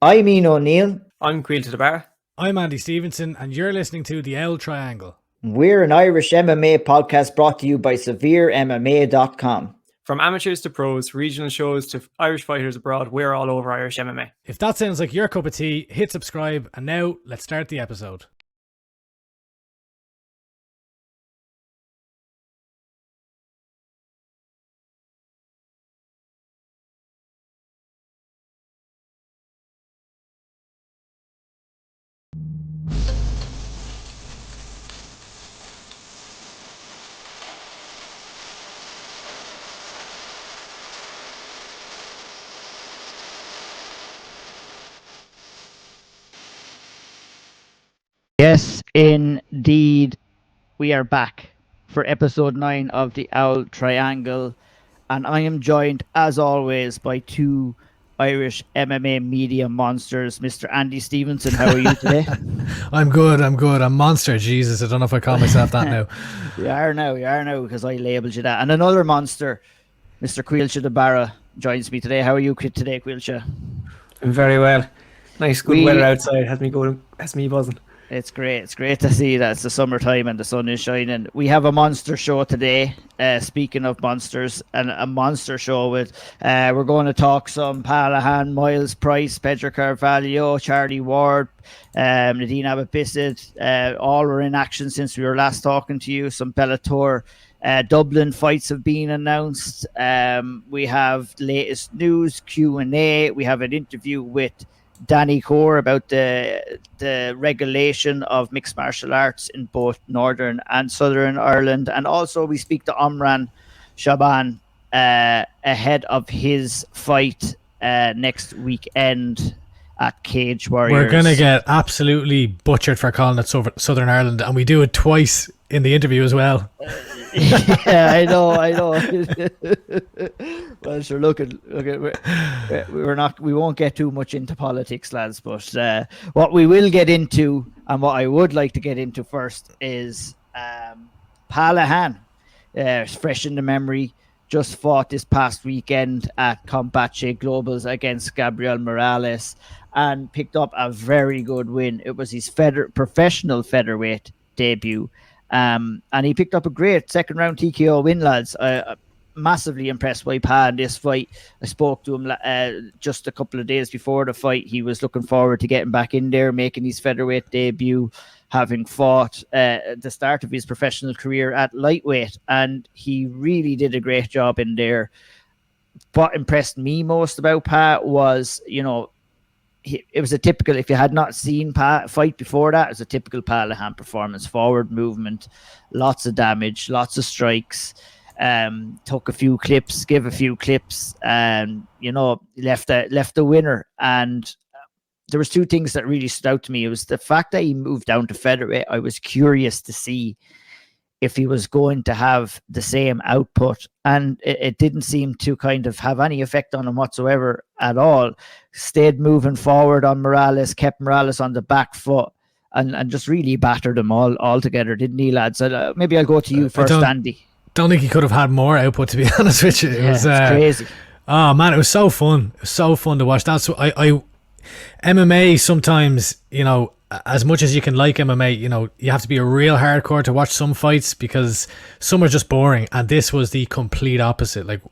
I'm Ian O'Neill. I'm Caoilte Barra. I'm Andy Stevenson, and you're listening to the Auld Triangle. We're an Irish MMA podcast brought to you by SevereMMA.com. From amateurs to pros, regional shows to Irish fighters abroad, we're all over Irish MMA. If that sounds like your cup of tea, hit subscribe, and now let's start the episode. Yes, indeed. We are back for episode 9 of the Auld Triangle. And I am joined, as always, by two Irish MMA media monsters. Mr. Andy Stevenson, how are you today? I'm good. I'm monster. Jesus, I don't know if I call myself that now. You are now, because I labelled you that. And another monster, Mr. Caoilte Barra, joins me today. How are you today, Caoilte? I'm very well. Nice, good weather outside. Has me buzzing. It's great. It's great to see that it's the summertime and the sun is shining. We have a monster show today. Speaking of monsters, and a monster show with, we're going to talk some Pahlad Khan, Miles Price, Pedro Carvalho, Charlie Ward, Nadine Abisa. All were in action since we were last talking to you. Some Bellator Dublin fights have been announced. We have latest news, Q&A. We have an interview with Danny Corr about the regulation of mixed martial arts in both Northern and Southern Ireland. And also we speak to Omran Shaban ahead of his fight next weekend at Cage Warriors. We're going to get absolutely butchered for calling it Southern Ireland, and we do it twice in the interview as well. Yeah, I know. Well, sure. Look, we won't get too much into politics, lads. But what we will get into, and what I would like to get into first, is Pahlad Khan. It's fresh in the memory. Just fought this past weekend at Combate Globals against Gabriel Morales, and picked up a very good win. It was his professional featherweight debut. And he picked up a great second round TKO win, lads. Massively impressed by Pa in this fight. I spoke to him just a couple of days before the fight. He was looking forward to getting back in there, making his featherweight debut, having fought the start of his professional career at lightweight. And he really did a great job in there. What impressed me most about Pa was, it was a typical, if you had not seen Pa fight before that, it was a typical Pahlad Khan performance. Forward movement, lots of damage, lots of strikes, took a few clips, give a few clips, and, left the winner. And there was two things that really stood out to me. It was the fact that he moved down to featherweight. I was curious to see if he was going to have the same output, and it didn't seem to kind of have any effect on him whatsoever at all. Stayed moving forward on Morales, kept Morales on the back foot, and just really battered him all together, didn't he, lads? Maybe I'll go to you first, Andy. Don't think he could have had more output, to be honest with you. It was crazy. Oh man, it was so fun. It was so fun to watch. That's what I MMA sometimes, as much as you can like MMA, you have to be a real hardcore to watch some fights, because some are just boring, and this was the complete opposite. Like,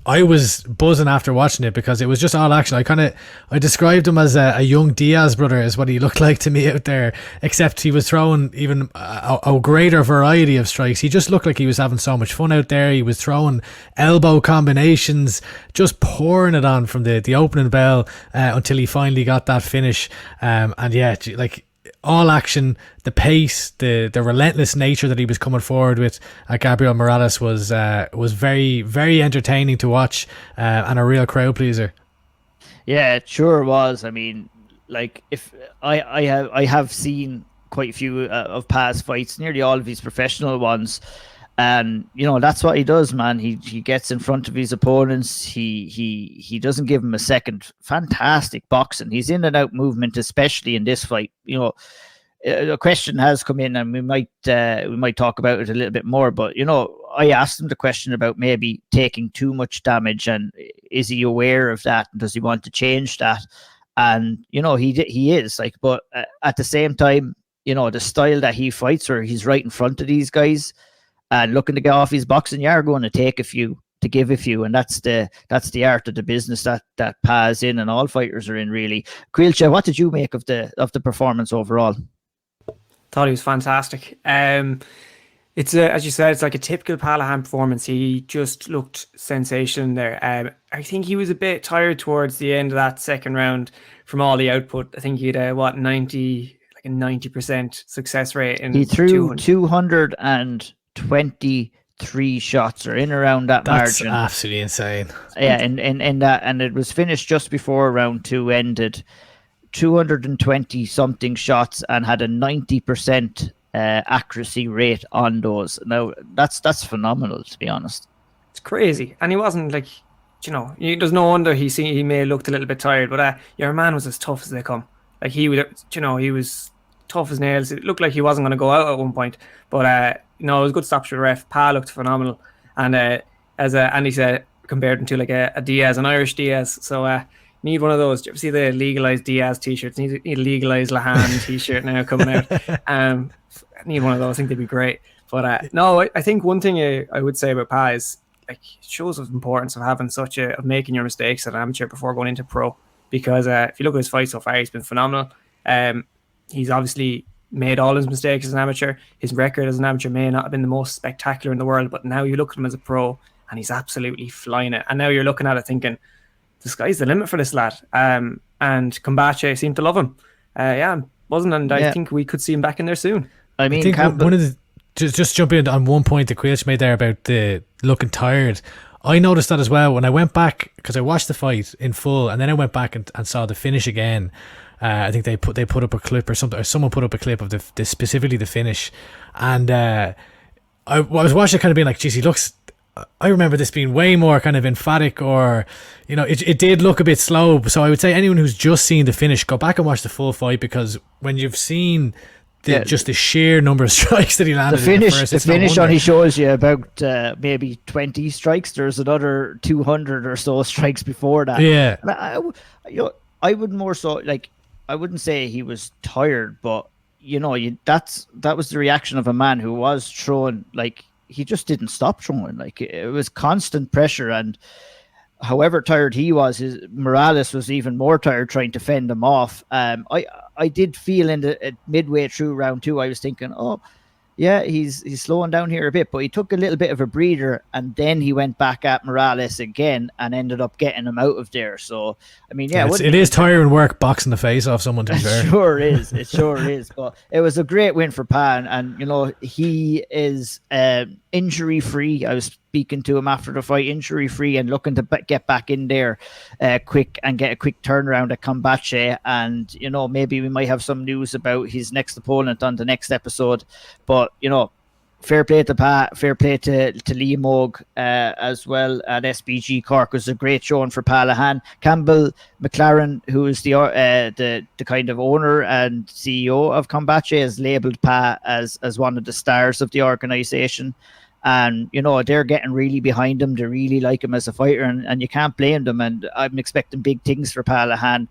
I was buzzing after watching it because it was just all action. I described him as a young Diaz brother, is what he looked like to me out there, except he was throwing even a greater variety of strikes. He just looked like he was having so much fun out there. He was throwing elbow combinations, just pouring it on from the opening bell until he finally got that finish. And yeah, like, all action, the pace, the relentless nature that he was coming forward with at Gabriel Morales was very, very entertaining to watch, and a real crowd pleaser. Yeah, it sure was. I mean, like, if I have seen quite a few of Pa's fights, nearly all of his professional ones, and that's what he does, man. He gets in front of his opponents. He doesn't give him a second. Fantastic boxing. He's in and out movement, especially in this fight. A question has come in, and we might talk about it a little bit more. But I asked him the question about maybe taking too much damage, and is he aware of that? And does he want to change that? And he is like, but at the same time, the style that he fights, where he's right in front of these guys and looking to get off his boxing, you are going to take a few to give a few, and that's the art of the business that Paz in and all fighters are in, really. Caoilte, what did you make of the performance overall? Thought he was fantastic. It's as you said, it's like a typical Pahlad performance. He just looked sensational there. I think he was a bit tired towards the end of that second round from all the output. I think he had a 90% success rate. He threw 223 shots, or in around that margin. That's absolutely insane. Yeah, and that, and it was finished just before round 2 ended. 220 something shots and had a 90% accuracy rate on those. Now that's phenomenal, to be honest. It's crazy, and he wasn't like, there's no wonder he may have looked a little bit tired, but your man was as tough as they come. Like he would, he was tough as nails. It looked like he wasn't going to go out at one point, but it was a good stoppage for the ref. Pa looked phenomenal, and as Andy said, compared him to like a Diaz, an Irish Diaz. So need one of those. Do you ever see the legalized Diaz t-shirts? Need a legalized Lahan t-shirt now coming out. Need one of those. I think they'd be great. But no, I think one thing I would say about Pa is, like, it shows the importance of having of making your mistakes at an amateur before going into pro. Because if you look at his fight so far, he's been phenomenal. He's obviously made all his mistakes as an amateur. His record as an amateur may not have been the most spectacular in the world, but now you look at him as a pro and he's absolutely flying it. And now you're looking at it thinking, the sky's the limit for this lad. And Combache seemed to love him. I think we could see him back in there soon. I think one of the, just jumping in on one point that Caoilte made there about the looking tired. I noticed that as well when I went back, because I watched the fight in full, and then I went back and saw the finish again. I think they put up a clip or something, or someone put up a clip of the specifically the finish, and I was watching it, kind of being like, geez, he looks. I remember this being way more kind of emphatic, or it did look a bit slow. So I would say anyone who's just seen the finish, go back and watch the full fight, because when you've seen just the sheer number of strikes that he landed, the finish only shows you about maybe 20 strikes. There's another 200 or so strikes before that. Yeah, I would more so, like, I wouldn't say he was tired, but that was the reaction of a man who was throwing, like, he just didn't stop throwing. Like, it was constant pressure, and however tired he was, Morales was even more tired trying to fend him off. I did feel in the midway through round 2, I was thinking, oh yeah, he's slowing down here a bit, but he took a little bit of a breather, and then he went back at Morales again and ended up getting him out of there. So I mean, it is tiring work boxing the face off someone, to be fair. It sure is. But it was a great win for Pan, and he is injury free. I was speaking to him after the fight, injury free, and looking to get back in there quick and get a quick turnaround at Combache. And maybe we might have some news about his next opponent on the next episode. But fair play to Pat, fair play to Lee Moog as well at SBG Cork. It was a great showing for Pahlad. Campbell McLaren, who is the kind of owner and CEO of Combache, has labelled Pa as one of the stars of the organisation. And they're getting really behind him. They really like him as a fighter, and you can't blame them. And I'm expecting big things for Pahlad.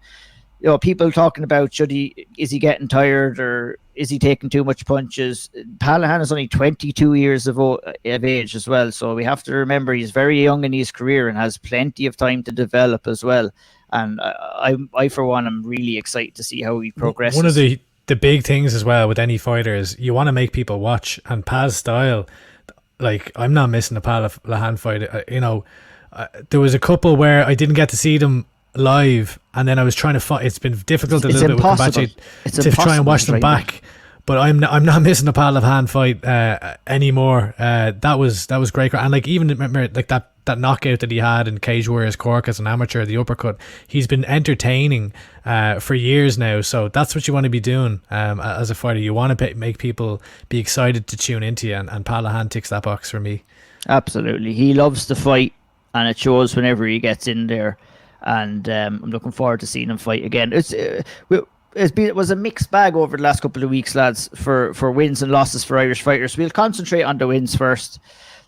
People talking about is he getting tired, or is he taking too much punches? Pahlad is only 22 years of age as well, so we have to remember he's very young in his career and has plenty of time to develop as well. And I for one, am really excited to see how he progresses. One of the big things as well with any fighter is you want to make people watch, and Paz style. Like, I'm not missing a Pahlad fight. There was a couple where I didn't get to see them live, and then I was trying to find. It's been difficult a little bit with Combache to try and watch them back. But I'm not missing a Pahlad fight anymore. That was great, and like, even remember, like that knockout that he had in Cage Warriors Cork as an amateur, the uppercut. He's been entertaining for years now. So that's what you want to be doing as a fighter. You want to make people be excited to tune into you, and Pahlad ticks that box for me. Absolutely, he loves to fight, and it shows whenever he gets in there. And I'm looking forward to seeing him fight again. It was a mixed bag over the last couple of weeks, lads, for wins and losses for Irish fighters. We'll concentrate on the wins first,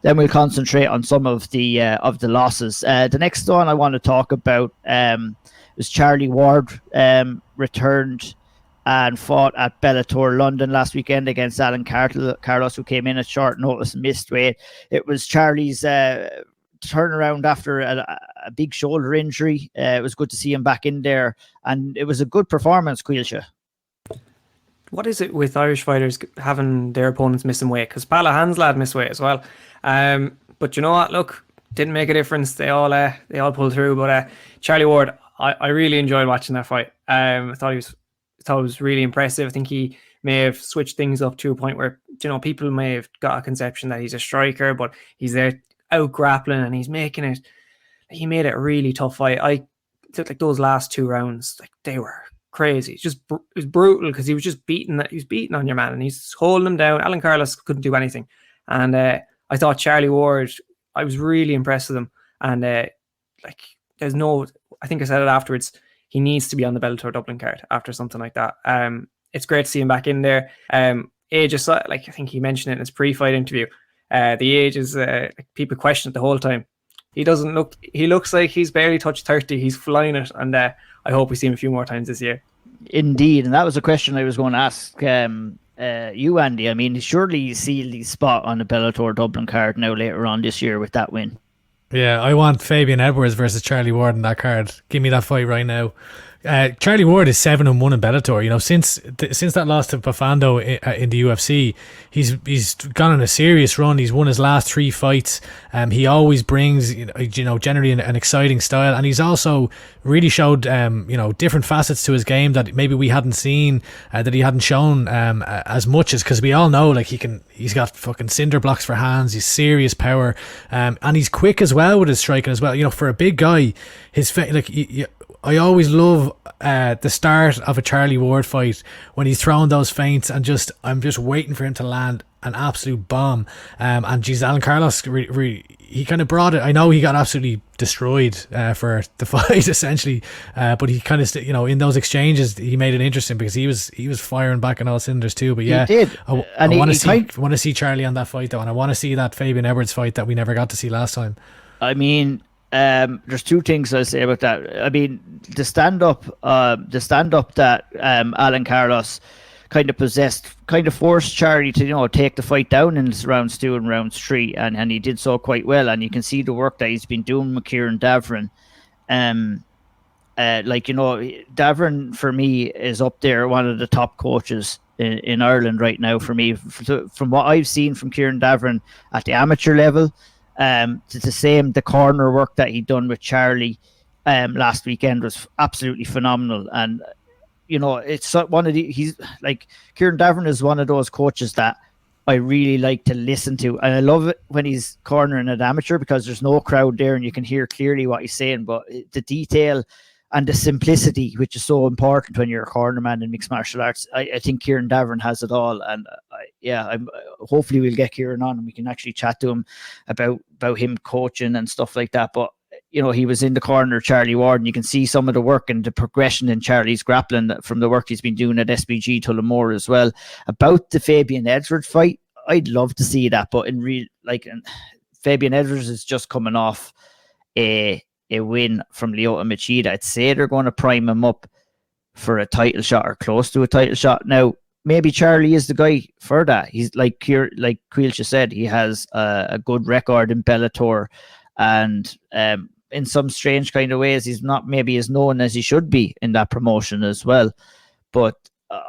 then we'll concentrate on some of the losses. The next one I want to talk about, it was Charlie Ward returned and fought at Bellator London last weekend against Alan Carlos, who came in at short notice and missed weight. It was Charlie's turnaround after a big shoulder injury. It was good to see him back in there, and it was a good performance, Caoilte. What is it with Irish fighters having their opponents missing weight? Because Pahlad Khan's lad missed weight as well. But you know what? Look, didn't make a difference. They all pulled through. But Charlie Ward, I really enjoyed watching that fight. I thought it was really impressive. I think he may have switched things up to a point where, you know, people may have got a conception that he's a striker, but he's there out grappling and he's making it. He made it a really tough fight. I took like those last 2 rounds, like they were crazy. It was brutal because he was just beating on your man and he's holding him down. Alan Carlos couldn't do anything, and I thought Charlie Ward, I was really impressed with him. And like there's no, I think I said it afterwards, he needs to be on the Bellator Dublin card after something like that. It's great to see him back in there. Age is like, I think he mentioned it in his pre-fight interview. The age is like, people question it the whole time. He looks like he's barely touched 30. He's flying it, and I hope we see him a few more times this year. Indeed, and that was a question I was going to ask you, Andy. I mean, surely you see the spot on the Bellator Dublin card now later on this year with that win. Yeah, I want Fabian Edwards versus Charlie Ward in that card. Give me that fight right now. Charlie Ward is 7-1 in Bellator. You know, since that loss to Pafando in the UFC, he's gone on a serious run. He's won his last 3 fights. He always brings, you know, generally an exciting style, and he's also really showed different facets to his game that maybe we hadn't seen, that he hadn't shown as much as, because we all know like he's got fucking cinder blocks for hands. He's serious power, and he's quick as well with his striking as well. You know, for a big guy, I always love the start of a Charlie Ward fight when he's throwing those feints and I'm just waiting for him to land an absolute bomb. And geez, Alan Carlos, he kind of brought it. I know he got absolutely destroyed for the fight essentially, but he kind of in those exchanges he made it interesting because he was firing back on all cylinders too. But yeah, he did. I want to see Charlie on that fight though, and I want to see that Fabian Edwards fight that we never got to see last time. I mean, there's 2 things I'll say about that. I mean, the stand up that Alan Carlos kind of forced Charlie to take the fight down in rounds 2 and rounds 3, and he did so quite well. And you can see the work that he's been doing with Kieran Davern. Davern for me is up there, one of the top coaches in Ireland right now for me. From what I've seen from Kieran Davern at the amateur level. The corner work that he'd done with Charlie last weekend was absolutely phenomenal. And it's one of he's like, Kieran Davern is one of those coaches that I really like to listen to, and I love it when he's cornering an amateur because there's no crowd there and you can hear clearly what he's saying. But the detail and the simplicity, which is so important when you're a cornerman in mixed martial arts, I think Kieran Davern has it all. And hopefully we'll get Kieran on and we can actually chat to him about him coaching and stuff like that. But he was in the corner of Charlie Ward, and you can see some of the work and the progression in Charlie's grappling from the work he's been doing at SBG Tullamore as well. About the Fabian Edwards fight, I'd love to see that, but Fabian Edwards is just coming off a win from Lyoto Machida. I'd say they're going to prime him up for a title shot or close to a title shot. Now, maybe Charlie is the guy for that. He's like Caoilte said, he has a good record in Bellator, and in some strange kind of ways, he's not maybe as known as he should be in that promotion as well. But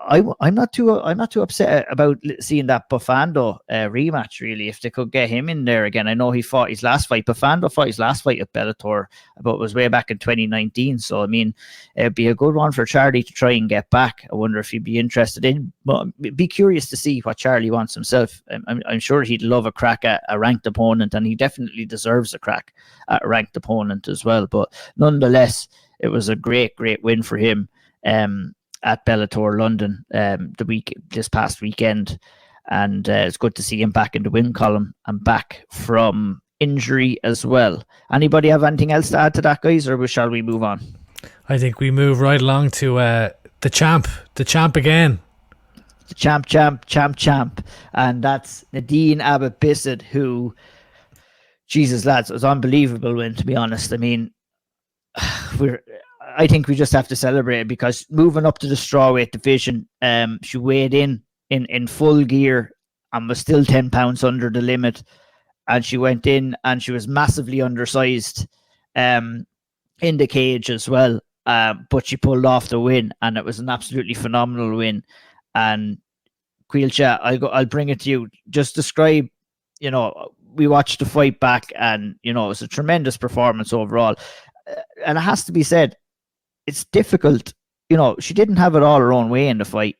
I'm not too upset about seeing that Pafando rematch, really, if they could get him in there again. I know he fought his last fight. Pafando fought his last fight at Bellator, but it was way back in 2019. So, I mean, it'd be a good one for Charlie to try and get back. I wonder if he'd be interested in, but be curious to see what Charlie wants himself. I'm sure he'd love a crack at a ranked opponent, and he definitely deserves a crack at a ranked opponent as well. But nonetheless, it was a great win for him. At Bellator London this past weekend, and it's good to see him back in the win column and back from injury as well. Anybody have anything else to add to that, guys, or shall we move on? I think we move right along to the champ again. The champ, and that's Nadine Abisa, who, Jesus lads, it was an unbelievable win, to be honest. I mean, I think we just have to celebrate it, because moving up to the strawweight division, she weighed in full gear and was still 10 pounds under the limit. And she went in and she was massively undersized in the cage as well. But she pulled off the win, and it was an absolutely phenomenal win. And Caoilte, I'll bring it to you. Just describe, we watched the fight back, and, it was a tremendous performance overall. And it has to be said, it's difficult. She didn't have it all her own way in the fight,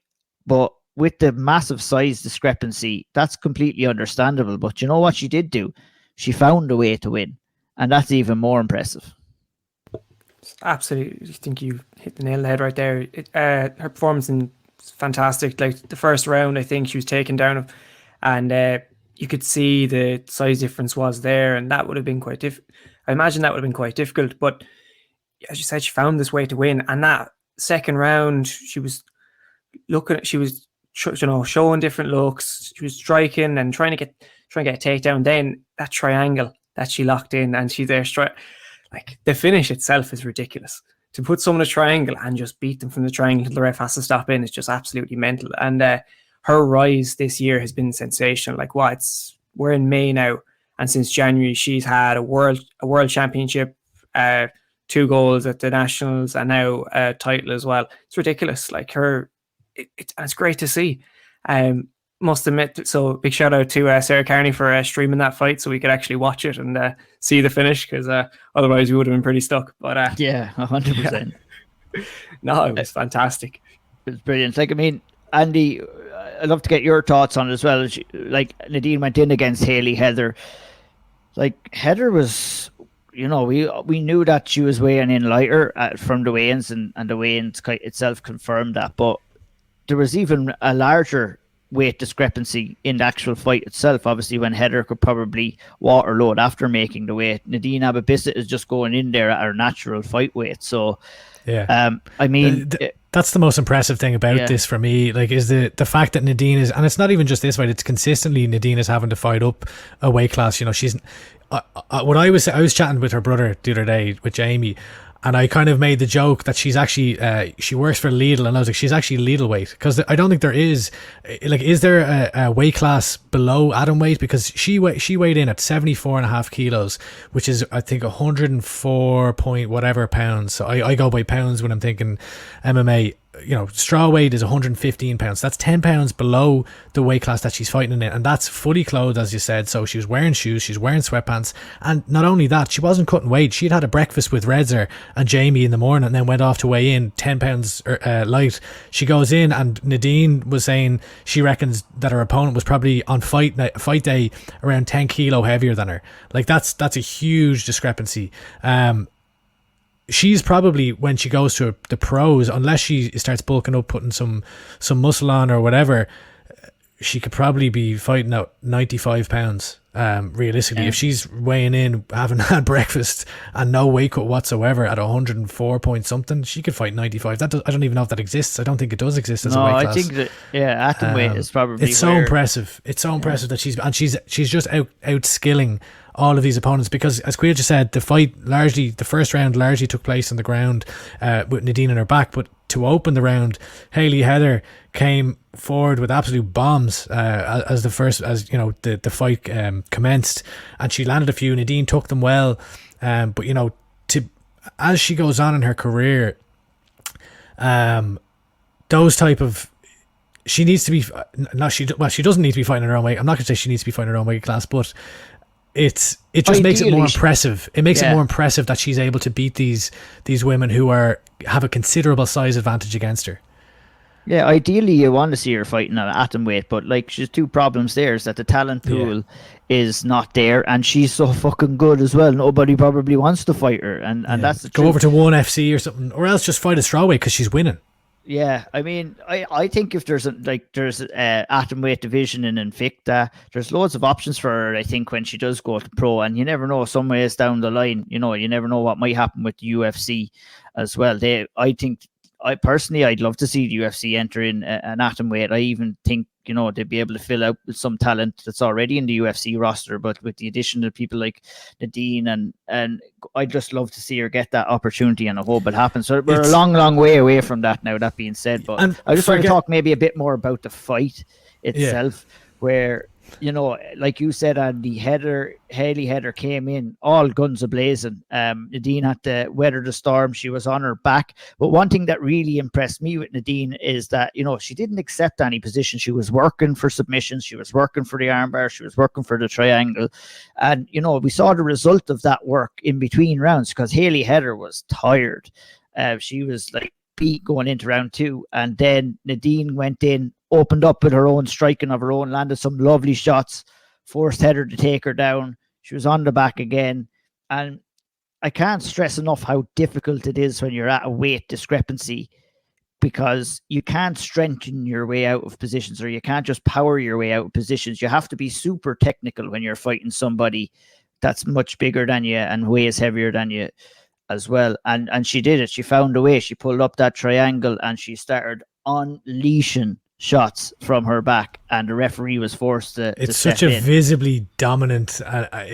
but with the massive size discrepancy, that's completely understandable. But you know what she did do? She found a way to win, and that's even more impressive. Absolutely, I think you hit the nail on the head right there. Her performance is fantastic. Like the first round, I think she was taken down, and you could see the size difference was there, and that would have been quite difficult. I imagine that would have been quite difficult. But as you said, she found this way to win. And that second round, she was showing different looks. She was striking and trying to get a takedown. Then that triangle that she locked in, and she there like the finish itself is ridiculous. To put someone in a triangle and just beat them from the triangle till the ref has to stop in is just absolutely mental. And her rise this year has been sensational. Like we're in May now, and since January she's had a world championship, 2 goals at the nationals, and now a title as well. It's ridiculous. Like it's great to see. Must admit, so big shout out to Sarah Carney for streaming that fight so we could actually watch it and see the finish, because otherwise we would have been pretty stuck. But yeah, 100%. No, it was fantastic. It was brilliant. Like, I mean, Andy, I'd love to get your thoughts on it as well. Like Nadine went in against Hayley Heather. Like Heather was, we knew that she was weighing in lighter from the weigh-ins, and the weigh-ins itself confirmed that. But there was even a larger weight discrepancy in the actual fight itself. Obviously, when Heather could probably waterload after making the weight, Nadine Abisa is just going in there at her natural fight weight. So, yeah, I mean, that's the most impressive thing about this for me. Like, is the fact that Nadine is, and it's not even just this fight; it's consistently Nadine is having to fight up a weight class. She's. I was chatting with her brother the other day with Jamie, and I kind of made the joke that she's actually she works for Lidl, and I was like, she's actually Lidl weight, because I don't think there is, like, is there a weight class below atom weight? Because she weighed in at 74.5 kilos, which is I think 104 point whatever pounds. So I go by pounds when I'm thinking MMA. Straw weight is 115 pounds. That's 10 pounds below the weight class that she's fighting in, and that's fully clothed, as you said. So she was wearing shoes, she's wearing sweatpants, and not only that, she wasn't cutting weight. She'd had a breakfast with Redzer and Jamie in the morning, and then went off to weigh in 10 pounds light. She goes in, and Nadine was saying she reckons that her opponent was probably on fight day around 10 kilo heavier than her. Like, that's a huge discrepancy. She's probably, when she goes to the pros, unless she starts bulking up, putting some muscle on or whatever, she could probably be fighting at 95 pounds realistically. If she's weighing in, having had breakfast and no weight cut whatsoever at 104 point something, she could fight 95. I don't even know if that exists. I don't think it does exist as a weight class. I think that atom weight is probably it's so impressive. It's so impressive that she's just outskilling all of these opponents, because as Caoilte just said, the first round largely took place on the ground with Nadine in her back, but to open the round, Hayley Heather came forward with absolute bombs as the fight commenced, and she landed a few. Nadine took them well, but as she goes on in her career, those type of, she needs to be, she doesn't need to be fighting her own weight. I'm not going to say she needs to be fighting her own weight class, but it just makes it more impressive. It makes it more impressive that she's able to beat these women who have a considerable size advantage against her. Yeah, ideally you want to see her fighting at atom weight, but like, she's 2 problems there, is that the talent pool is not there, and she's so fucking good as well. Nobody probably wants to fight her, and that's the truth. Go over to ONE FC or something, or else just fight a strawweight because she's winning. Yeah, I mean, I think if there's atom weight division in Invicta, there's loads of options for her. I think when she does go to pro, and you never know, some ways down the line, you never know what might happen with the UFC as well. I'd love to see the UFC enter in an atom weight. I even think they'd be able to fill out with some talent that's already in the UFC roster, but with the addition of people like Nadine, and I'd just love to see her get that opportunity, and I hope it happens. So we're a long way away from that now, that being said, but I just want to talk maybe a bit more about the fight itself, where like you said, Andy, Hayley Heather came in all guns a-blazing. Nadine had to weather the storm. She was on her back. But one thing that really impressed me with Nadine is that, she didn't accept any position. She was working for submissions. She was working for the armbar. She was working for the triangle. And, we saw the result of that work in between rounds, because Hayley Heather was tired. She was like beat going into round 2. And then Nadine went in, opened up with her own striking of her own, landed some lovely shots, forced Heather to take her down. She was on the back again. And I can't stress enough how difficult it is when you're at a weight discrepancy, because you can't strengthen your way out of positions, or you can't just power your way out of positions. You have to be super technical when you're fighting somebody that's much bigger than you and weighs heavier than you as well. And she did it. She found a way. She pulled up that triangle and she started unleashing shots from her back, and the referee was forced to it's such a visibly dominant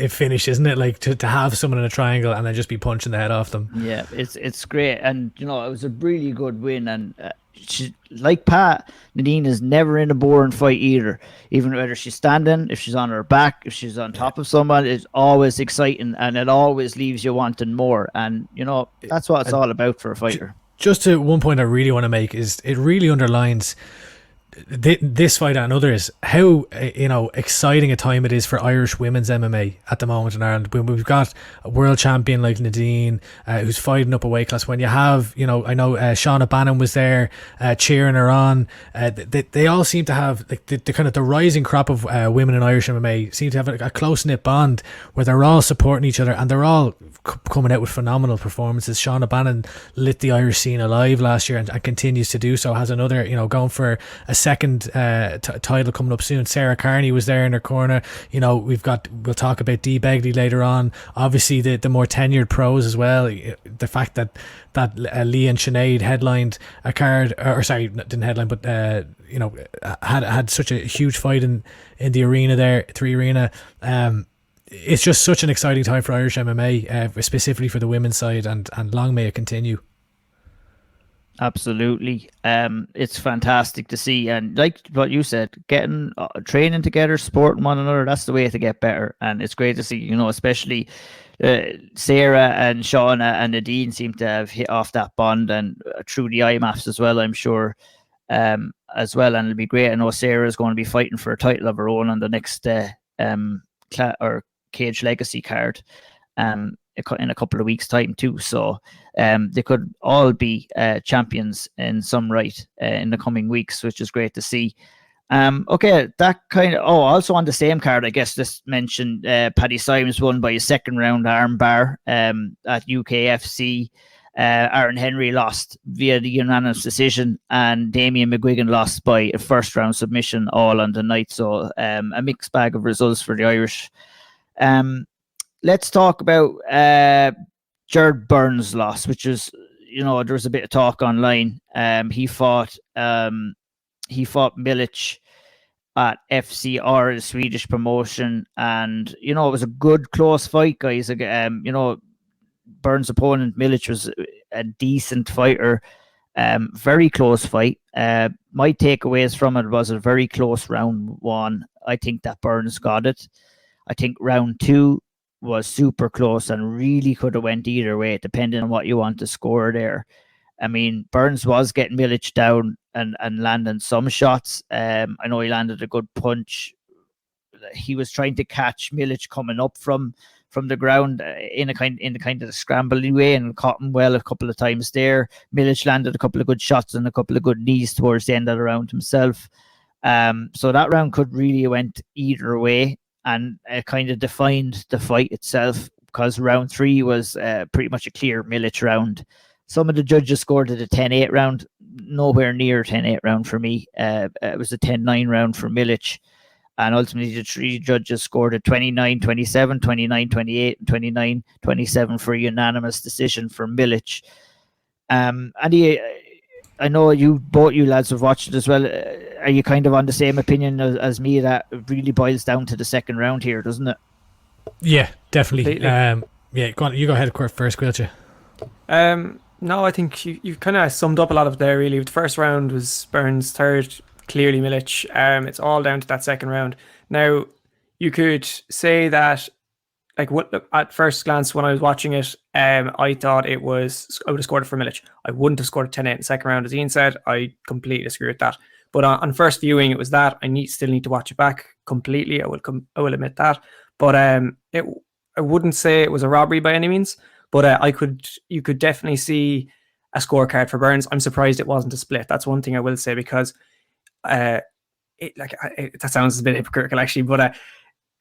finish, isn't it? Like to have someone in a triangle and then just be punching the head off them. Yeah, it's great. And it was a really good win. And she, like Pat, Nadine is never in a boring fight either. Even whether she's standing, if she's on her back, if she's on top of someone, it's always exciting, and it always leaves you wanting more. And that's what it's all about for a fighter. Just to one point I really want to make is it really underlines this fight and others how exciting a time it is for Irish women's MMA at the moment in Ireland, when we've got a world champion like Nadine who's fighting up a weight class. When you have I know Shauna Bannon was there cheering her on. They all seem to have like the kind of the rising crop of women in Irish MMA seem to have a close-knit bond where they're all supporting each other, and they're all coming out with phenomenal performances. Shauna Bannon lit the Irish scene alive last year and continues to do so, has another going for a second title coming up soon. Sarah Carney was there in her corner. We'll talk about Dee Begley later on. Obviously the more tenured pros as well. The fact that Lee and Sinead headlined a card, or sorry, didn't headline, but had such a huge fight in the arena there, 3 Arena. It's just such an exciting time for Irish MMA, specifically for the women's side, and long may it continue. Absolutely. It's fantastic to see, and like what you said, getting training together, supporting one another, that's the way to get better. And it's great to see, especially Sarah and Shauna and Nadine seem to have hit off that bond, and through the IMMAFs as well, I'm sure, as well. And it'll be great. I know Sarah is going to be fighting for a title of her own on the next Cage Legacy card in a couple of weeks' time too. So they could all be champions in some right in the coming weeks, which is great to see. Okay, that kind of also on the same card, I guess just mentioned Paddy Symes won by a second round armbar at UKFC. Aaron Henry lost via the unanimous decision, and Damien McGuigan lost by a first round submission all on the night. So a mixed bag of results for the Irish. Let's talk about Jared Burns' loss, which is, there was a bit of talk online. He fought Milic at FCR, a Swedish promotion, and it was a good close fight, guys. Burns' opponent Milic was a decent fighter. Very close fight. My takeaways from it was a very close round 1. I think that Burns got it. I think round 2 was super close and really could have went either way, depending on what you want to score there. I mean, Burns was getting Milic down and landing some shots. I know he landed a good punch. He was trying to catch Milic coming up from the ground in the kind of the scrambling way, and caught him well a couple of times there. Milic landed a couple of good shots and a couple of good knees towards the end of the round himself. So that round could really have went either way, and it kind of defined the fight itself, because round 3 was pretty much a clear Milic round. Some of the judges scored it a 10-8 round, nowhere near 10-8 round for me. It was a 10-9 round for Milic. And ultimately, the 3 judges scored a 29-27, 29-28, and 29-27 for a unanimous decision for Milic. And I know both you lads have watched it as well. are you kind of on the same opinion as me that it really boils down to the second round here, doesn't it? Yeah, definitely. Completely. Yeah, go on. You go ahead first, Caoilte. No, I think you've kind of summed up a lot of it there, really. The first round was Burns, third, clearly Milic. It's all down to that second round. Now, you could say that, like, at first glance when I was watching it, I thought I would have scored it for Milic. I wouldn't have scored a 10-8 in the second round, as Ian said. I completely disagree with that. But on first viewing, it was that. I still need to watch it back completely. I will admit that. But I wouldn't say it was a robbery by any means. But you could definitely see a scorecard for Burns. I'm surprised it wasn't a split. That's one thing I will say, because that sounds a bit hypocritical actually. But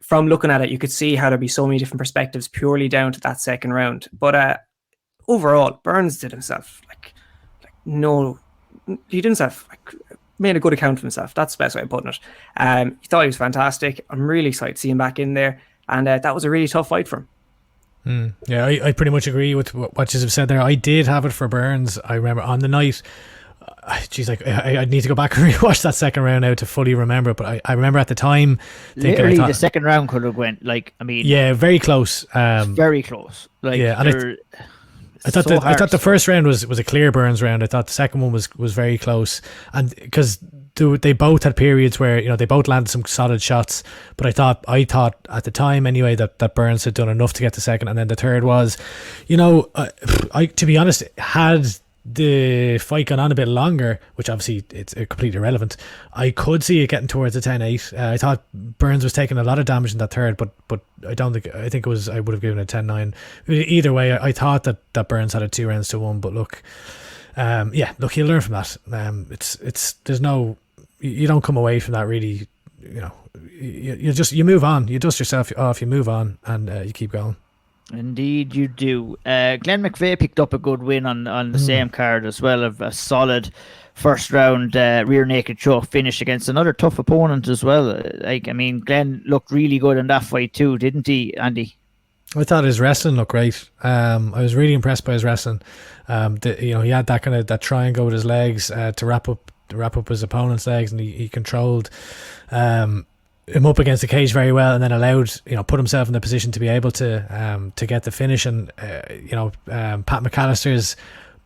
from looking at it, you could see how there'd be so many different perspectives purely down to that second round. But overall, Burns did himself made a good account of himself. That's the best way of putting it. He thought he was fantastic. I'm really excited to see him back in there, and that was a really tough fight for him. Yeah, I pretty much agree with what you have said there. I did have it for Burns. I remember on the night, I need to go back and rewatch that second round now to fully remember it. But I remember at the time thinking, literally the second round could have went, yeah, very close. Very close. Yeah, and I thought the first round was a clear Burns round. I thought the second one was very close, and because they both had periods where they both landed some solid shots. But I thought at the time anyway that Burns had done enough to get the second, and then the third was, I to be honest, had the fight gone on a bit longer, which obviously it's completely irrelevant, I could see it getting towards the 10-8. I thought Burns was taking a lot of damage in that third, but I think it was, I would have given it 10-9. Either way, I thought that Burns had a 2-1, but look, you learn from that. There's no, you don't come away from that really, you move on, you dust yourself off, you move on, and you keep going. Indeed you do. Glenn McVeigh picked up a good win on the same card as well, of a solid first round rear naked choke finish against another tough opponent as well. Glenn looked really good in that fight too, didn't he, Andy? I thought his wrestling looked great. I was really impressed by his wrestling. He had that kind of that triangle with his legs to wrap up his opponent's legs, and he controlled him up against the cage very well, and then allowed, put himself in the position to be able to get the finish. And Pat McAllister's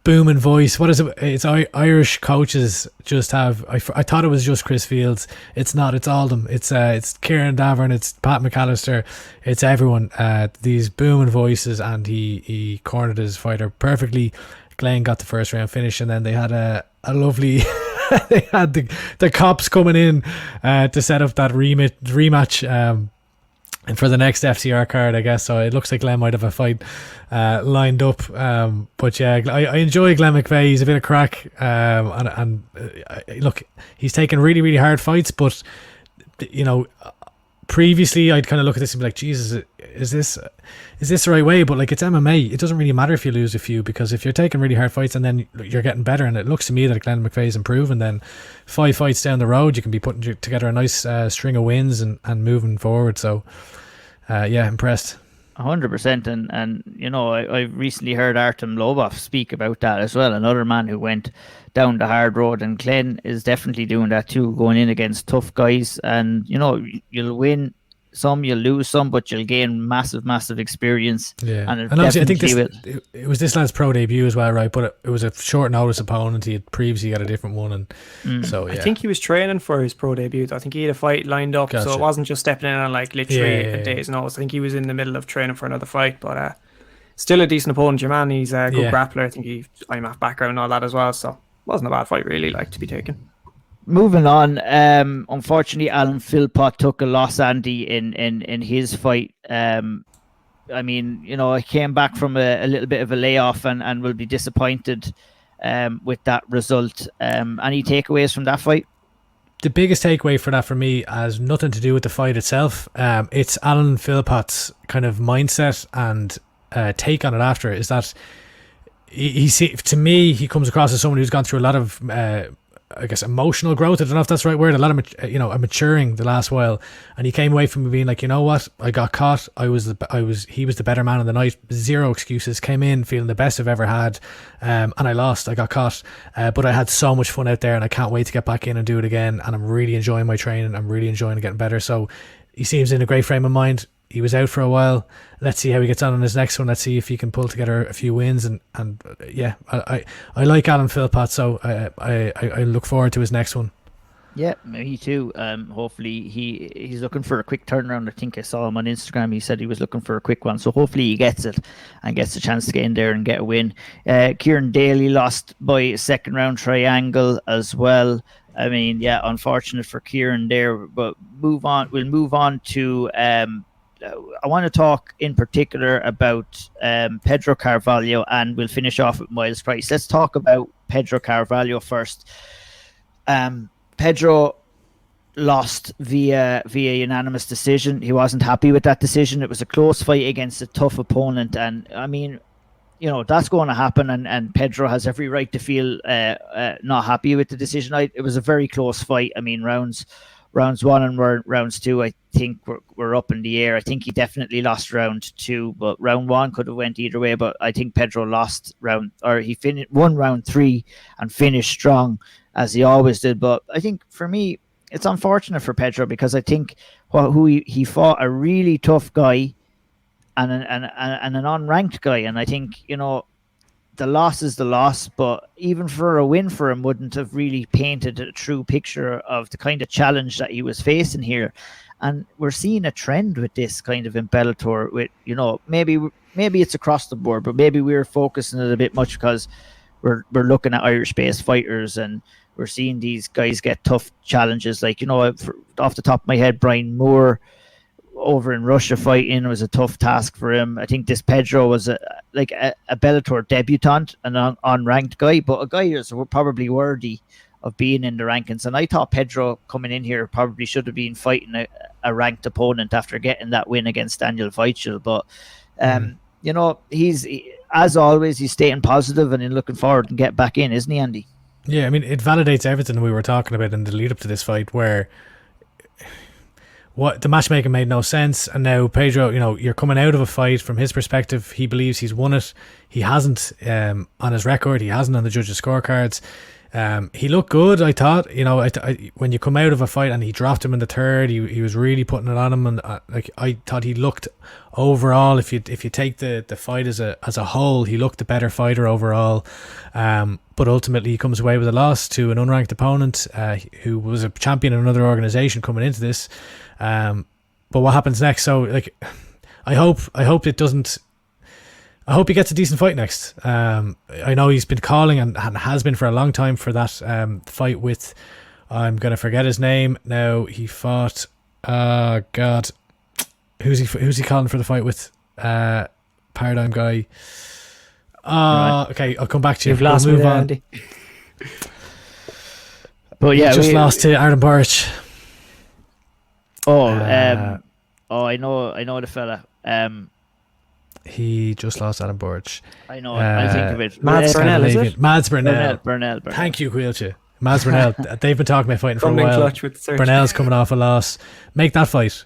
booming voice, what is it? It's Irish coaches just have, I thought it was just Chris Fields. It's not, it's all them. It's Kieran Davern, it's Pat McAllister, it's everyone, these booming voices, and he cornered his fighter perfectly. Glenn got the first round finish, and then they had a lovely they had the cops coming in to set up that rematch and for the next FCR card, I guess. So it looks like Glenn might have a fight lined up. But yeah, I enjoy Glenn McVeigh. He's a bit of crack, and look, he's taken really, really hard fights, but previously I'd kind of look at this and be like, Jesus, is this the right way? But it's MMA, it doesn't really matter if you lose a few, because if you're taking really hard fights and then you're getting better, and it looks to me that Glenn McVeigh's improving, then 5 fights down the road you can be putting together a nice string of wins and moving forward. So impressed. 100%, and I recently heard Artem Lobov speak about that as well, another man who went down the hard road, and Glenn is definitely doing that too, going in against tough guys, and you'll win some, you'll lose some, but you'll gain massive experience. Yeah, and obviously I think it was this lad's pro debut as well, right? But it was a short notice opponent. He had previously got a different one, and so yeah. I think he was training for his pro debut. I think he had a fight lined up, so it wasn't just stepping in on literally a day's notice. I think he was in the middle of training for another fight, but still a decent opponent. Your man, he's a good grappler. I think he's IMMAF background and all that as well, so it wasn't a bad fight really, to be taken. Moving on, unfortunately Alan Philpott took a loss, Andy, in his fight. I came back from a little bit of a layoff and will be disappointed with that result. Any takeaways from that fight? The biggest takeaway for that for me has nothing to do with the fight itself. It's Alan Philpott's kind of mindset and take on it after, is that to me he comes across as someone who's gone through a lot of I guess, emotional growth. I don't know if that's the right word. A lot of a maturing the last while, and he came away from me being like, you know what, I got caught. He was the better man of the night. Zero excuses. Came in feeling the best I've ever had, and I lost. I got caught, but I had so much fun out there, and I can't wait to get back in and do it again. And I'm really enjoying my training. I'm really enjoying getting better. So he seems in a great frame of mind. He was out for a while. Let's see how he gets on his next one. Let's see if he can pull together a few wins. And yeah, I like Alan Philpott, so I look forward to his next one. Yeah, me too. Hopefully he's looking for a quick turnaround. I think I saw him on Instagram. He said he was looking for a quick one. So hopefully he gets it and gets a chance to get in there and get a win. Kieran Daly lost by a second round triangle as well. I mean, yeah, unfortunate for Kieran there, but we'll move on to I want to talk in particular about Pedro Carvalho, and we'll finish off with Miles Price. Let's talk about Pedro Carvalho first. Pedro lost via unanimous decision. He wasn't happy with that decision. It was a close fight against a tough opponent, and I mean, you know, that's going to happen, and Pedro has every right to feel not happy with the decision. It was a very close fight. I mean, rounds 1 and rounds 2, I think were up in the air. I think he definitely lost round 2, but round 1 could have went either way. But I think Pedro he won round 3 and finished strong as he always did. But I think for me, it's unfortunate for Pedro because I think he fought a really tough guy and an unranked guy, and I think, you know, the loss is the loss, but even for a win for him wouldn't have really painted a true picture of the kind of challenge that he was facing here. And we're seeing a trend with this kind of in Bellator with, you know, maybe it's across the board, but maybe we're focusing it a bit much because we're looking at Irish-based fighters and we're seeing these guys get tough challenges. Like, you know, off the top of my head, Brian Moore over in Russia fighting was a tough task for him. I think this Pedro was a Bellator debutant, an unranked guy, but a guy who's probably worthy of being in the rankings. And I thought Pedro coming in here probably should have been fighting a ranked opponent after getting that win against Daniel Weichel. But you know, as always, he's staying positive and looking forward and get back in, isn't he, Andy? Yeah, I mean, it validates everything we were talking about in the lead up to this fight, where the matchmaking made no sense, and now Pedro, you know, you're coming out of a fight. From his perspective, he believes he's won it. He hasn't on his record. He hasn't on the judges' scorecards. He looked good, I thought. You know, when you come out of a fight and he dropped him in the third, he was really putting it on him, and I thought he looked overall. If you take the fight as a whole, he looked the better fighter overall. But ultimately, he comes away with a loss to an unranked opponent who was a champion in another organization coming into this. But what happens next? So, like, I hope it doesn't. I hope he gets a decent fight next. I know he's been calling and has been for a long time for that fight with, I'm going to forget his name now. He fought, God, who's he calling for the fight with? Paradigm guy. Right. Okay, I'll come back to you. You've lost move me, on. Andy. But yeah, we lost to Arden Burch. I know the fella. He just lost Adam Burch. I know. I think of it. Mads Burnell, is it? Mads Burnell. Burnell. Thank you, Caoilte. Mads Burnell. They've been talking about fighting for a while. Clutch with the search. Burnell's coming off a loss. Make that fight.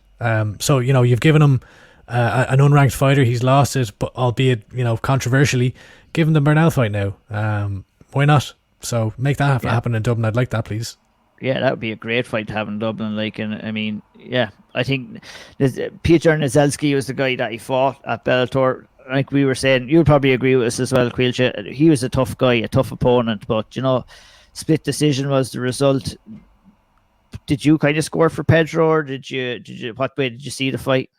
So, you know, you've given him an unranked fighter. He's lost it, but albeit, you know, controversially. Give him the Burnell fight now. Why not? So make that happen in Dublin. I'd like that, please. Yeah, that would be a great fight to have in Dublin. Like, and I mean, yeah, I think Peter Nizelski was the guy that he fought at Bellator. Like we were saying, you'd probably agree with us as well, Caoilte. He was a tough guy, a tough opponent, but, you know, split decision was the result. Did you kind of score for Pedro, or did you? What way did you see the fight?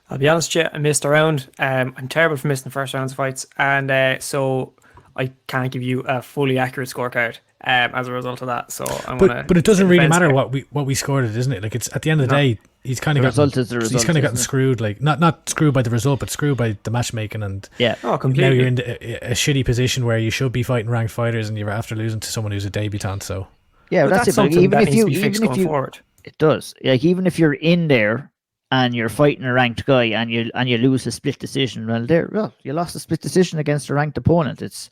I'll be honest with you, I missed a round. I'm terrible for missing the first rounds of fights, and so I can't give you a fully accurate scorecard as a result of that. So but it doesn't really matter what we scored it, isn't it? Like, it's at the end of the day, he's kind of gotten screwed. Like not screwed by the result, but screwed by the matchmaking. And completely. Now you're in a shitty position where you should be fighting ranked fighters, and you're after losing to someone who's a debutant. So yeah, that's it. Something even if you forward, it does. Like, even if you're in there and you're fighting a ranked guy and you lose a split decision, well, you lost a split decision against a ranked opponent. It's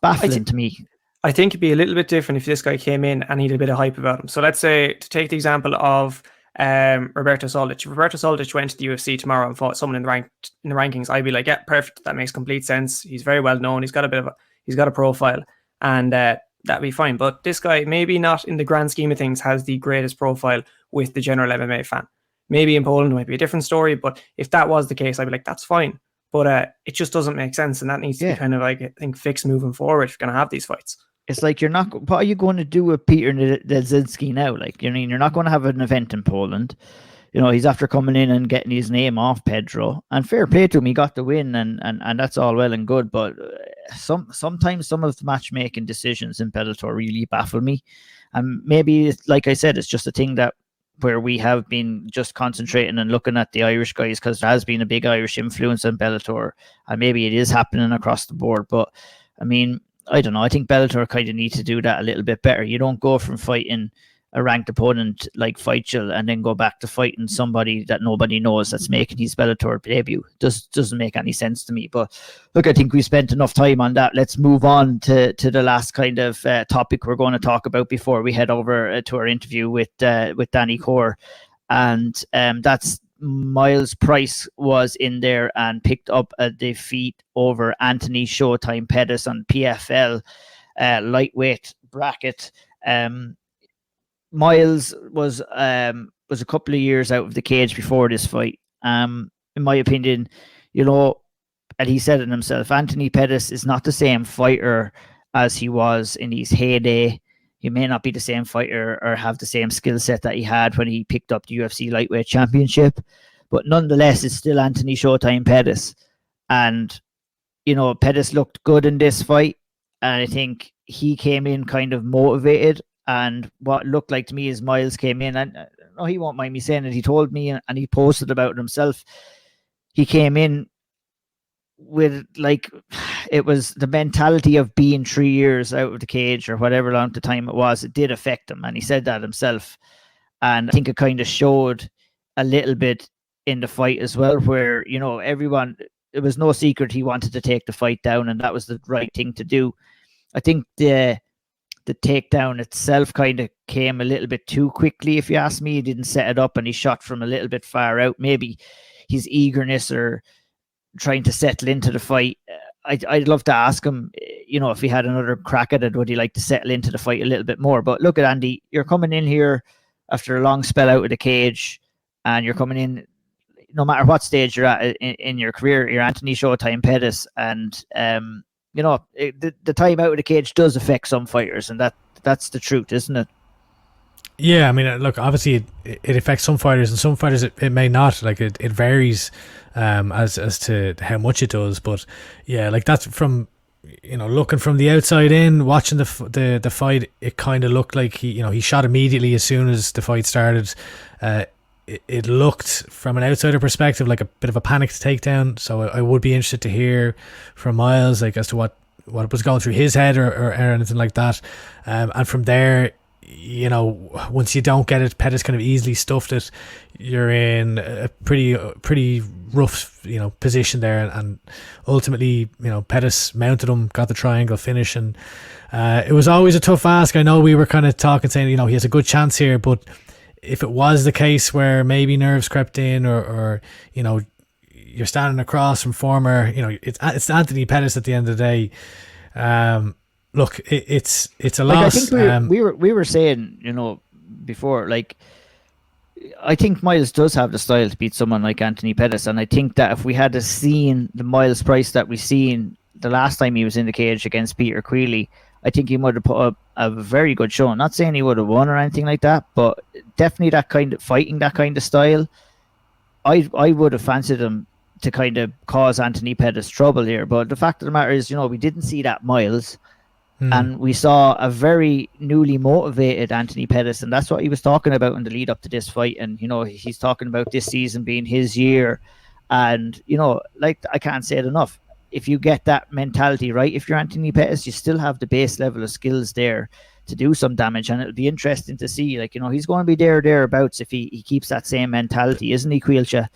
baffling to me. I think it'd be a little bit different if this guy came in and he had a bit of hype about him. So let's say, to take the example of Roberto Soldic. If Roberto Soldic went to the UFC tomorrow and fought someone in the rankings, I'd be like, yeah, perfect. That makes complete sense. He's very well known. He's got a profile, and that'd be fine. But this guy, maybe not in the grand scheme of things, has the greatest profile with the general MMA fan. Maybe in Poland it might be a different story, but if that was the case, I'd be like, that's fine. But it just doesn't make sense, and that needs to be kind of like, I think, fixed moving forward if you're going to have these fights. It's like, what are you going to do with Peter Dzelzinski now? Like, you're not going to have an event in Poland. He's after coming in and getting his name off Pedro, and fair play to him. He got the win, and that's all well and good. But sometimes some of the matchmaking decisions in Bellator really baffle me. And maybe, like I said, it's just a thing that where we have been just concentrating and looking at the Irish guys, because there has been a big Irish influence in Bellator, and maybe it is happening across the board. But I mean, I don't know. I think Bellator kind of need to do that a little bit better. You don't go from fighting a ranked opponent like Fightchel and then go back to fighting somebody that nobody knows that's making his Bellator debut. Doesn't make any sense to me. But look, I think we spent enough time on that. Let's move on to the last kind of topic we're going to talk about before we head over to our interview with Danny Corr, and that's Myles Price was in there and picked up a defeat over Anthony Showtime Pettis on PFL lightweight bracket. Myles was a couple of years out of the cage before this fight. In my opinion, and he said it himself, Anthony Pettis is not the same fighter as he was in his heyday. He may not be the same fighter or have the same skill set that he had when he picked up the UFC lightweight championship, but nonetheless, it's still Anthony Showtime Pettis. And, Pettis looked good in this fight, and I think he came in kind of motivated. And what looked like to me is Myles came in, and no, he won't mind me saying it. He told me, and he posted about it himself. He came in with, like, it was the mentality of being 3 years out of the cage or whatever long the time it was. It did affect him, and he said that himself. And I think it kind of showed a little bit in the fight as well, where, everyone, it was no secret he wanted to take the fight down, and that was the right thing to do. I think the takedown itself kind of came a little bit too quickly, if you ask me. He didn't set it up, and he shot from a little bit far out. Maybe his eagerness or trying to settle into the fight. I'd love to ask him, if he had another crack at it, would he like to settle into the fight a little bit more? But look at Andy, you're coming in here after a long spell out of the cage, and you're coming in, no matter what stage you're at in your career, you're Anthony Showtime Pettis, and the time out of the cage does affect some fighters, and that's the truth, isn't it? Yeah, I mean, look, obviously it affects some fighters, and some fighters it may not. Like, it varies as to how much it does. But yeah, like, that's from, looking from the outside in, watching the fight, it kind of looked like he shot immediately as soon as the fight started. It looked, from an outsider perspective, like a bit of a panicked takedown. So I would be interested to hear from Myles, like, as to what was going through his head or anything like that. And from there, once you don't get it, Pettis kind of easily stuffed it. You're in a pretty rough, position there, and ultimately, Pettis mounted him, got the triangle finish, and it was always a tough ask. I know we were kind of talking, saying, he has a good chance here, but if it was the case where maybe nerves crept in, or you're standing across from former, it's Anthony Pettis at the end of the day. Look, it's a loss. I think we were saying, before, like, I think Myles does have the style to beat someone like Anthony Pettis, and I think that if we had seen the Myles Price that we seen the last time he was in the cage against Peter Queally, I think he would have put up a very good show. I'm not saying he would have won or anything like that, but definitely that kind of fighting, that kind of style, I would have fancied him to kind of cause Anthony Pettis trouble here. But the fact of the matter is, we didn't see that Myles. And we saw a very newly motivated Anthony Pettis, and that's what he was talking about in the lead up to this fight. And he's talking about this season being his year, and like, I can't say it enough. If you get that mentality right, if you're Anthony Pettis, you still have the base level of skills there to do some damage, and it'll be interesting to see. Like, he's going to be thereabouts if he keeps that same mentality, isn't he, Caoilte?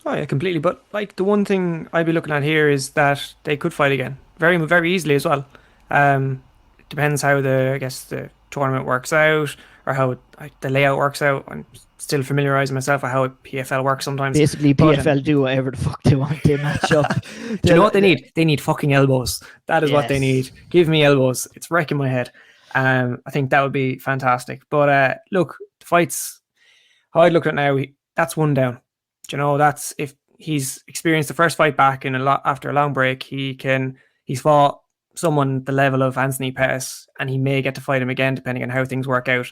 Oh yeah, completely. But like, the one thing I'd be looking at here is that they could fight again very, very easily as well. Depends how the tournament works out, or how the layout works out. I'm still familiarizing myself with how PFL works sometimes. Basically, But, PFL do whatever the fuck they want. They match up. do you know what they need? They need fucking elbows. That is what they Yes. need. Give me elbows. It's wrecking my head. I think that would be fantastic. But look, the fights, how I look at it now, that's one down. Do you know, that's if he's experienced the first fight back after a long break, he's fought someone the level of Anthony Pettis, and he may get to fight him again depending on how things work out.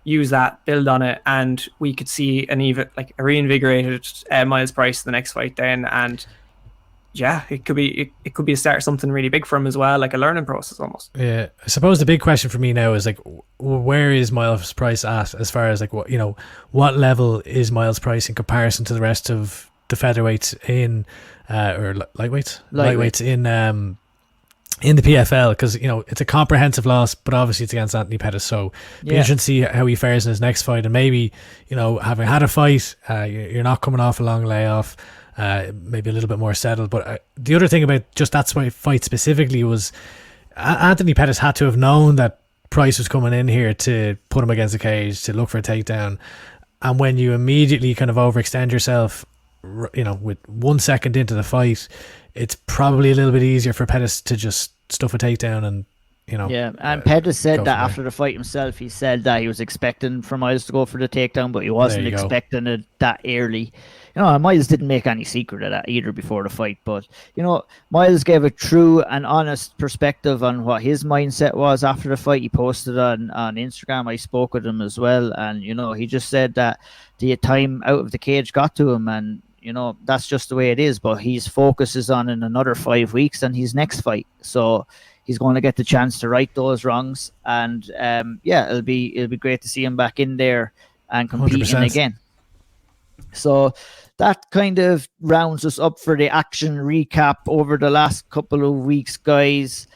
Use that, build on it, and we could see a reinvigorated Miles Price the next fight then. And yeah, it could be a start of something really big for him as well, like a learning process almost. Yeah, I suppose the big question for me now is like, where is Miles Price at as far as like what level is Miles Price in comparison to the rest of the featherweights in or lightweights in the PFL, because it's a comprehensive loss, but obviously it's against Anthony Pettis, so be interesting to see how he fares in his next fight. And maybe having had a fight, you're not coming off a long layoff, maybe a little bit more settled. But the other thing about just that fight specifically was Anthony Pettis had to have known that Price was coming in here to put him against the cage, to look for a takedown, and when you immediately kind of overextend yourself, with 1 second into the fight, it's probably a little bit easier for Pettis to just stuff a takedown and and Pettis said that after the fight himself. He said that he was expecting for Miles to go for the takedown, but he wasn't expecting it that early. Miles didn't make any secret of that either before the fight, but Miles gave a true and honest perspective on what his mindset was after the fight. He posted on Instagram. I spoke with him as well, and he just said that the time out of the cage got to him, and that's just the way it is. But his focus is on in another 5 weeks and his next fight, so he's going to get the chance to right those wrongs. And it'll be great to see him back in there and competing 100%. again. So that kind of rounds us up for the action recap over the last couple of weeks, guys.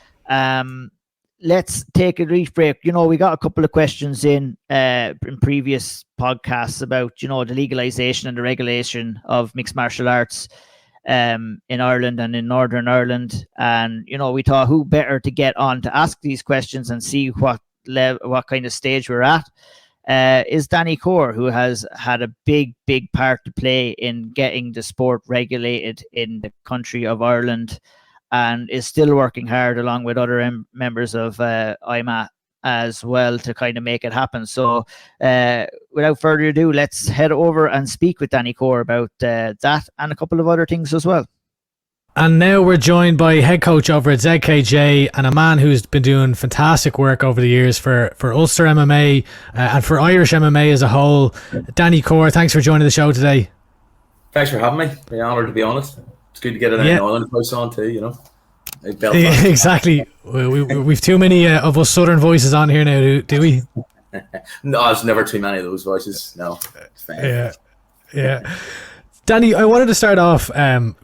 Let's take a brief break. We got a couple of questions in previous podcasts about, the legalization and the regulation of mixed martial arts in Ireland and in Northern Ireland. And, we thought who better to get on to ask these questions and see what kind of stage we're at is Danny Corr, who has had a big part to play in getting the sport regulated in the country of Ireland, and is still working hard along with other members of IMMAF as well to kind of make it happen. So without further ado, let's head over and speak with Danny Corr about that and a couple of other things as well. And now we're joined by head coach over at ZKJ and a man who's been doing fantastic work over the years for Ulster MMA and for Irish MMA as a whole. Danny Corr, thanks for joining the show today. Thanks for having me. Very honoured, to be honest. It's good to get an Island voice on too, Yeah, exactly. We've too many of us Southern voices on here now, do we? No, there's never too many of those voices. No. It's fine. Yeah. Danny, I wanted to start off,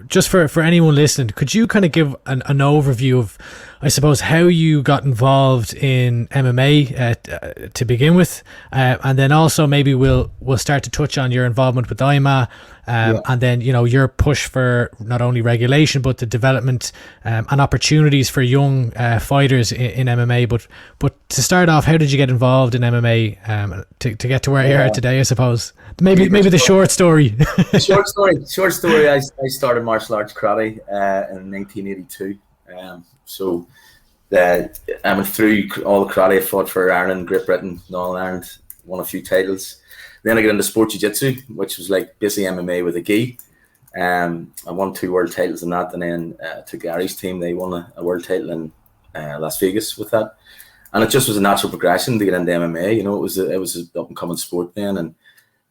just for anyone listening, could you kind of give an overview of, I suppose, how you got involved in MMA to begin with, and then also maybe we'll start to touch on your involvement with IMMAF, and then your push for not only regulation but the development and opportunities for young fighters in MMA. But to start off, how did you get involved in MMA to get to where you are today? I suppose maybe the short story. Short story. I started martial arts karate in 1982. So I went through all the karate. I fought for Ireland, Great Britain, Northern Ireland, won a few titles. Then I got into sport jiu-jitsu, which was like basically MMA with a gi. I won 2 world titles in that, and then took Gary's team. They won a world title in Las Vegas with that. And it just was a natural progression to get into MMA. It was an up and coming sport then, and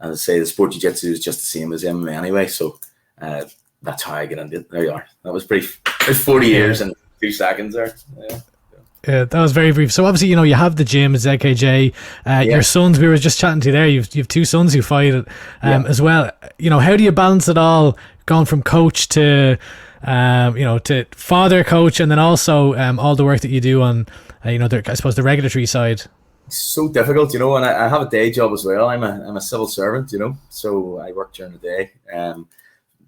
as I say, the sport jiu-jitsu is just the same as MMA anyway. So that's how I get into it. There you are. That was brief. It's 40 years and 2 seconds there. Yeah, that was very brief. So obviously, you have the gym at ZKJ. Your sons, we were just chatting to you there. You've 2 sons who fight as well. How do you balance it all, going from coach to to father coach, and then also all the work that you do on I suppose the regulatory side? It's so difficult, and I have a day job as well. I'm a civil servant, so I work during the day.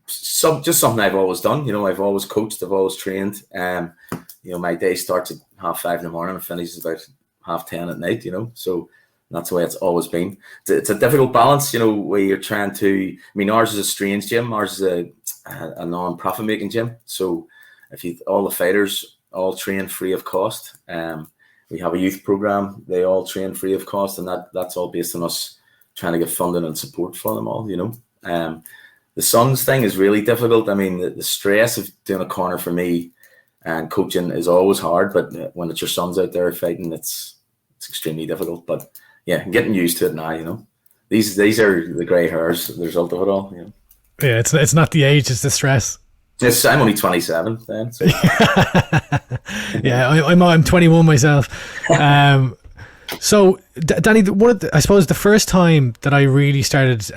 Just something I've always done. I've always coached, I've always trained. My day starts at 5:30 in the morning and finishes about 10:30 at night, you know. So that's the way it's always been. It's a difficult balance, you know, where you're trying to. I mean, ours is a strange gym. Ours is a non-profit making gym. So if all the fighters all train free of cost. We have a youth program. They all train free of cost, and that's all based on us trying to get funding and support for them all, you know. The sons thing is really difficult. I mean, the stress of doing a corner for me and coaching is always hard, but when it's your sons out there fighting, it's extremely difficult. But yeah, getting used to it now, you know. These are the grey hairs, the result of it all, you know. Yeah, it's not the age, it's the stress. Yes, I'm only 27 then. So. Yeah, I'm 21 myself. So, Danny, I suppose the first time that I really started,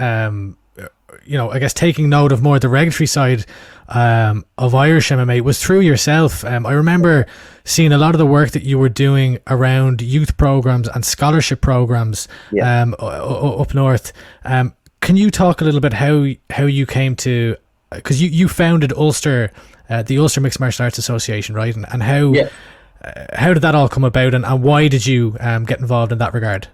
you know, I guess taking note of more the regulatory side of Irish MMA was through yourself. I remember seeing a lot of the work that you were doing around youth programs and scholarship programs up north. Can you talk a little bit how you came to, because you founded Ulster, the Ulster Mixed Martial Arts Association, right? And how did that all come about, and why did you get involved in that regard?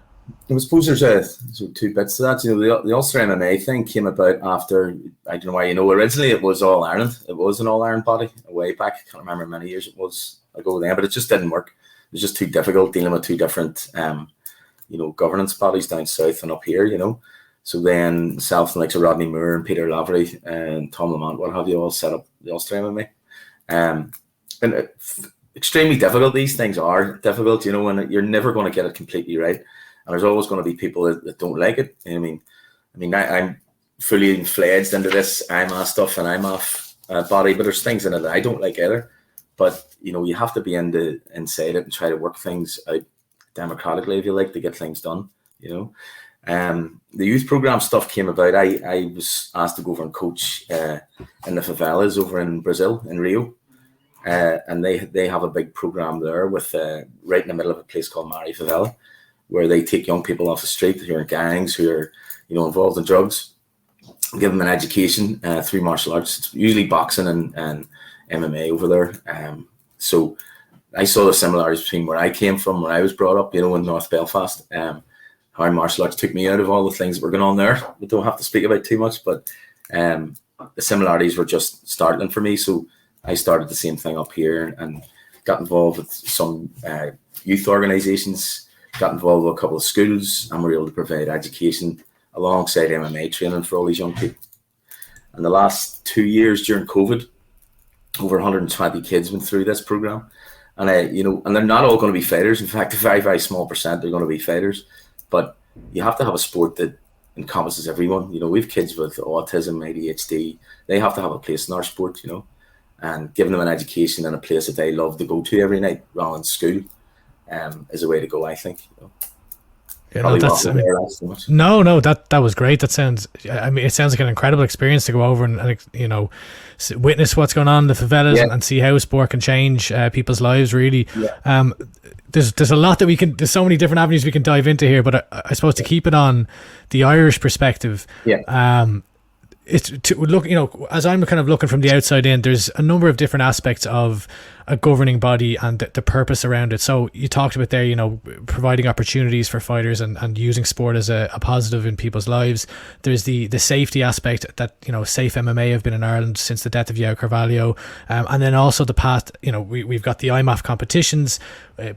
I suppose there's two bits to that. You know, the Ulster MMA thing came about after, I don't know why, you know, originally it was All Ireland. It was an All Ireland body way back. I can't remember how many years it was ago then, but it just didn't work. It was just too difficult dealing with two different, you know, governance bodies down south and up here, you know. So then myself and like Rodney Moore and Peter Lavery and Tom Lamont, what have you, all set up the Ulster MMA. And extremely difficult. These things are difficult, you know, and you're never going to get it completely right. And there's always going to be people that don't like it. I mean, I'm fully fledged into this IMMAF stuff and IMMAF body, but there's things in it that I don't like either. But, you know, you have to be inside it and try to work things out democratically, if you like, to get things done, you know. The youth program stuff came about. I was asked to go over and coach in the favelas over in Brazil, in Rio. And they have a big program there with right in the middle of a place called Mari Favela, where they take young people off the street who are in gangs, who are, you know, involved in drugs, give them an education through martial arts. It's usually boxing and MMA over there. So I saw the similarities between where I came from, where I was brought up, you know, in North Belfast. How martial arts took me out of all the things that were going on there. We don't have to speak about too much, but the similarities were just startling for me. So I started the same thing up here and got involved with some youth organisations, got involved with a couple of schools, and were able to provide education alongside MMA training for all these young people. And the last 2 years during COVID, over 120 kids went through this program. And, you know, and they're not all going to be fighters. In fact, a very, very small percent are going to be fighters. But you have to have a sport that encompasses everyone. You know, we have kids with autism, ADHD. They have to have a place in our sport, you know, and giving them an education and a place that they love to go to every night rather than school is a way to go, I think. You know. Yeah, no, that was great. That sounds, I mean, it sounds like an incredible experience to go over and you know, witness what's going on in the favelas and see how sport can change people's lives, really. Yeah. There's a lot that there's so many different avenues we can dive into here, but I suppose to keep it on the Irish perspective, it's to look, you know, as I'm kind of looking from the outside in, there's a number of different aspects of a governing body and the purpose around it. So you talked about there, you know, providing opportunities for fighters and using sport as a positive in people's lives. There's the safety aspect that, you know, SevereMMA have been in Ireland since the death of Pedro Carvalho. And then also the path, you know, we've got the IMMAF competitions,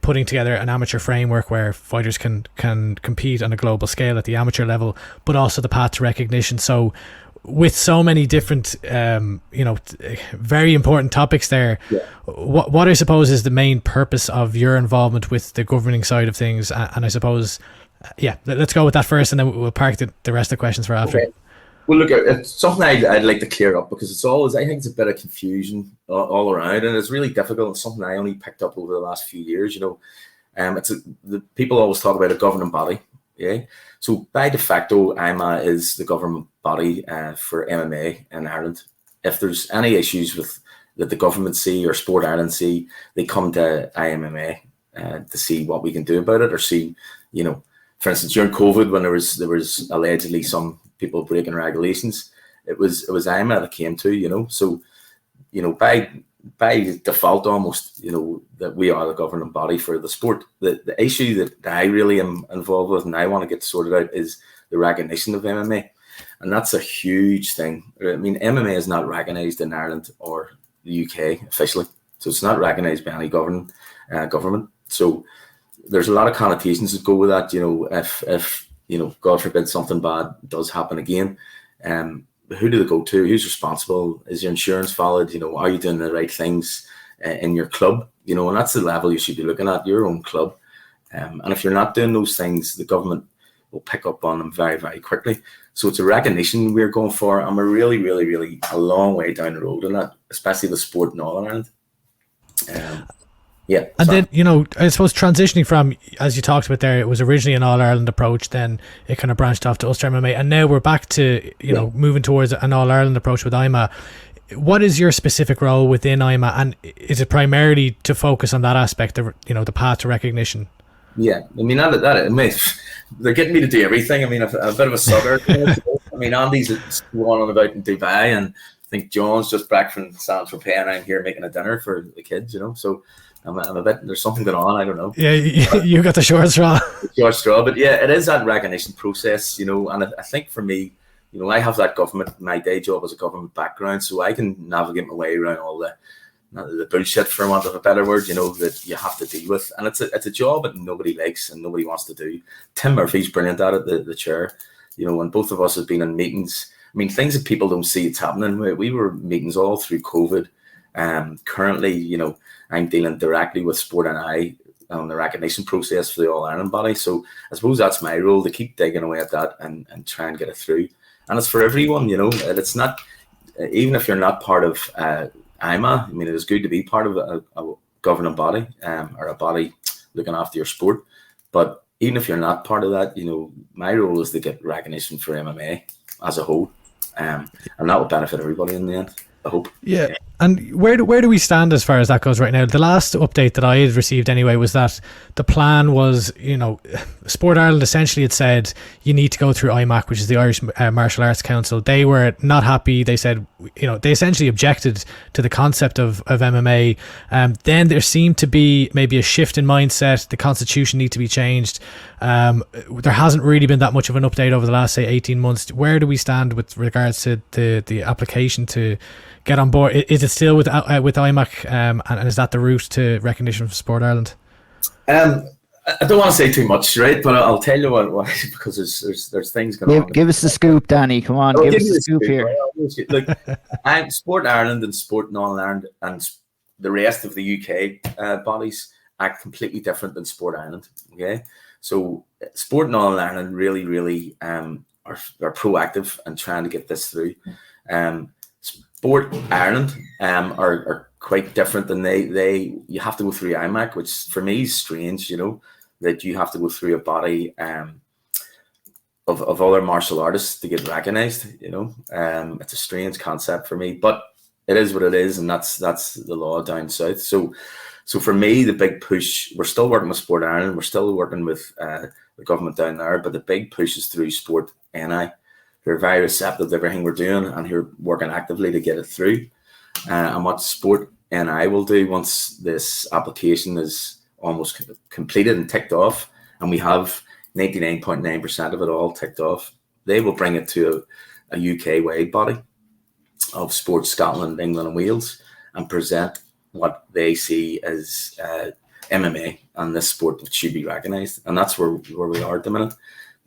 putting together an amateur framework where fighters can compete on a global scale at the amateur level, but also the path to recognition. So with so many different, you know, very important topics there, what I suppose is the main purpose of your involvement with the governing side of things? And I suppose, let's go with that first, and then we'll park the rest of the questions for after. Okay. Well, look, it's something I'd like to clear up, because it's always, I think it's a bit of confusion all around, and it's really difficult. It's something I only picked up over the last few years, you know. The people always talk about a governing body. Yeah. So by de facto, IMMA is the government body for MMA in Ireland. If there's any issues that the government see or Sport Ireland see, they come to IMMA to see what we can do about it, or see, you know, for instance, during COVID, when there was allegedly some people breaking regulations, it was IMMA that came to, you know. So, you know, by by default almost, that we are the governing body for the sport. The issue that I really am involved with and I want to get sorted out is the recognition of MMA. And that's a huge thing. I mean, MMA is not recognised in Ireland or the UK officially. So it's not recognised by any government. So there's a lot of connotations that go with that. If God forbid something bad does happen again, who do they go to? Who's responsible? Is your insurance valid? Are you doing the right things in your club? And that's the level you should be looking at, your own club. And if you're not doing those things, the government will pick up on them very, very quickly. So it's a recognition we're going for, and we're really, really, really a long way down the road in that, especially the sport in All Ireland. Yeah. And then, I suppose transitioning from, as you talked about there, it was originally an All-Ireland approach, then it kind of branched off to Ulster MMA, and now we're back to, moving towards an All-Ireland approach with IMMA. What is your specific role within IMMA, and is it primarily to focus on that aspect of, the path to recognition? Yeah, I mean, they're getting me to do everything. I mean, I'm a bit of a sucker. I mean, Andy's going on about in Dubai, and I think John's just back from San Tropez, and I'm here making a dinner for the kids, so I'm a bit, there's something going on, I don't know. Yeah, you got the short straw. Short straw, but yeah, it is that recognition process, and I think for me, I have that government, my day job as a government background, so I can navigate my way around all the bullshit, for want of a better word, that you have to deal with. And it's a job that nobody likes and nobody wants to do. Tim Murphy's brilliant at it, the chair, and both of us have been in meetings. I mean, things that people don't see it's happening. We were meetings all through COVID. Currently, I'm dealing directly with Sport NI on the recognition process for the All Ireland body. So I suppose that's my role, to keep digging away at that and try and get it through. And it's for everyone, it's not, even if you're not part of IMMA, I mean, it is good to be part of a governing body or a body looking after your sport. But even if you're not part of that, my role is to get recognition for MMA as a whole. And that will benefit everybody in the end, I hope. Yeah. And where do we stand as far as that goes right now? The last update that I had received anyway was that the plan was, Sport Ireland essentially had said you need to go through IMMAF, which is the Irish Martial Arts Council. They were not happy. They said, they essentially objected to the concept of MMA. Then there seemed to be maybe a shift in mindset. The constitution need to be changed. There hasn't really been that much of an update over the last, say, 18 months. Where do we stand with regards to the application to get on board? Is it still with IMMAF, and is that the route to recognition from Sport Ireland? I don't want to say too much, right? But I'll tell you what because there's things going on. Give us the scoop, Danny. Come on, give us the scoop here. Look, Sport Ireland and Sport Northern Ireland and the rest of the UK bodies act completely different than Sport Ireland. Okay, so Sport Northern Ireland really, really are proactive and trying to get this through. Sport Ireland are quite different, than you have to go through IMMAF, which for me is strange, that you have to go through a body of other martial artists to get recognised. It's a strange concept for me, but it is what it is, and that's the law down south. So for me, the big push, we're still working with Sport Ireland, we're still working with the government down there, but the big push is through Sport NI. Who are very receptive to everything we're doing and who are working actively to get it through. And what Sport NI will do once this application is almost completed and ticked off, and we have 99.9% of it all ticked off, they will bring it to a UK-wide body of Sports Scotland, England and Wales and present what they see as MMA and this sport that should be recognised. And that's where we are at the minute.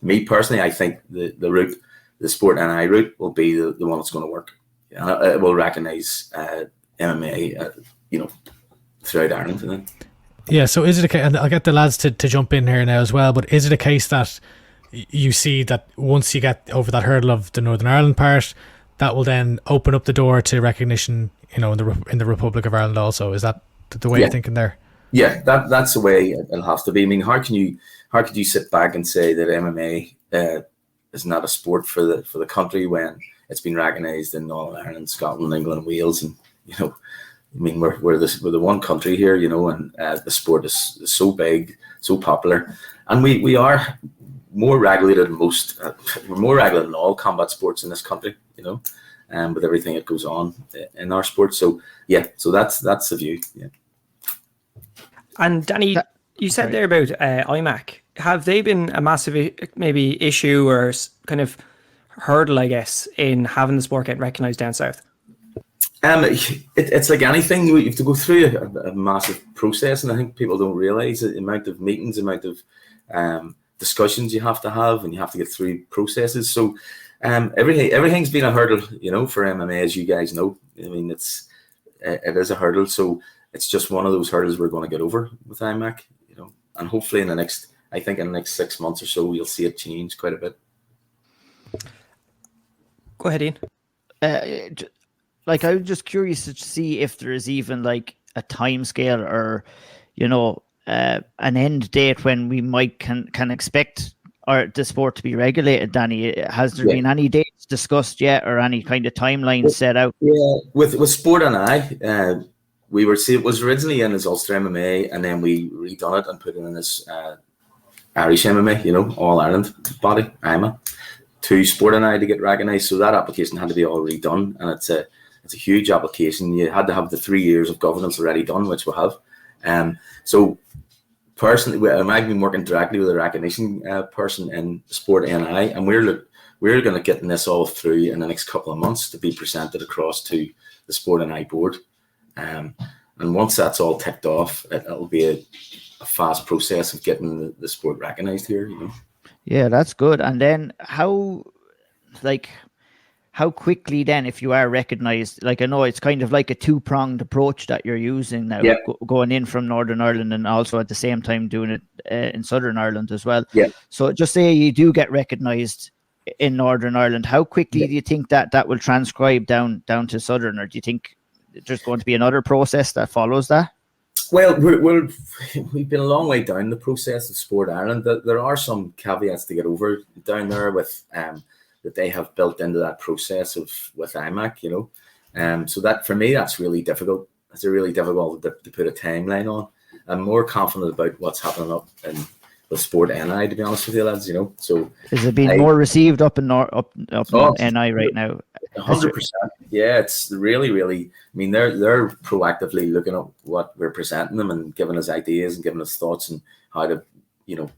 Me personally, I think the route, the Sport NI route, will be the one that's going to work. It will recognise MMA, throughout Ireland. Yeah. So is it a case, and I'll get the lads to jump in here now as well, but is it a case that you see that once you get over that hurdle of the Northern Ireland part, that will then open up the door to recognition, in the Republic of Ireland also? Is that the way you're thinking there? Yeah, that's the way it'll have to be. I mean, how could you sit back and say that MMA is not a sport for the country when it's been recognised in Northern Ireland, Scotland, England, and Wales, and we're the one country here, and the sport is so big, so popular, and we are more regulated than most. We're more regulated than all combat sports in this country, with everything that goes on in our sport. So yeah, so that's the view. Yeah. And Danny, you said there about IMMAF. Have they been a massive maybe issue or kind of hurdle, I guess, in having the sport get recognised down south? It's like anything. You have to go through a massive process, and I think people don't realise the amount of meetings, the amount of discussions you have to have, and you have to get through processes. So everything's been a hurdle, for MMA, as you guys know. I mean, it is a hurdle. So it's just one of those hurdles we're going to get over with IMMAF, and hopefully in the next 6 months or so, we'll see it change quite a bit. Go ahead, Ian. I was just curious to see if there is even like a time scale or, an end date when we might can expect the sport to be regulated. Danny, has there been any dates discussed yet, or any kind of timeline set out? Yeah, with Sport NI, it was originally in as Ulster MMA, and then we redone it and put it in as Irish MMA, All Ireland body, IMMA, to Sport NI to get recognised. So that application had to be all redone, and it's a huge application. You had to have the 3 years of governance already done, which we have. So personally, I've been working directly with a recognition person in Sport NI, and we're going to get this all through in the next couple of months to be presented across to the Sport NI board. And once that's all ticked off, it'll be a fast process of getting the sport recognised here. Yeah, that's good. And then how quickly then, if you are recognised, I know it's kind of like a two-pronged approach that you're using now, going in from Northern Ireland and also at the same time doing it in Southern Ireland as well. Yeah. So just say you do get recognised in Northern Ireland, how quickly do you think that will transcribe down to Southern, or do you think there's going to be another process that follows that? Well, we've been a long way down the process of Sport Ireland. There are some caveats to get over down there with that they have built into that process with IMMAF, so that for me that's really difficult. It's really difficult to put a timeline on. I'm more confident about what's happening up in the Sport NI, to be honest with you, lads. So is it being more received up in NI right now? 100%. Yeah, it's really, really. I mean, they're proactively looking at what we're presenting them and giving us ideas and giving us thoughts and how to,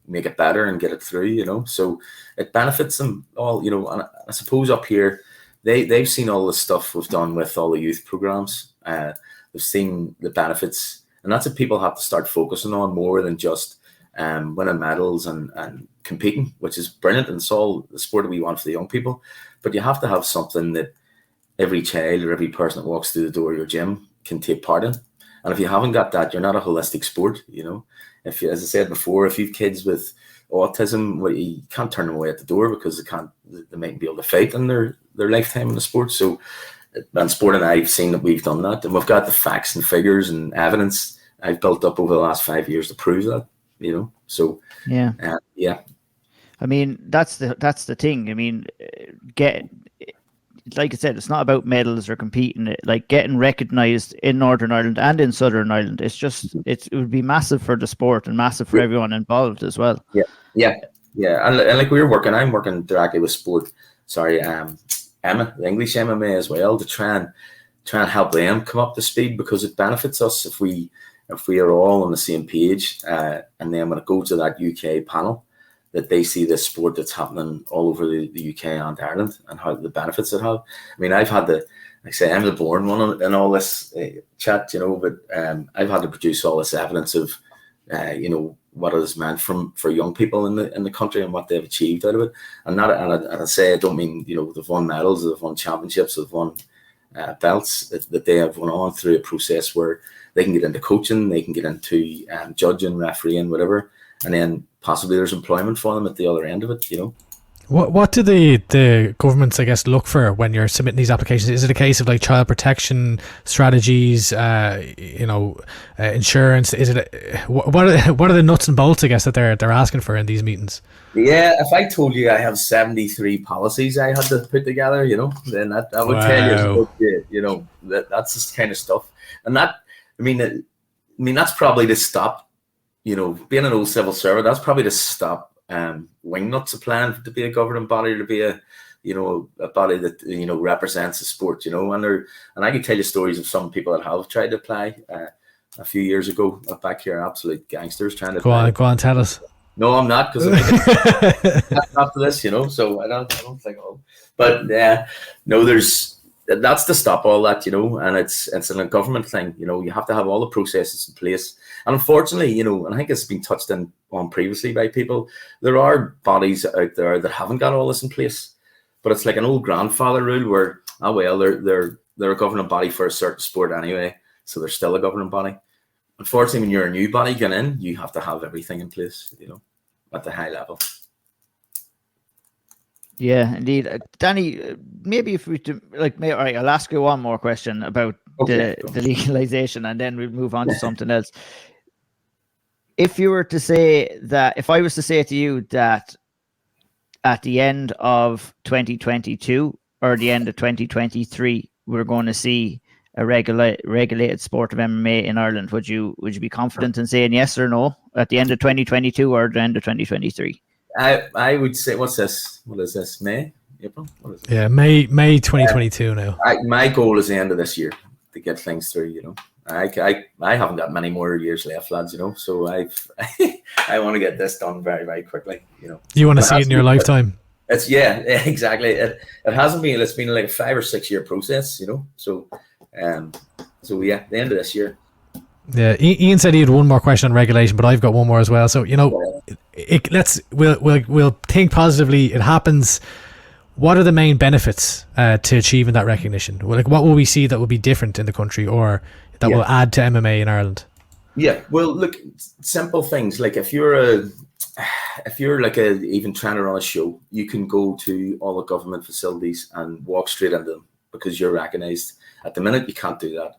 make it better and get it through. So it benefits them all. And I suppose up here, they've seen all the stuff we've done with all the youth programs. They've seen the benefits, and that's what people have to start focusing on more than just winning medals and competing, which is brilliant, and it's all the sport that we want for the young people. But you have to have something that every child or every person that walks through the door of your gym can take part in. And if you haven't got that, you're not a holistic sport. If you, as I said before, if you've kids with autism, well, you can't turn them away at the door because they mightn't be able to fight in their lifetime in the sport. So, and Sport and I've seen that we've done that, and we've got the facts and figures and evidence I've built up over the last 5 years to prove that. So yeah. I mean, that's the thing. I mean, like I said, it's not about medals or competing. Like getting recognised in Northern Ireland and in Southern Ireland, it would be massive for the sport and massive for everyone involved as well. Yeah. And like I'm working directly with Emma, the English MMA as well, to try and help them come up to speed, because it benefits us if we are all on the same page. And then when it goes to that UK panel, that they see this sport that's happening all over the UK and Ireland and how the benefits it have. I mean, I've had I'm the born one in all this chat, but I've had to produce all this evidence of, what it has meant for young people in the country and what they've achieved out of it. And I say, I don't mean, they've won medals, they've won championships, they've won belts that they have won on through a process where they can get into coaching, they can get into judging, refereeing, whatever, and then possibly there's employment for them at the other end of it. What do the governments, I guess, look for when you're submitting these applications? Is it a case of like child protection strategies, insurance? Is it what are the nuts and bolts, I guess, that they're asking for in these meetings? Yeah, if I told you I have 73 policies I had to put together, then that would tell you, that's this kind of stuff. And that, I mean, that's probably to stop, being an old civil servant, that's probably to stop wingnuts applying to be a governing body, to be a body that represents the sport, and I can tell you stories of some people that have tried to apply a few years ago. Back here, absolute gangsters trying to go on, tell us. No, I'm not, because after this, so I don't think. But no, that's to stop all that, and it's a government thing. You have to have all the processes in place. And unfortunately, and I think it's been touched on previously by people, there are bodies out there that haven't got all this in place. But it's like an old grandfather rule where, they're a governing body for a certain sport anyway, so they're still a governing body. Unfortunately, when you're a new body getting in, you have to have everything in place, at the high level. Yeah, indeed. Danny, maybe if we do, all right, I'll ask you one more question about the legalization, and then we'll move on to something else. If I was to say to you that at the end of 2022 or the end of 2023, we're going to see a regulated sport of MMA in Ireland, would you be confident in saying yes or no at the end of 2022 or the end of 2023? I would say, what is this, May? April? What is it? Yeah, May 2022 now. My goal is the end of this year to get things through, I haven't got many more years left, lads, so I want to get this done very, very quickly, You want to see it in your lifetime? It's exactly. It hasn't been. It's been like a 5 or 6 year process, So, the end of this year. Yeah, Ian said he had one more question on regulation, but I've got one more as well. So we'll think positively. It happens. What are the main benefits to achieving that recognition? What will we see that will be different in the country, or that will add to MMA in Ireland? Yeah, well, look, simple things like if you're like even trying to run a show, you can go to all the government facilities and walk straight into them because you're recognised. At the minute, you can't do that.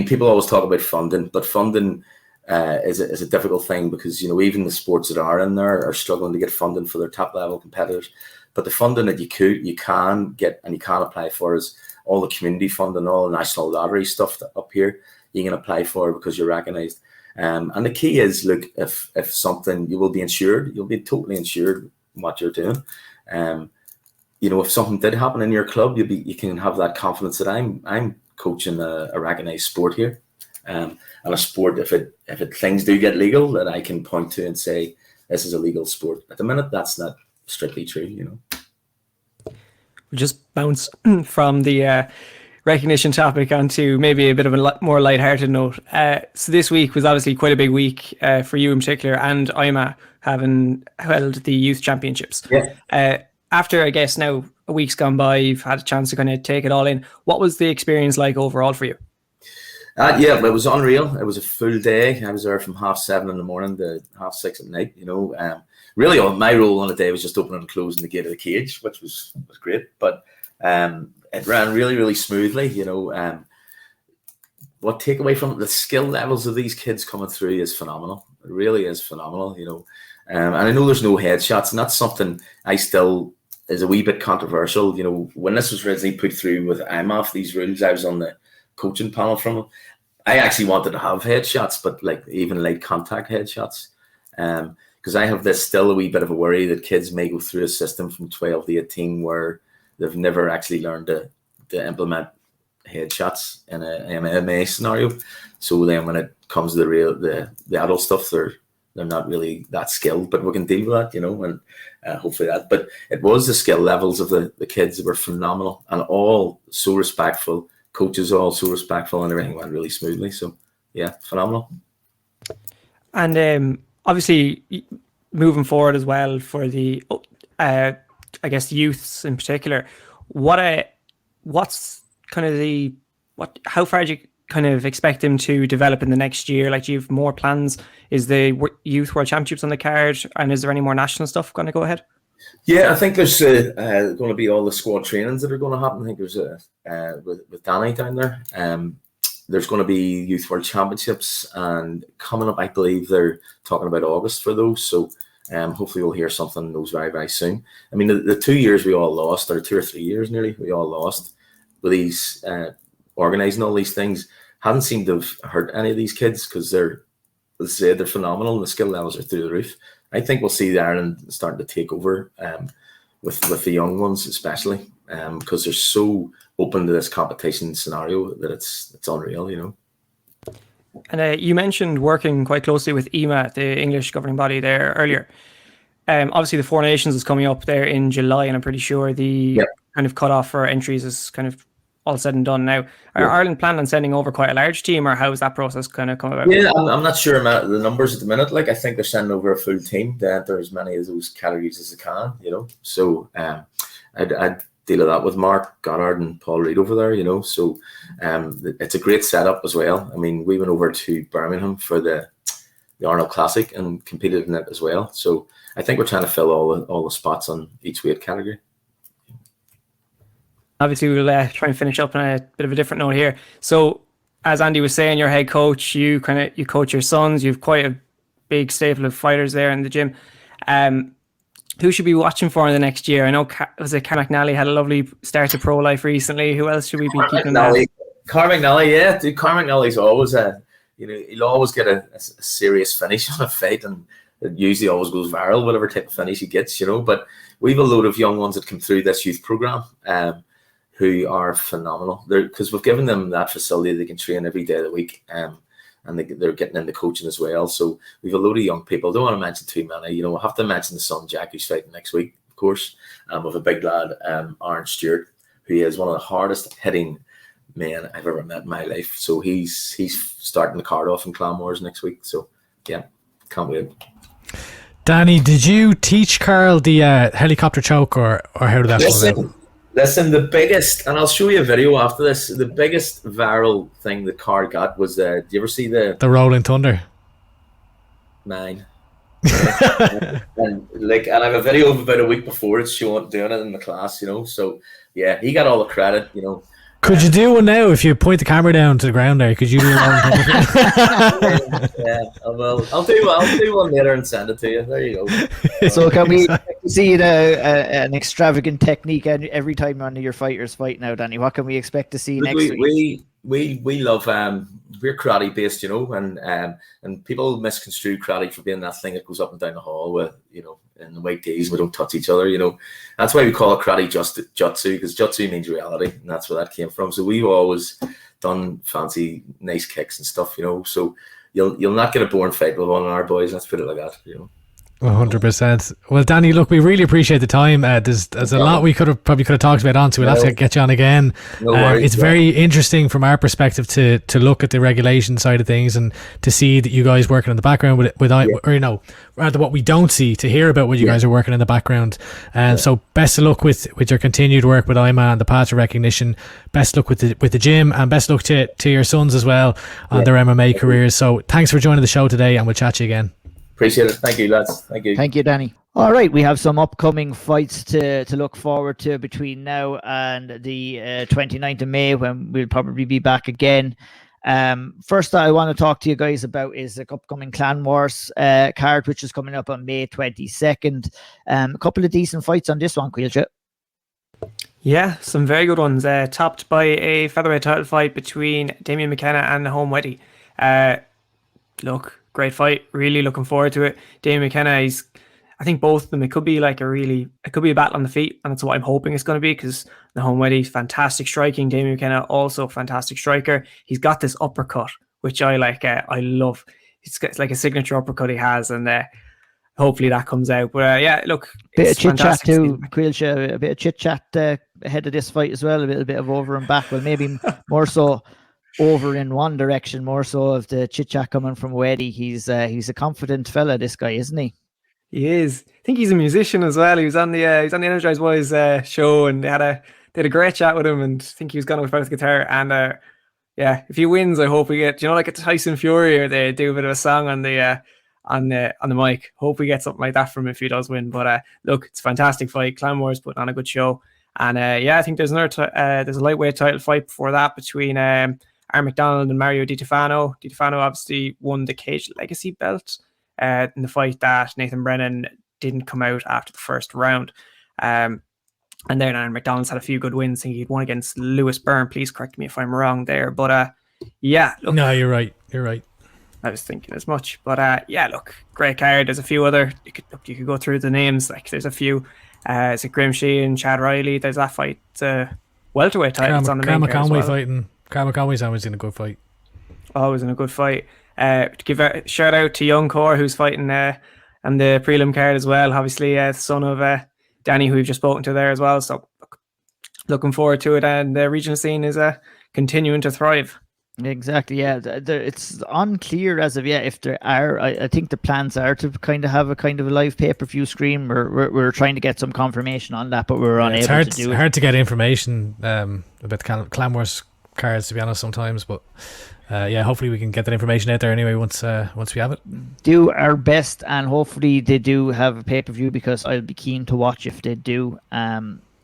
People always talk about funding, but funding is a difficult thing because even the sports that are in there are struggling to get funding for their top level competitors. But the funding that you can get and you can apply for is all the community funding, all the national lottery stuff up here you can apply for because you're recognised. And the key is, look, if something, you will be insured, you'll be totally insured in what you're doing. If something did happen in your club, you can have that confidence that I'm coaching a recognised sport here, and a sport if things do get legal, that I can point to and say this is a legal sport. At the minute, that's not strictly true. We'll just bounce from the recognition topic onto maybe a bit of a more lighthearted note. So this week was obviously quite a big week for you in particular, and IMMAF having held the youth championships. Yeah. After, I guess, now a week's gone by, you've had a chance to kind of take it all in. What was the experience like overall for you? It was unreal. It was a full day. I was there from 7:30 in the morning to 6:30 at night. Really, my role on the day was just opening and closing the gate of the cage, which was great. But it ran really, really smoothly. What take away from it, the skill levels of these kids coming through is phenomenal. It really is phenomenal. And I know there's no headshots, and that's something I still is a wee bit controversial. When this was originally put through with IMMAF, these rules, I was on the coaching panel from them. I actually wanted to have headshots, but even light contact headshots, because I have this still a wee bit of a worry that kids may go through a system from 12 to 18 where they've never actually learned to implement headshots in an MMA scenario. So then when it comes to the adult stuff, they're not really that skilled, but we can deal with that, and hopefully that. But it was the skill levels of the kids that were phenomenal, and all so respectful. Coaches all so respectful, and everything went really smoothly. So yeah, phenomenal. And obviously moving forward as well for the I guess youths in particular, what's kind of how far do you kind of expect them to develop in the next year? Like, do you have more plans? Is the Youth World Championships on the card, and is there any more national stuff going to go ahead? Yeah, I think there's going to be all the squad trainings that are going to happen. I think there's with Danny down there. There's going to be Youth World Championships, and coming up, I believe they're talking about August for those. So hopefully we'll hear something on those very, very soon. I mean, the 2 years we all lost, or 2 or 3 years nearly, we all lost with these organising all these things. Hasn't seemed to have hurt any of these kids because they're phenomenal and the skill levels are through the roof. I think we'll see Ireland starting to take over with the young ones, especially because they're so open to this competition scenario that it's unreal, you know. And you mentioned working quite closely with IMMA, the English governing body, there earlier. Obviously, the Four Nations is coming up there in July, and I'm pretty sure the kind of cutoff for entries is kind of all said and done now. Are Ireland planning on sending over quite a large team, or how is that process kind of come about? Yeah, I'm not sure about the numbers at the minute. Like, I think they're sending over a full team to enter as many of those categories as they can, you know. So I'd deal with that with Mark Goddard and Paul Reed over there, you know. So it's a great setup as well. I mean, we went over to Birmingham for the Arnold Classic and competed in it as well. So I think we're trying to fill all the spots on each weight category. Obviously, we'll try and finish up on a bit of a different note here. So, as Andy was saying, you're head coach. You coach your sons. You've quite a big stable of fighters there in the gym. Who should we be watching for in the next year? I know Conor McNally had a lovely start to pro life recently. Who else should we be keeping an eye on? Conor McNally, yeah. Dude, Conor McNally's always he'll always get a serious finish on a fight, and it usually always goes viral, whatever type of finish he gets, you know. But we've a load of young ones that come through this youth program, who are phenomenal. Because we've given them that facility, they can train every day of the week, and they're getting into coaching as well. So we've a load of young people. Don't want to mention too many. You know, we'll have to mention the son Jack, who's fighting next week, of course. With a big lad, Aaron Stewart, who is one of the hardest hitting men I've ever met in my life. So he's starting the card off in Clanmores next week. So yeah, can't wait. Danny, did you teach Carl the helicopter choke, or how did that go? Listen, the biggest, and I'll show you a video after this, the biggest viral thing the car got was, do you ever see the Rolling Thunder? Mine. and I have a video of about a week before it's showing doing it in the class, you know. So yeah, he got all the credit, you know. Could you do one now if you point the camera down to the ground there? Could you do one? Yeah, I'll do one later and send it to you. There you go. So can we see an extravagant technique every time one of your fighters fight now, Danny? What can we expect to see next week? We love we're karate based, you know, and people misconstrue karate for being that thing that goes up and down the hall with, you know, in the white days we don't touch each other, you know. That's why we call it karate jutsu, because jutsu means reality, and that's where that came from. So we've always done fancy nice kicks and stuff, you know. So you'll not get a boring fight with one of our boys, let's put it like that, you know. 100%. Well, Danny, look, we really appreciate the time. There's a lot we could have talked about on, so we'll have to get you on again. No worries, it's very interesting from our perspective to look at the regulation side of things and to see that you guys working in the background or you know, rather what we don't see, to hear about what you guys are working in the background. And so best of luck with your continued work with IMMA and the path to recognition. Best luck with the gym, and best luck to your sons as well on their MMA careers. So thanks for joining the show today, and we'll chat to you again. Appreciate it. Thank you, lads. Thank you. Thank you, Danny. All right, we have some upcoming fights to look forward to between now and the 29th of May, when we'll probably be back again. First, I want to talk to you guys about is the upcoming Clan Wars card, which is coming up on May 22nd. A couple of decent fights on this one, Caoilte. Yeah, some very good ones. Topped by a featherweight title fight between Damien McKenna and Nahom Weddy. Look, great fight. Really looking forward to it. Damien McKenna, I think both of them, it could be a battle on the feet, and that's what I'm hoping it's going to be, because Nahom Weddy, fantastic striking. Damien McKenna, also fantastic striker. He's got this uppercut, which I like. I love. It's like a signature uppercut he has, and hopefully that comes out. But yeah, look, bit of chit chat too, Caoilte. A bit of chit chat ahead of this fight as well. A little bit of over and back. Well, maybe more so over in one direction, more so of the chit chat coming from Weddy. He's a confident fella, this guy, isn't he? He is. I think he's a musician as well. He was on the Energized Boys show, and they had a great chat with him, and I think he was going to play his guitar. And yeah, if he wins, I hope we get, you know, like a Tyson Fury, or they do a bit of a song on the mic. Hope we get something like that from him if he does win. But look, it's a fantastic fight. Clan Wars putting on a good show, and yeah, I think there's there's a lightweight title fight before that between Aaron McDonald and Mario Di Stefano. Di Stefano obviously won the Cage Legacy belt in the fight that Nathan Brennan didn't come out after the first round. And then Aaron McDonald's had a few good wins. I think he'd won against Lewis Byrne. Please correct me if I'm wrong there. But yeah. Look, no, you're right. You're right. I was thinking as much. But yeah, look, great card. There's a few other. You could go through the names. Like there's a few. Is it Grimshay and Chad Riley? There's that fight. Welterweight titles on the main card as well. fighting. Carl McConway's always in a good fight. Always in a good fight. To give a shout out to young Corr, who's fighting on the prelim card as well. Obviously, son of Danny, who we've just spoken to there as well. So looking forward to it. And the regional scene is continuing to thrive. Exactly, yeah. It's unclear as of yet if there are. I think the plans are to kind of have a live pay-per-view stream. We're trying to get some confirmation on that, but we're unable to do it. It's hard to get information about the Clan Wars cards, to be honest, sometimes. But yeah, hopefully we can get that information out there anyway once we have it. Do our best, and hopefully they do have a pay-per-view, because I'll be keen to watch if they do.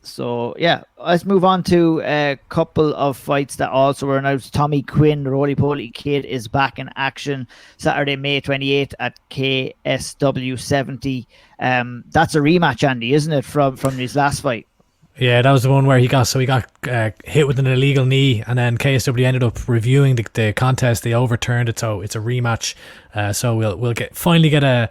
So yeah, let's move on to a couple of fights that also were announced. Tommy Quinn, the roly-poly kid, is back in action Saturday, May 28th at KSW 70. That's a rematch, Andy, isn't it, from his last fight? Yeah, that was the one where he got hit with an illegal knee, and then KSW ended up reviewing the contest. They overturned it, so it's a rematch. So we'll finally get a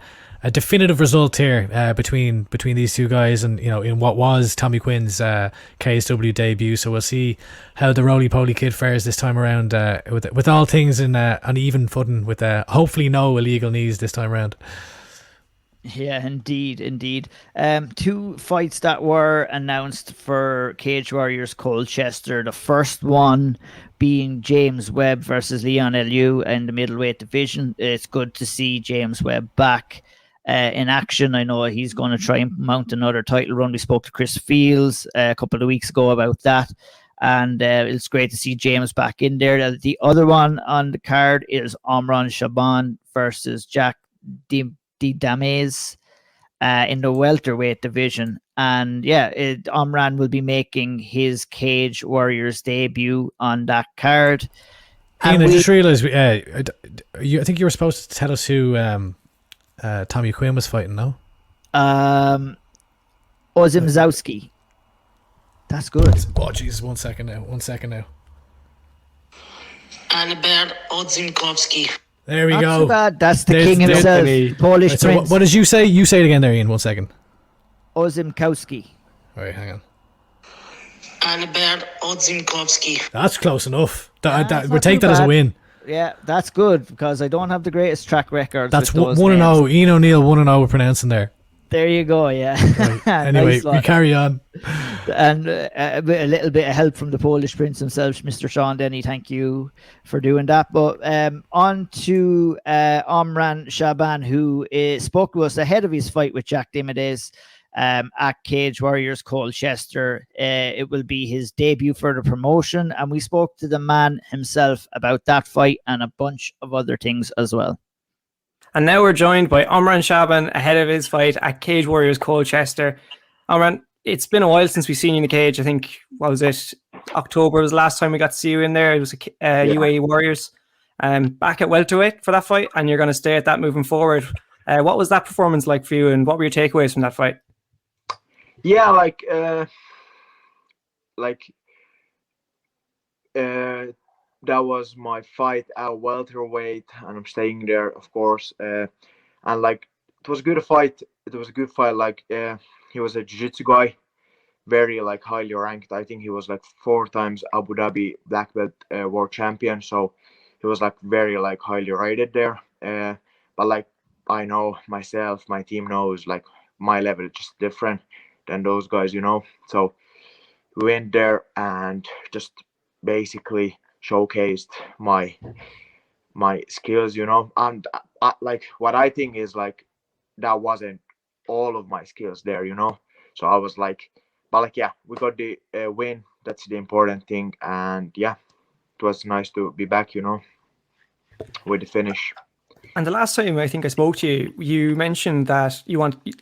definitive result here between these two guys, and in what was Tommy Quinn's KSW debut. So we'll see how the roly-poly kid fares this time around, with all things on even footing, with hopefully no illegal knees this time around. Yeah, indeed. Two fights that were announced for Cage Warriors Colchester. The first one being James Webb versus Leon Liu in the middleweight division. It's good to see James Webb back in action. I know he's going to try and mount another title run. We spoke to Chris Fields a couple of weeks ago about that, and it's great to see James back in there. The other one on the card is Omran Shaban versus Jack Dames in the welterweight division. And yeah, Omran will be making his Cage Warriors debut on that card. And I just realised, I think you were supposed to tell us who Tommy Quinn was fighting, no? Ozim Zowski. That's good. Oh, jeez, one second now. Albert Odzimkowski. There we Not go. so bad. That's the king himself, Polish so prince. what did you say? You say it again there, Ian. 1 second. Ozimkowski. All right, hang on. Albert Odzimkowski. That's close enough. That's We'll not take too that as a bad. win. Yeah, that's good, because I don't have the greatest track records. That's with those 1-0. names. Ian O'Neill 1-0 we're pronouncing there. There you go, yeah. Right. Anyway, Nice one. we carry on. And a little bit of help from the Polish prince himself, Mr. Sean Denny. Thank you for doing that. But on to Omran Shaban, who spoke to us ahead of his fight with Jack Dimades at Cage Warriors Colchester. It will be his debut for the promotion, and we spoke to the man himself about that fight and a bunch of other things as well. And now we're joined by Omran Shaban ahead of his fight at Cage Warriors Colchester. Omran, it's been a while since we've seen you in the cage. I think, what was it? October was the last time we got to see you in there. It was UAE Warriors. Back at welterweight for that fight, and you're going to stay at that moving forward. What was that performance like for you, and what were your takeaways from that fight? Yeah, that was my fight at welterweight, and I'm staying there, of course. And it was a good fight. It was a good fight. He was a jiu-jitsu guy, very highly ranked. I think he was 4 times Abu Dhabi black belt world champion. So he was very highly rated there. But I know myself, my team knows my level is just different than those guys, So we went there and just basically showcased my skills, and what I think is that wasn't all of my skills there, So I was yeah, we got the win. That's the important thing, and yeah, it was nice to be back, with the finish. And the last time I think I spoke to you, you mentioned that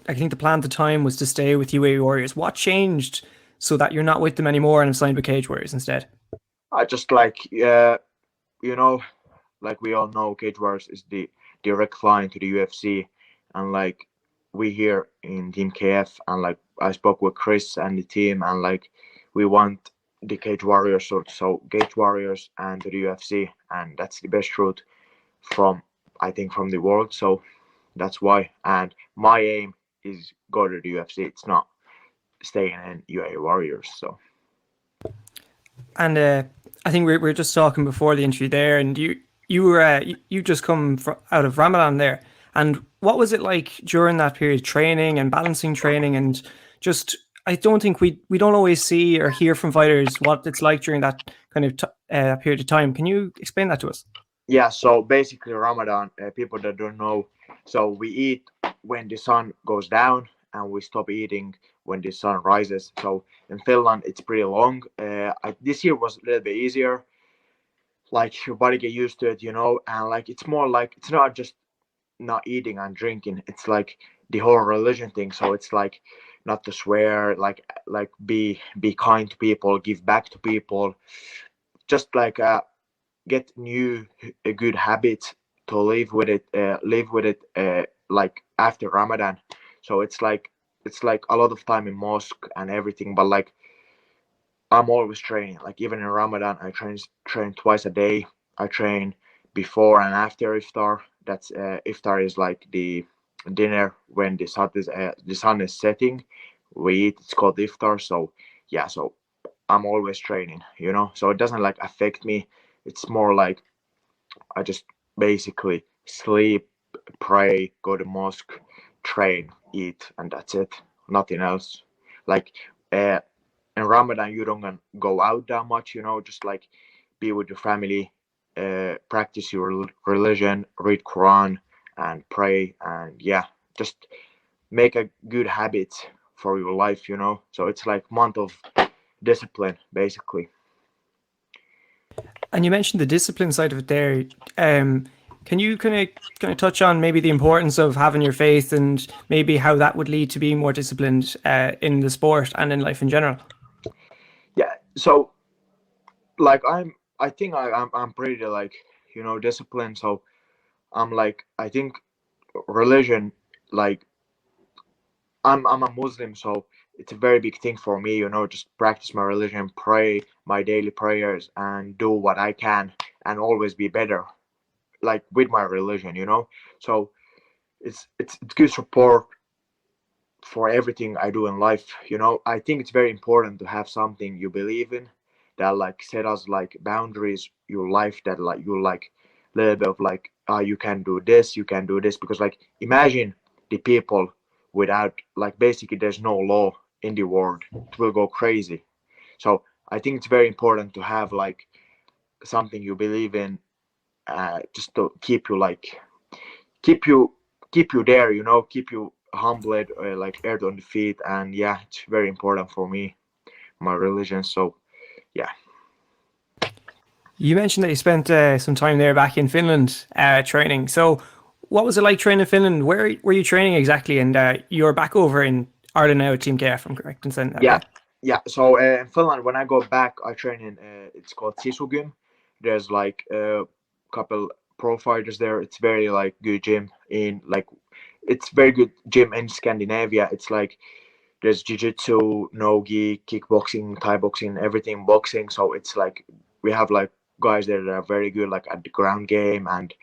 I think the plan at the time was to stay with UAE Warriors. What changed so that you're not with them anymore and have signed with Cage Warriors instead? I just we all know, Cage Warriors is the direct line to the UFC, and we here in Team KF, and I spoke with Chris and the team, and we want the Cage Warriors, so Cage Warriors and the UFC, and that's the best route from I think, from the world. So that's why. And my aim is go to the UFC. It's not staying in UAE Warriors. So. And I think we were just talking before the interview there, and you just come out of Ramadan there. And what was it like during that period, training and balancing training, and just I don't think we don't always see or hear from fighters what it's like during that kind of period of time. Can you explain that to us? Yeah, so basically Ramadan, people that don't know, so we eat when the sun goes down and we stop eating when the sun rises. So in Finland, it's pretty long. This year was a little bit easier. Like your body get used to it, you know, and like it's more like it's not just not eating and drinking. It's like the whole religion thing. So it's like not to swear, like be kind to people, give back to people, just like get new good habits to live with it like after Ramadan. So it's like a lot of time in mosque and everything, but like I'm always training. Like even in Ramadan I train twice a day. I train before and after iftar. That's iftar is like the dinner when the sun is setting. We eat, it's called iftar. So yeah, so I'm always training, you know, so it doesn't like affect me. It's more like I just basically sleep, pray, go to mosque, train, eat, and that's it. Nothing else. Like in Ramadan, you don't go out that much, you know, just like be with your family, practice your religion, read Quran, and pray, and yeah, just make a good habit for your life, you know. So it's like month of discipline, basically. And you mentioned the discipline side of it there. Can you kind of touch on maybe the importance of having your faith and maybe how that would lead to being more disciplined in the sport and in life in general? Yeah. So, like I think I'm pretty like, you know, disciplined. So I'm like, I think religion, like I'm a Muslim, so it's a very big thing for me, you know, just practice my religion, pray my daily prayers, and do what I can, and always be better, like with my religion, you know. So it's good support for everything I do in life, you know. I think it's very important to have something you believe in that like set us like boundaries your life, that like you like a little bit of like you can do this, because like imagine the people without like basically there's no law in the world, it will go crazy. So I think it's very important to have like something you believe in, just to keep you there, you know, keep you humbled, like earth on the feet. And yeah, it's very important for me, my religion. So yeah. You mentioned that you spent some time there back in Finland training. So what was it like training in Finland? Where were you training exactly? And you're back over in Ireland now at Team KF, I'm correct in saying that? Yeah. Yeah. So in Finland, when I go back, I train in, it's called Sisugym. There's like a couple pro fighters there. It's very like good gym in like, it's very good gym in Scandinavia. It's like there's jiu-jitsu, no-gi, kickboxing, Thai boxing, everything boxing. So it's like we have like guys there that are very good like at the ground game and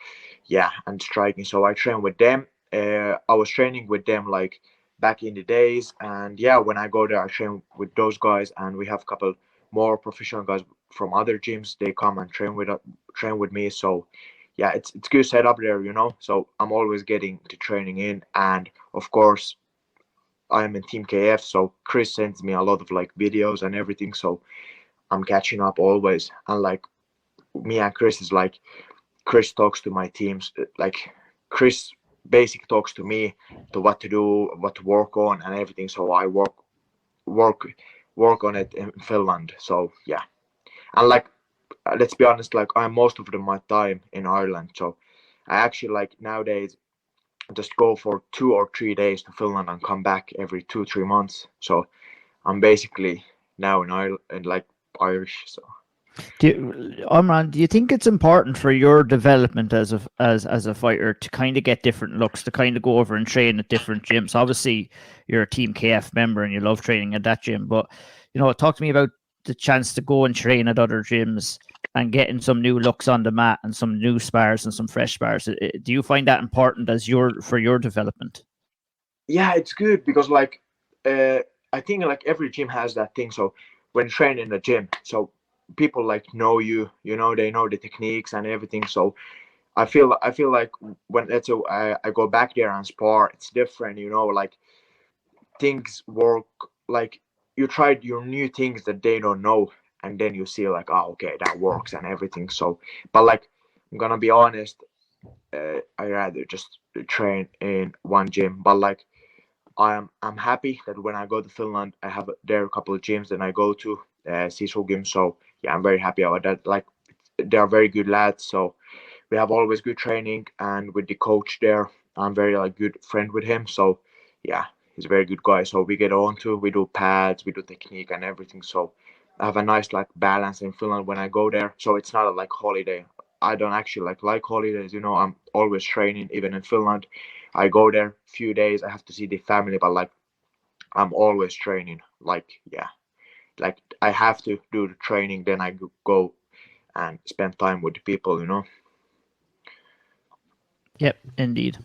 yeah, and striking. So I train with them. I was training with them like back in the days, and yeah, when I go there I train with those guys, and we have a couple more professional guys from other gyms. They come and train with me. So yeah, it's good set up there, you know. So I'm always getting the training in, and of course I am in Team KF, so Chris sends me a lot of like videos and everything, so I'm catching up always. And like me and Chris is like, Chris talks to my teams, like Chris basically talks to me to what to do, what to work on and everything. So I work on it in Finland. So yeah, and like let's be honest, like I'm most of my time in Ireland, so I actually like nowadays just go for 2 or 3 days to Finland and come back every 2-3 months. So I'm basically now in Ireland, like Irish. So Omran, do you think it's important for your development as a fighter to kind of get different looks, to kind of go over and train at different gyms? Obviously, you're a Team KF member and you love training at that gym, but you know, talk to me about the chance to go and train at other gyms and getting some new looks on the mat and some new spars and some fresh spars. Do you find that important for your development? Yeah, it's good because like I think like every gym has that thing. So when training in the gym, so people like know you, they know the techniques and everything. So I feel like when I go back there and spar, it's different, like things work, like you tried your new things that they don't know, and then you see like, oh, okay, that works and everything. So, but like, I'm gonna be honest, I rather just train in one gym. But like, I'm happy that when I go to Finland, I have there a couple of gyms that I go to, Gym. So yeah, I'm very happy about that. Like, they are very good lads. So we have always good training, and with the coach there, I'm very like good friend with him. So yeah, he's a very good guy. So we get on to, we do pads, we do technique and everything. So I have a nice like balance in Finland when I go there. So it's not a like holiday. I don't actually like holidays. I'm always training, even in Finland. I go there a few days. I have to see the family, but like I'm always training. Like yeah, like I have to do the training, then I go and spend time with the people. Yep, indeed.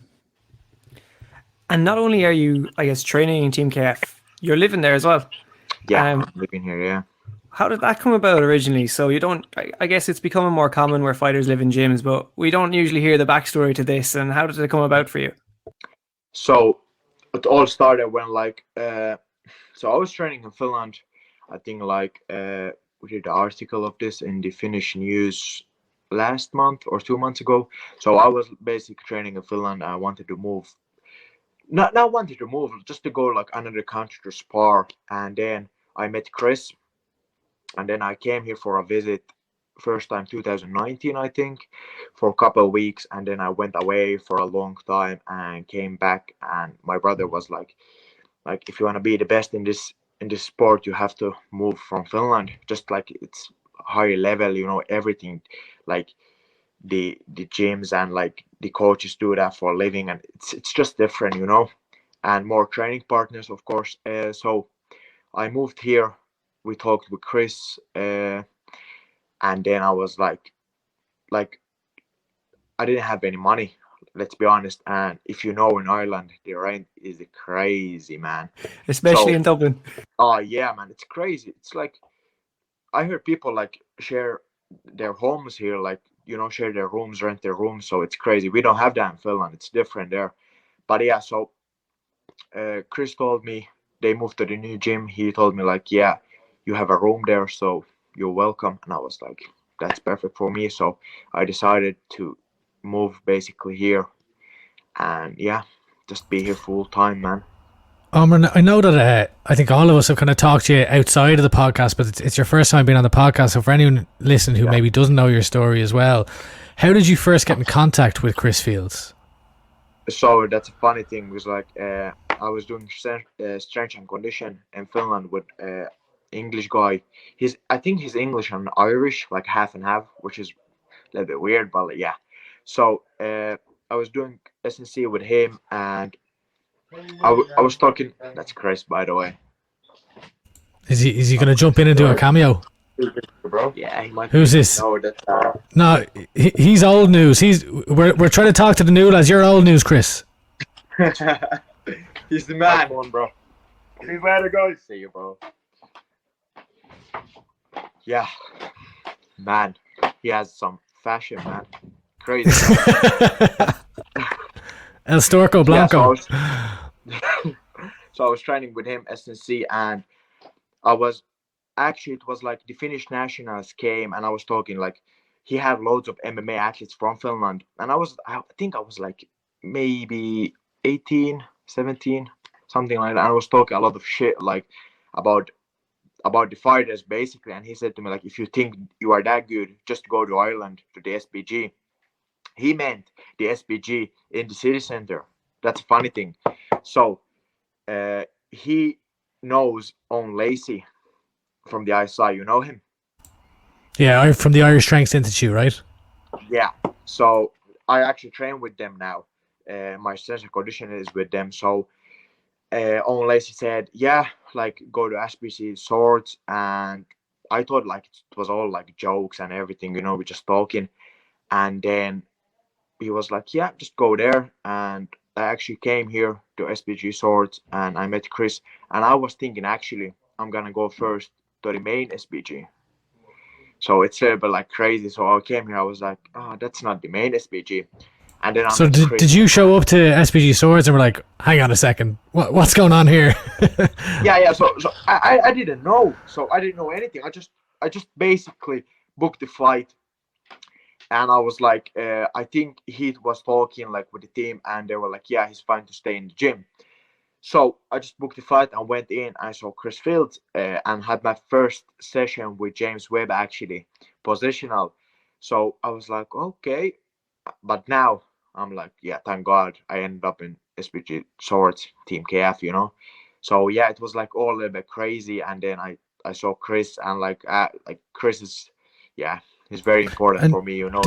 And not only are you, I guess, training in Team KF, you're living there as well. Yeah, I'm living here. Yeah. How did that come about originally? So you don't, I guess it's becoming more common where fighters live in gyms, but we don't usually hear the backstory to this. And how did it come about for you? So it all started when like, so I was training in Finland. I think like we did an article of this in the Finnish news last month or 2 months ago. So I was basically training in Finland. I wanted to move, not wanted to move, just to go like another country to spar. And then I met Chris, and then I came here for a visit. First time 2019, I think, for a couple of weeks, and then I went away for a long time and came back. And my brother was like, if you want to be the best in this sport, you have to move from Finland. Just like it's higher level, everything, like the gyms and like the coaches do that for a living, and it's just different, and more training partners, of course. So I moved here. We talked with Chris, and then I was like I didn't have any money, let's be honest. And if in Ireland, the rent is crazy, man. Especially in Dublin. Oh yeah, man, it's crazy. It's like I heard people like share their homes here, like share their rooms, rent their rooms. So it's crazy. We don't have that in Finland. It's different there. But yeah, so Chris told me they moved to the new gym. He told me like, yeah, you have a room there, so you're welcome. And I was like, that's perfect for me. So I decided to move basically here, and yeah, just be here full time, man. Omran, I know that I think all of us have kind of talked to you outside of the podcast, but it's your first time being on the podcast. So for anyone listening who maybe doesn't know your story as well, how did you first get in contact with Chris Fields? So that's a funny thing, because like I was doing strength and condition in Finland with English guy. I think he's English and Irish, like half and half, which is a little bit weird, but yeah. So I was doing SNC with him, and I was talking. That's Chris, by the way. Is he going to jump in and do a cameo? Yeah, he might. Who's this? No, that's No, he's old news. We're trying to talk to the new lads. You're old news, Chris. He's the man, one, bro. He's where to go. See you, bro. Yeah, man. He has some fashion, man. Crazy. El Storco Blanco. Yeah, so I was training with him, SNC, and it was like the Finnish nationals came, and I was talking like he had loads of MMA athletes from Finland, and I think I was like maybe 18, 17, something like that. And I was talking a lot of shit like about the fighters basically, and he said to me like, if you think you are that good, just go to Ireland to the SBG. He meant the SBG in the city center. That's a funny thing. So he knows Owen Lacey from the ISI. You know him? Yeah, from the Irish Strength Institute, right? Yeah. So I actually train with them now. My strength and conditioning is with them. So Owen Lacey said, yeah, like go to SBC Swords. And I thought like it was all like jokes and everything, you know, we're just talking. And then he was like, yeah, just go there. And I actually came here to SPG Swords and I met Chris. And I was thinking, actually, I'm going to go first to the main SPG. So it's a little bit like crazy. So I came here, I was like, oh, that's not the main SPG. And then So did you show up to SPG Swords and were like, hang on a second, what's going on here? Yeah. So I didn't know. So I didn't know anything. I just basically booked the flight. And I was like, I think he was talking like with the team, and they were like, yeah, he's fine to stay in the gym. So I just booked the flight and went in. I saw Chris Fields and had my first session with James Webb, actually, positional. So I was like, okay. But now I'm like, yeah, thank God I ended up in SPG Swords, Team KF, you know. So yeah, it was like all a little bit crazy. And then I saw Chris, and like Chris is, yeah, he's very important for me, you know.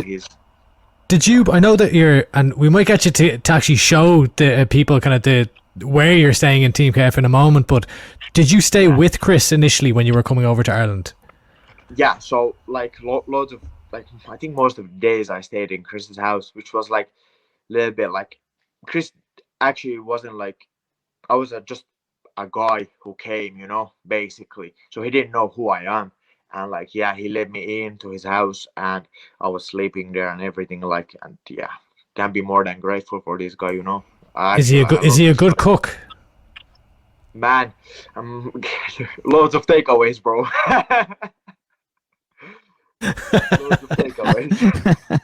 I know that you're, and we might get you to actually show the people kind of where you're staying in Team KF in a moment, but did you stay with Chris initially when you were coming over to Ireland? Yeah, so like loads of, like, I think most of the days I stayed in Chris's house, which was like a little bit like, Chris actually wasn't like, I was just a guy who came, you know, basically. So he didn't know who I am. And like, yeah, he let me into his house and I was sleeping there and everything, like, and yeah, can't be more than grateful for this guy, you know. Is he a good cook? Man, loads of takeaways, bro. Loads of takeaways.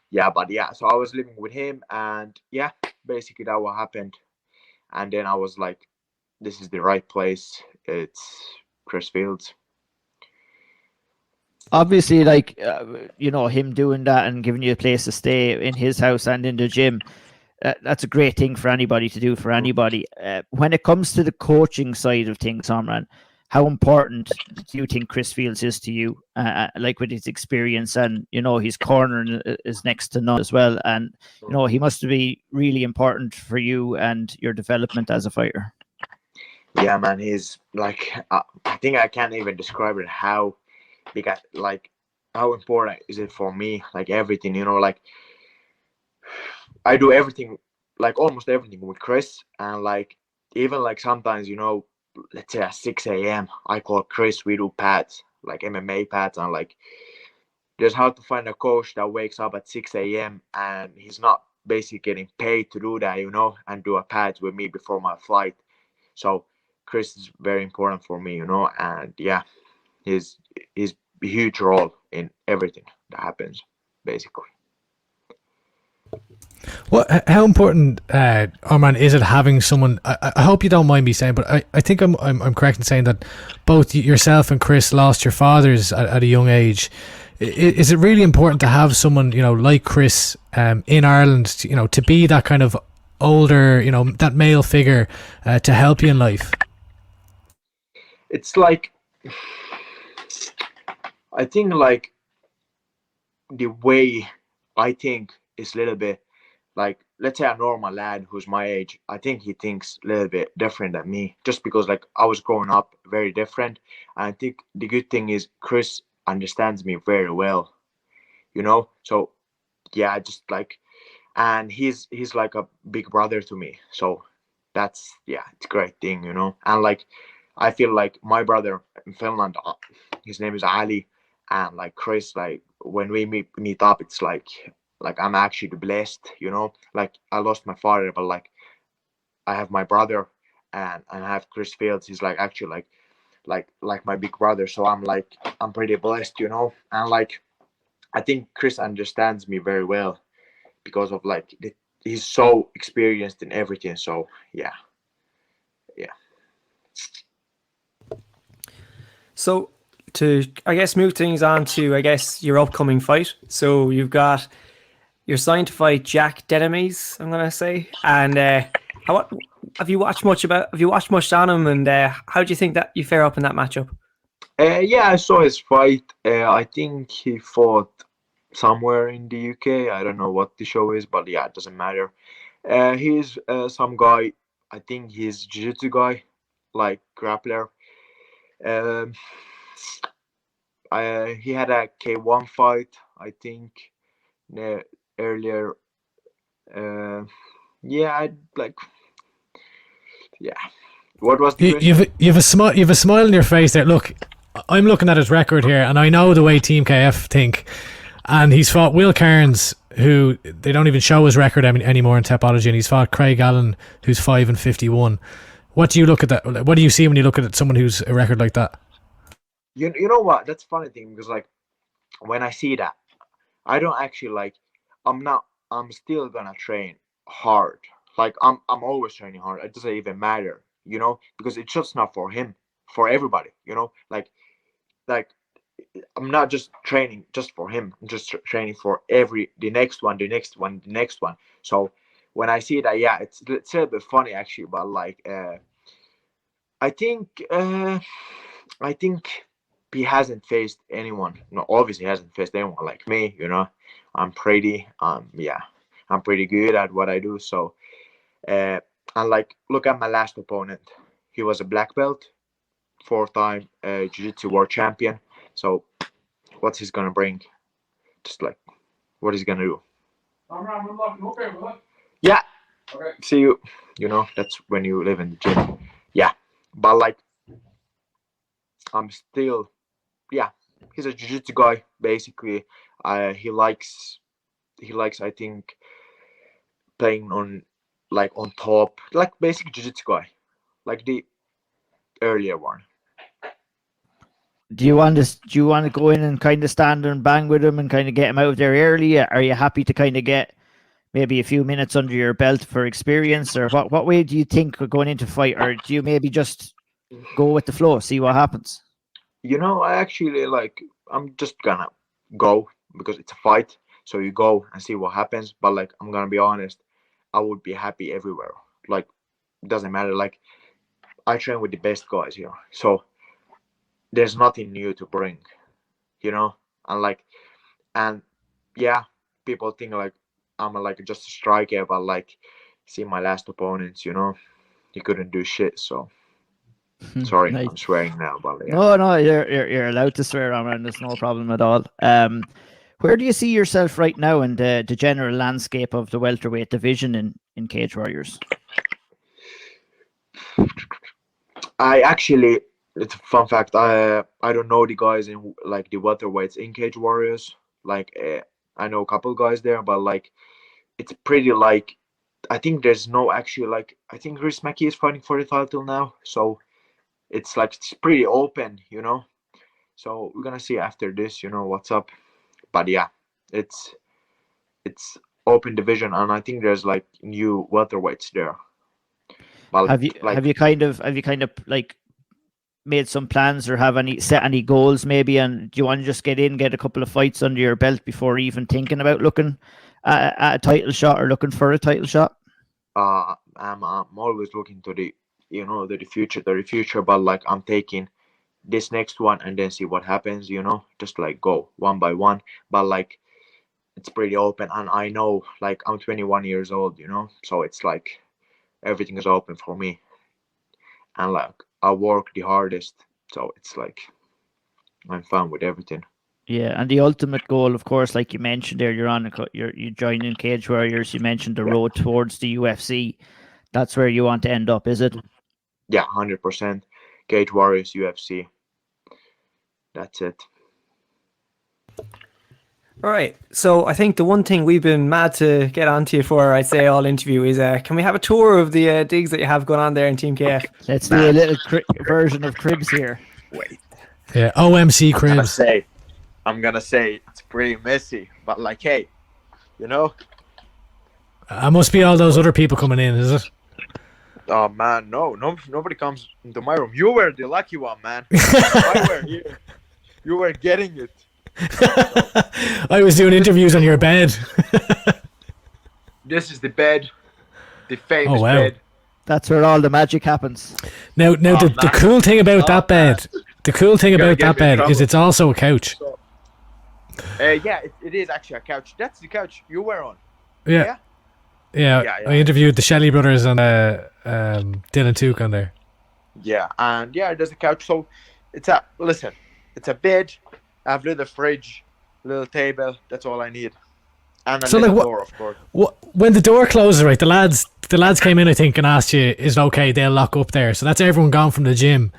Yeah, but yeah, so I was living with him, and yeah, basically that what happened. And then I was like, this is the right place. It's Chris Fields. Obviously, like, you know, him doing that and giving you a place to stay in his house and in the gym, that's a great thing for anybody to do for anybody. When it comes to the coaching side of things, Omran, how important do you think Chris Fields is to you? Like with his experience, and you know, his corner is next to none as well, and you know, he must be really important for you and your development as a fighter. Yeah, man, he's like, I think I can't even describe it how important is it for me, like everything, you know, like I do everything, like almost everything with Chris. And like, even like sometimes, you know, let's say at 6 a.m. I call Chris, we do pads, like MMA pads, and like there's hard to find a coach that wakes up at 6 a.m. and he's not basically getting paid to do that, you know, and do a pads with me before my flight. So Chris is very important for me, you know, and yeah, he's a huge role in everything that happens, basically. Well, how important, Omran, is it having someone? I hope you don't mind me saying, but I think I'm correct in saying that both yourself and Chris lost your fathers at a young age. Is it really important to have someone, you know, like Chris in Ireland, you know, to be that kind of older, you know, that male figure to help you in life? It's like, I think like the way I think is a little bit like, let's say a normal lad who's my age, I think he thinks a little bit different than me, just because like I was growing up very different. And I think the good thing is Chris understands me very well, you know. So yeah, just like, and he's like a big brother to me. So that's, yeah, it's a great thing, you know. And like, I feel like my brother in Finland, his name is Ali, and like Chris, like when we meet up, it's like I'm actually blessed, you know. Like I lost my father, but like I have my brother, and I have Chris Fields. He's like actually like my big brother. So I'm pretty blessed, you know. And like I think Chris understands me very well because of like he's so experienced in everything. So yeah. So to, I guess, move things on to, I guess, your upcoming fight. So you're signed to fight Jack Dedemes, I'm gonna say. And have you watched much on him, and how do you think that you fare up in that matchup? Yeah, I saw his fight. I think he fought somewhere in the UK. I don't know what the show is, but yeah, it doesn't matter. He's some guy. I think he's jiu-jitsu guy, like grappler. he had a K1 fight, I think, earlier. Yeah, I like. Yeah. What was the question? You've a smile on your face there. Look, I'm looking at his record here, and I know the way Team KF think. And he's fought Will Cairns, who they don't even show his record anymore in Topology, and he's fought Craig Allen, who's 5-51. What do you look at that? What do you see when you look at someone who's a record like that? You know what? That's a funny thing, because like when I see that, I don't actually like. I'm still gonna train hard. Like I'm always training hard. It doesn't even matter, because it's just not for him, for everybody, like I'm not just training just for him. I'm just training for the next one. So when I see that, yeah, it's a little bit funny actually, but like I think he hasn't faced anyone. No, obviously he hasn't faced anyone like me. I'm pretty good at what I do. So and like, look at my last opponent. He was a black belt, 4-time jiu-jitsu world champion. So what's he's gonna bring? Just like, what is he gonna do? Yeah. Okay. See you. That's when you live in the gym. Yeah. But like, I'm still, yeah, he's a jiu-jitsu guy basically. He likes I think playing on top, like basic jiu-jitsu guy, like the earlier one. Do you want to go in and kind of stand and bang with him and kind of get him out of there early? Are you happy to kind of get maybe a few minutes under your belt for experience, or what way do you think we're going into fight, or do you maybe just go with the flow, see what happens? I actually I'm just gonna go because it's a fight, so you go and see what happens. But like, I'm gonna be honest, I would be happy everywhere. Like, it doesn't matter. Like, I train with the best guys here, so there's nothing new to bring, and yeah, people think like I'm just a striker, but like, see my last opponents, he couldn't do shit. So sorry, nice. I'm swearing now, but yeah. No, you're allowed to swear, Omran. There's no problem at all. Where do you see yourself right now in the general landscape of the welterweight division in Cage Warriors? It's a fun fact. I don't know the guys in like the welterweights in Cage Warriors. Like I know a couple guys there, but like it's pretty like, I think there's no actually like, I think Chris Mackey is fighting for the title now. So it's like, it's pretty open, So we're gonna see after this, what's up. But yeah, it's open division, and I think there's like new welterweights there. But have you kind of like made some plans or set any goals maybe, and do you want to just get a couple of fights under your belt before even thinking about looking at a title shot or looking for a title shot? I'm always looking to the future, but like, I'm taking this next one and then see what happens, just like go one by one. But like, it's pretty open, and I know like I'm 21 years old, so it's like everything is open for me, and like I work the hardest, so it's like I'm fine with everything. Yeah, and the ultimate goal, of course, like you mentioned there, you're joining Cage Warriors. You mentioned the road towards the UFC. That's where you want to end up, is it? Yeah, 100%. Cage Warriors, UFC. That's it. All right. So I think the one thing we've been mad to get onto you for, I'd say, all interview is, can we have a tour of the digs that you have going on there in Team KF? Let's do a little version of Cribs here. Wait. Yeah, OMC Cribs. I'm gonna say it's pretty messy, but like, hey, It must be all those other people coming in, is it? Oh man, no, nobody comes into my room. You were the lucky one, man. I were here. You were getting it. I was doing interviews on your bed. This is the bed, the famous bed. That's where all the magic happens. Now, the cool thing about that bed, is it's also a couch. So, yeah, it is actually a couch. That's the couch you were on. Yeah. I interviewed the Shelley brothers and Dylan Took on there. Yeah, and yeah, there's a couch. So it's It's a bed. I have little fridge, little table. That's all I need. And a So, little like, door, of course. when the door closes, right? The lads came in, I think, and asked you, "Is it okay?" They'll lock up there. So that's everyone gone from the gym.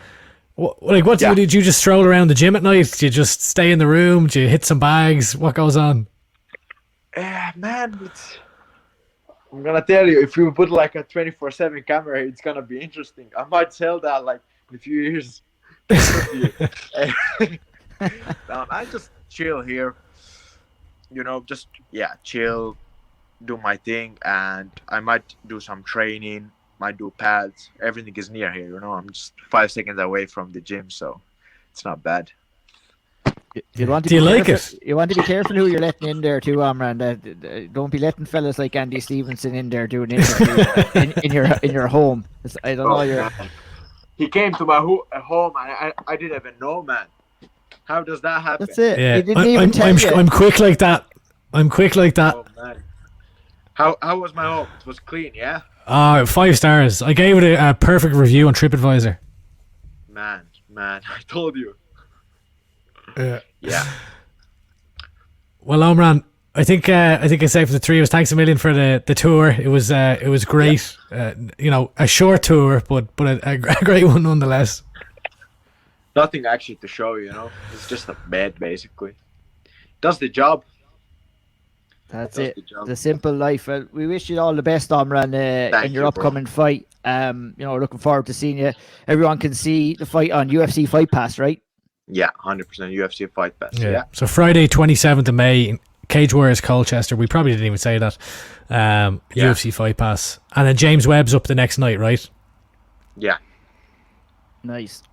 What Yeah. did you just stroll around the gym at night? Do you just stay in the room? Do you hit some bags? What goes on? Man, I'm gonna tell you, if you put like a 24/7 camera, it's gonna be interesting. I might sell that like in a few years. I just chill here, just chill, do my thing, and I might do some training, might do pads. Everything is near here, I'm just 5 seconds away from the gym, so it's not bad. Do you like it? You want to be careful who you're letting in there too, Omran. Don't be letting fellas like Andy Stevenson in there doing interviews in your home. I don't know. Man. He came to my home, and I didn't even know, man. How does that happen? That's it. Yeah, He didn't even tell you. I'm quick like that. Oh, man. How was my home? It was clean, yeah? 5 stars. I gave it a perfect review on TripAdvisor. Man, I told you. Yeah. Well, Omran, I think I say for the three of us, thanks a million for the tour. It was great. A short tour, but a great one nonetheless. Nothing actually to show, It's just a bed, basically. Does the job. That's it. The simple life. Well, we wish you all the best, Omran, in your upcoming fight. Looking forward to seeing you. Everyone can see the fight on UFC Fight Pass, right? Yeah, 100% UFC Fight Pass. Yeah. So Friday, 27th of May, Cage Warriors Colchester. We probably didn't even say that. UFC Fight Pass, and then James Webb's up the next night, right? Yeah. Nice.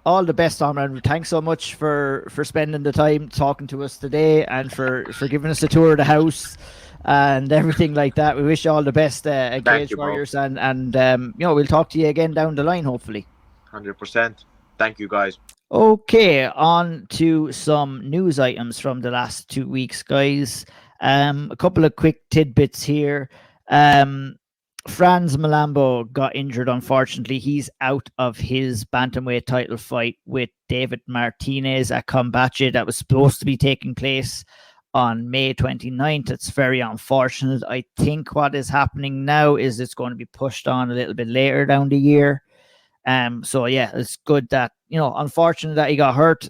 All the best, Omran. Thanks so much for spending the time talking to us today, and for giving us a tour of the house and everything like that. We wish you all the best at Cage Warriors, and we'll talk to you again down the line, hopefully. 100%. Thank you, guys. Okay, on to some news items from the last 2 weeks, guys. A couple of quick tidbits here. Franz Malambo got injured, unfortunately. He's out of his bantamweight title fight with David Martinez at Combatche that was supposed to be taking place on May 29th. It's very unfortunate. I think what is happening now is it's going to be pushed on a little bit later down the year. So yeah, it's good that, unfortunate that he got hurt.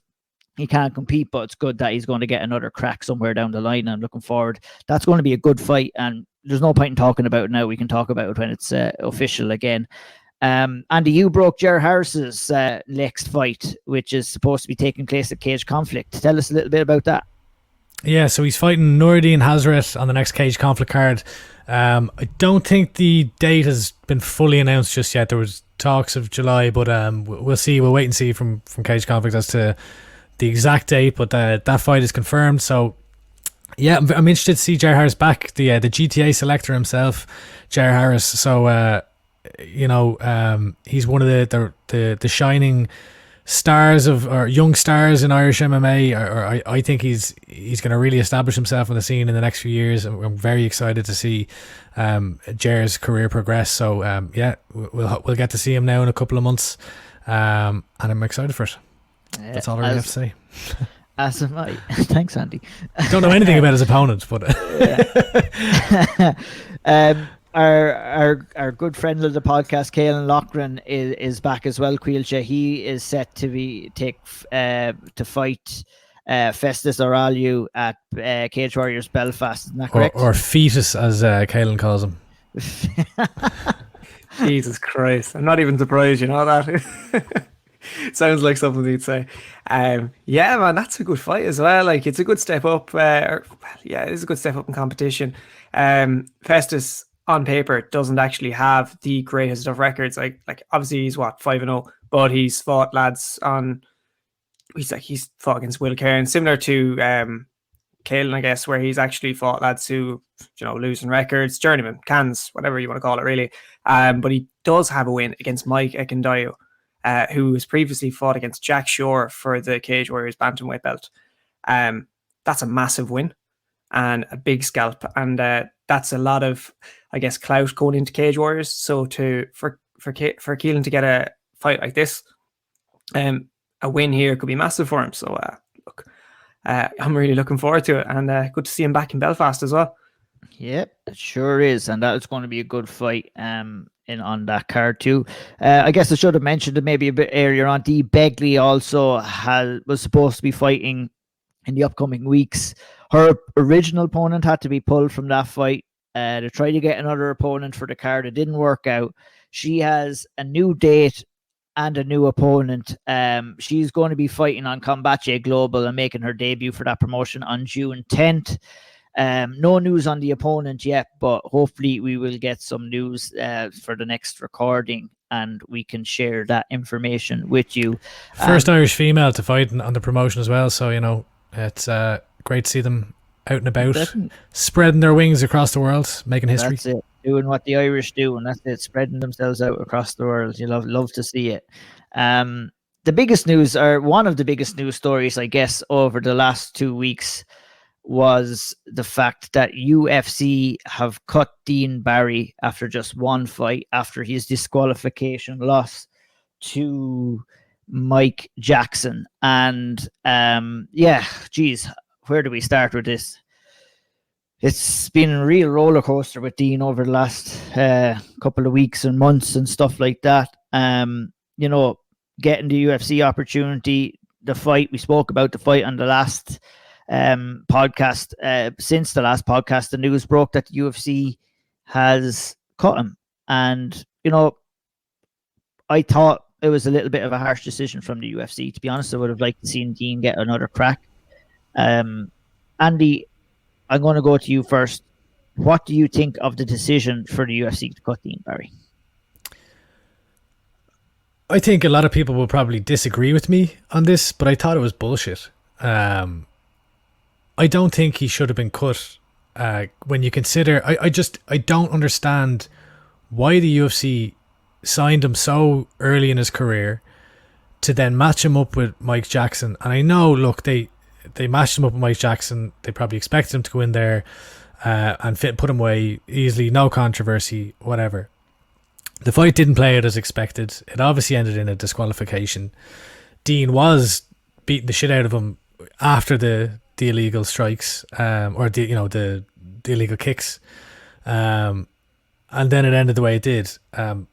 He can't compete, but it's good that he's going to get another crack somewhere down the line. I'm looking forward. That's going to be a good fight, and there's no point in talking about it now. We can talk about it when it's official again. Andy, you broke Ger Harris's next fight, which is supposed to be taking place at Cage Conflict. Tell us a little bit about that. Yeah, so he's fighting Nuruddin Hazrat on the next Cage Conflict card. I don't think the date has been fully announced just yet. There was talks of July, but we'll see. We'll wait and see from Cage Conflict as to the exact date, but that fight is confirmed. So yeah, I'm interested to see Ger Harris back, the GTA selector himself, Ger Harris. So he's one of the shining stars or young stars in Irish MMA. Or I think he's going to really establish himself on the scene in the next few years. I'm very excited to see Ger's career progress. So we'll get to see him now in a couple of months, and I'm excited for it. That's all I really have to say. As am I. Thanks, Andy. Don't know anything about his opponent, but our good friend of the podcast, Caoilte Loughran, is back as well. Caoilte, he is set to fight Festus Oralu at Cage Warriors Belfast. Isn't that correct? Or Fetus, as Caoilte calls him. Jesus Christ! I'm not even surprised. You know that. Sounds like something he'd say. Yeah, man, that's a good fight as well. Like, it's a good step up. It is a good step up in competition. Festus on paper doesn't actually have the greatest of records. Like obviously he's 5-0, but he's fought lads on. He's fought against Will Cairn, similar to Caoilte, I guess, where he's actually fought lads who, losing records, journeyman, cans, whatever you want to call it, really. But he does have a win against Mike Ekundayo, who has previously fought against Jack Shore for the Cage Warriors bantamweight belt. That's a massive win and a big scalp, and that's a lot of, I guess, clout going into Cage Warriors. So for Keelan to get a fight like this, a win here could be massive for him. So look, I'm really looking forward to it, and good to see him back in Belfast as well. Yep, it sure is, and that is going to be a good fight. In on that card too. I guess I should have mentioned it maybe a bit earlier on. Dee Begley also was supposed to be fighting in the upcoming weeks. Her original opponent had to be pulled from that fight. To try to get another opponent for the card, it didn't work out. She has a new date and a new opponent. She's going to be fighting on Combatche Global and making her debut for that promotion on June 10th. No news on the opponent yet, but hopefully we will get some news for the next recording, and we can share that information with you. First Irish female to fight on the promotion as well, so it's great to see them out and about, spreading their wings across the world, making history. That's it, doing what the Irish do, and that's it, spreading themselves out across the world. You love to see it. The biggest news, or one of the biggest news stories, I guess, over the last 2 weeks was the fact that UFC have cut Dean Barry after just one fight, after his disqualification loss to Mike Jackson. And where do we start with this? It's been a real roller coaster with Dean over the last couple of weeks and months and stuff like that. Getting the UFC opportunity, the fight, we spoke about the fight on the last podcast. Since the last podcast, the news broke that the UFC has cut him, and I thought it was a little bit of a harsh decision from the UFC. To be honest, I would have liked to see Dean get another crack. Andy, I'm going to go to you first. What do you think of the decision for the UFC to cut Dean Barry? I think a lot of people will probably disagree with me on this, but I thought it was bullshit. I don't think he should have been cut. When you consider, I don't understand why the UFC signed him so early in his career to then match him up with Mike Jackson. And I know, look, they matched him up with Mike Jackson. They probably expected him to go in there and put him away easily, no controversy, whatever. The fight didn't play out as expected. It obviously ended in a disqualification. Dean was beating the shit out of him after the illegal strikes, or the illegal kicks, and then it ended the way it did. On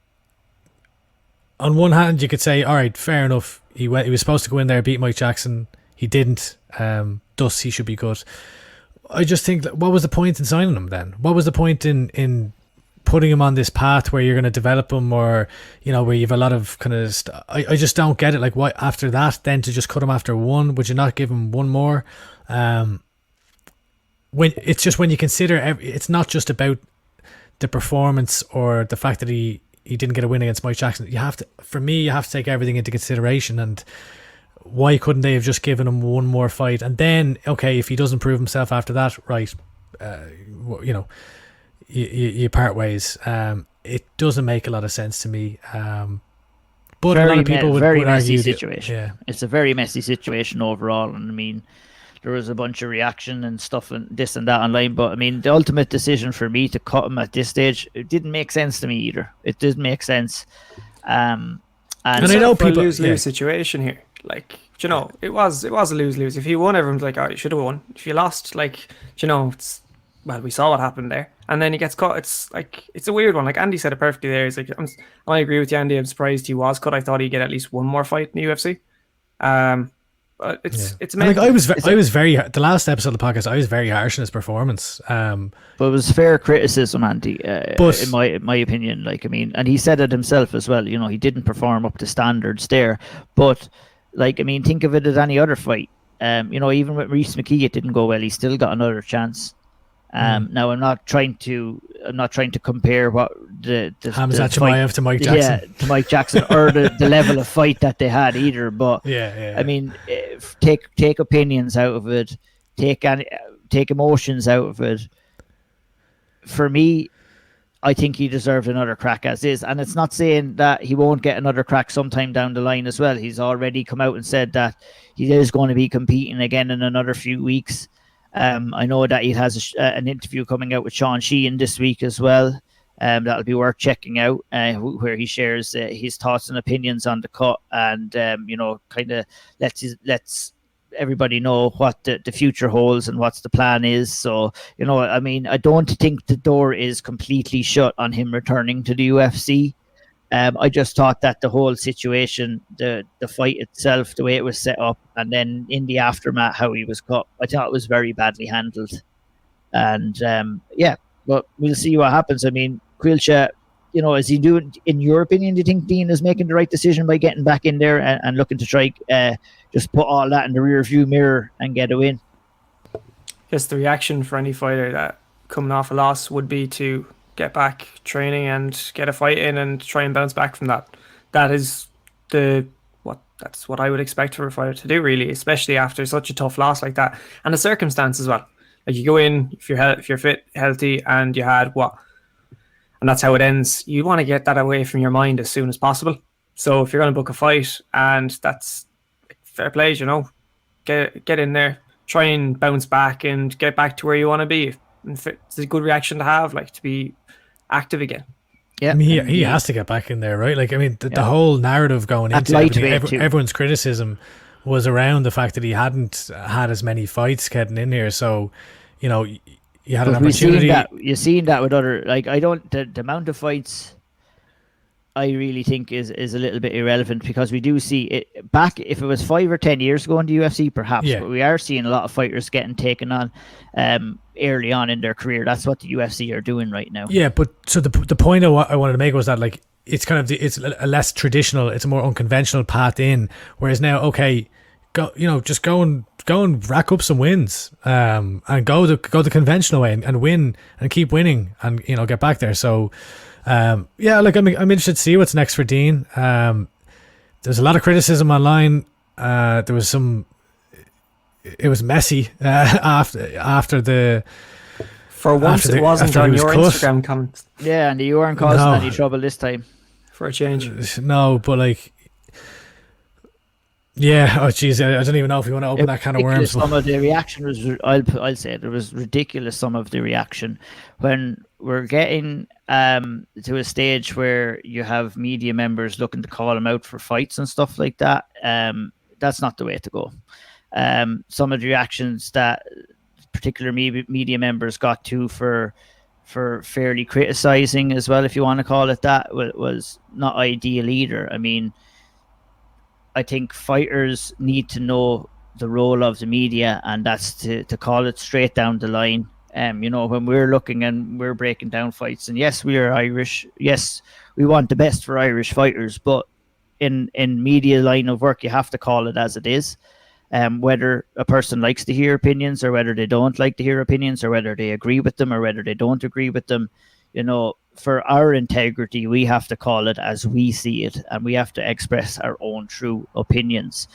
one hand, you could say, all right, fair enough. He was supposed to go in there, beat Mike Jackson. He didn't. Thus, he should be good. I just think, what was the point in signing him then? What was the point in putting him on this path where you're going to develop him, or where you have a lot of kind of I just don't get it. Like, why after that then to just cut him after one? Would you not give him one more? When you consider it's not just about the performance or the fact that he didn't get a win against Mike Jackson. You have to take everything into consideration. And why couldn't they have just given him one more fight, and then, okay, if he doesn't prove himself after that, right, you part ways. It doesn't make a lot of sense to me. But a lot of people would messy argue situation. Yeah. It's a very messy situation overall, and I mean, there was a bunch of reaction and stuff and this and that online, but I mean, the ultimate decision for me to cut him at this stage, it didn't make sense to me either. It didn't make sense. And I know people lose situation here. Like, it was a lose-lose. If he won, everyone's like, oh, you should have won. If you lost, we saw what happened there. And then he gets caught. It's a weird one. Like Andy said it perfectly there. It's like, I agree with you, Andy. I'm surprised he was cut. I thought he'd get at least one more fight in the UFC. But it's amazing. I was very the last episode of the podcast, I was very harsh in his performance. But it was fair criticism, Andy. But in my opinion, and he said it himself as well. He didn't perform up to standards there. But think of it as any other fight. Even with Rhys McKee, it didn't go well. He still got another chance. Now I'm not trying to compare what the Hamzat Chimaev to Mike Jackson. To Mike Jackson, or the level of fight that they had either. But I mean, take opinions out of it, take emotions out of it. For me, I think he deserved another crack as is, and it's not saying that he won't get another crack sometime down the line as well. He's already come out and said that he is going to be competing again in another few weeks. I know that he has an interview coming out with Sean Sheehan this week as well. That'll be worth checking out, where he shares his thoughts and opinions on the cut, and kind of lets everybody know what the future holds and what's the plan is. So, I mean, I don't think the door is completely shut on him returning to the UFC. I just thought that the whole situation, the fight itself, the way it was set up, and then in the aftermath, how he was cut, I thought it was very badly handled. And but we'll see what happens. I mean, Caoilte, is he doing, in your opinion, do you think Dean is making the right decision by getting back in there and looking to try just put all that in the rear view mirror and get a win? Guess the reaction for any fighter that coming off a loss would be to get back training and get a fight in and try and bounce back from that. That's what I would expect for a fighter to do, really, especially after such a tough loss like that, and the circumstance as well. Like, you go in, if you're fit, healthy, and you had and that's how it ends. You want to get that away from your mind as soon as possible. So if you're going to book a fight, and that's fair play, get in there, try and bounce back and get back to where you want to be. It's a good reaction to have, like, to be active again. Yeah, I mean, he has to get back in there, right? Like, I mean, the whole narrative going into everyone's criticism was around the fact that he hadn't had as many fights getting in here. So, you had an opportunity. You've seen that with other, like, the amount of fights I really think is a little bit irrelevant, because we do see it back. If it was 5 or 10 years ago in the UFC, perhaps, but we are seeing a lot of fighters getting taken on early on in their career. That's what the UFC are doing right now. Yeah, but so the point I wanted to make was that, like, it's kind of it's a less traditional, it's a more unconventional path in. Whereas now, okay, just go and rack up some wins, and go the conventional way and win and keep winning and get back there. So. Like, I'm interested to see what's next for Dean. There's a lot of criticism online. There was it was messy after the. For once, it wasn't on your Instagram comments. Yeah, and you weren't causing any trouble this time. For a change. No, but like. Yeah, oh jeez, I don't even know if you want to open that kind of worms. Some of the reaction was, I'll say it was ridiculous. Some of the reaction when we're getting to a stage where you have media members looking to call him out for fights and stuff like that. That's not the way to go. Some of the reactions that particular media members got to for fairly criticizing as well, if you want to call it that, was not ideal either. I mean, I think fighters need to know the role of the media, and that's to call it straight down the line. When we're looking and we're breaking down fights, and yes, we are Irish. Yes, we want the best for Irish fighters, but in media line of work, you have to call it as it is. Whether a person likes to hear opinions or whether they don't like to hear opinions, or whether they agree with them or whether they don't agree with them, for our integrity, we have to call it as we see it, and we have to express our own true opinions.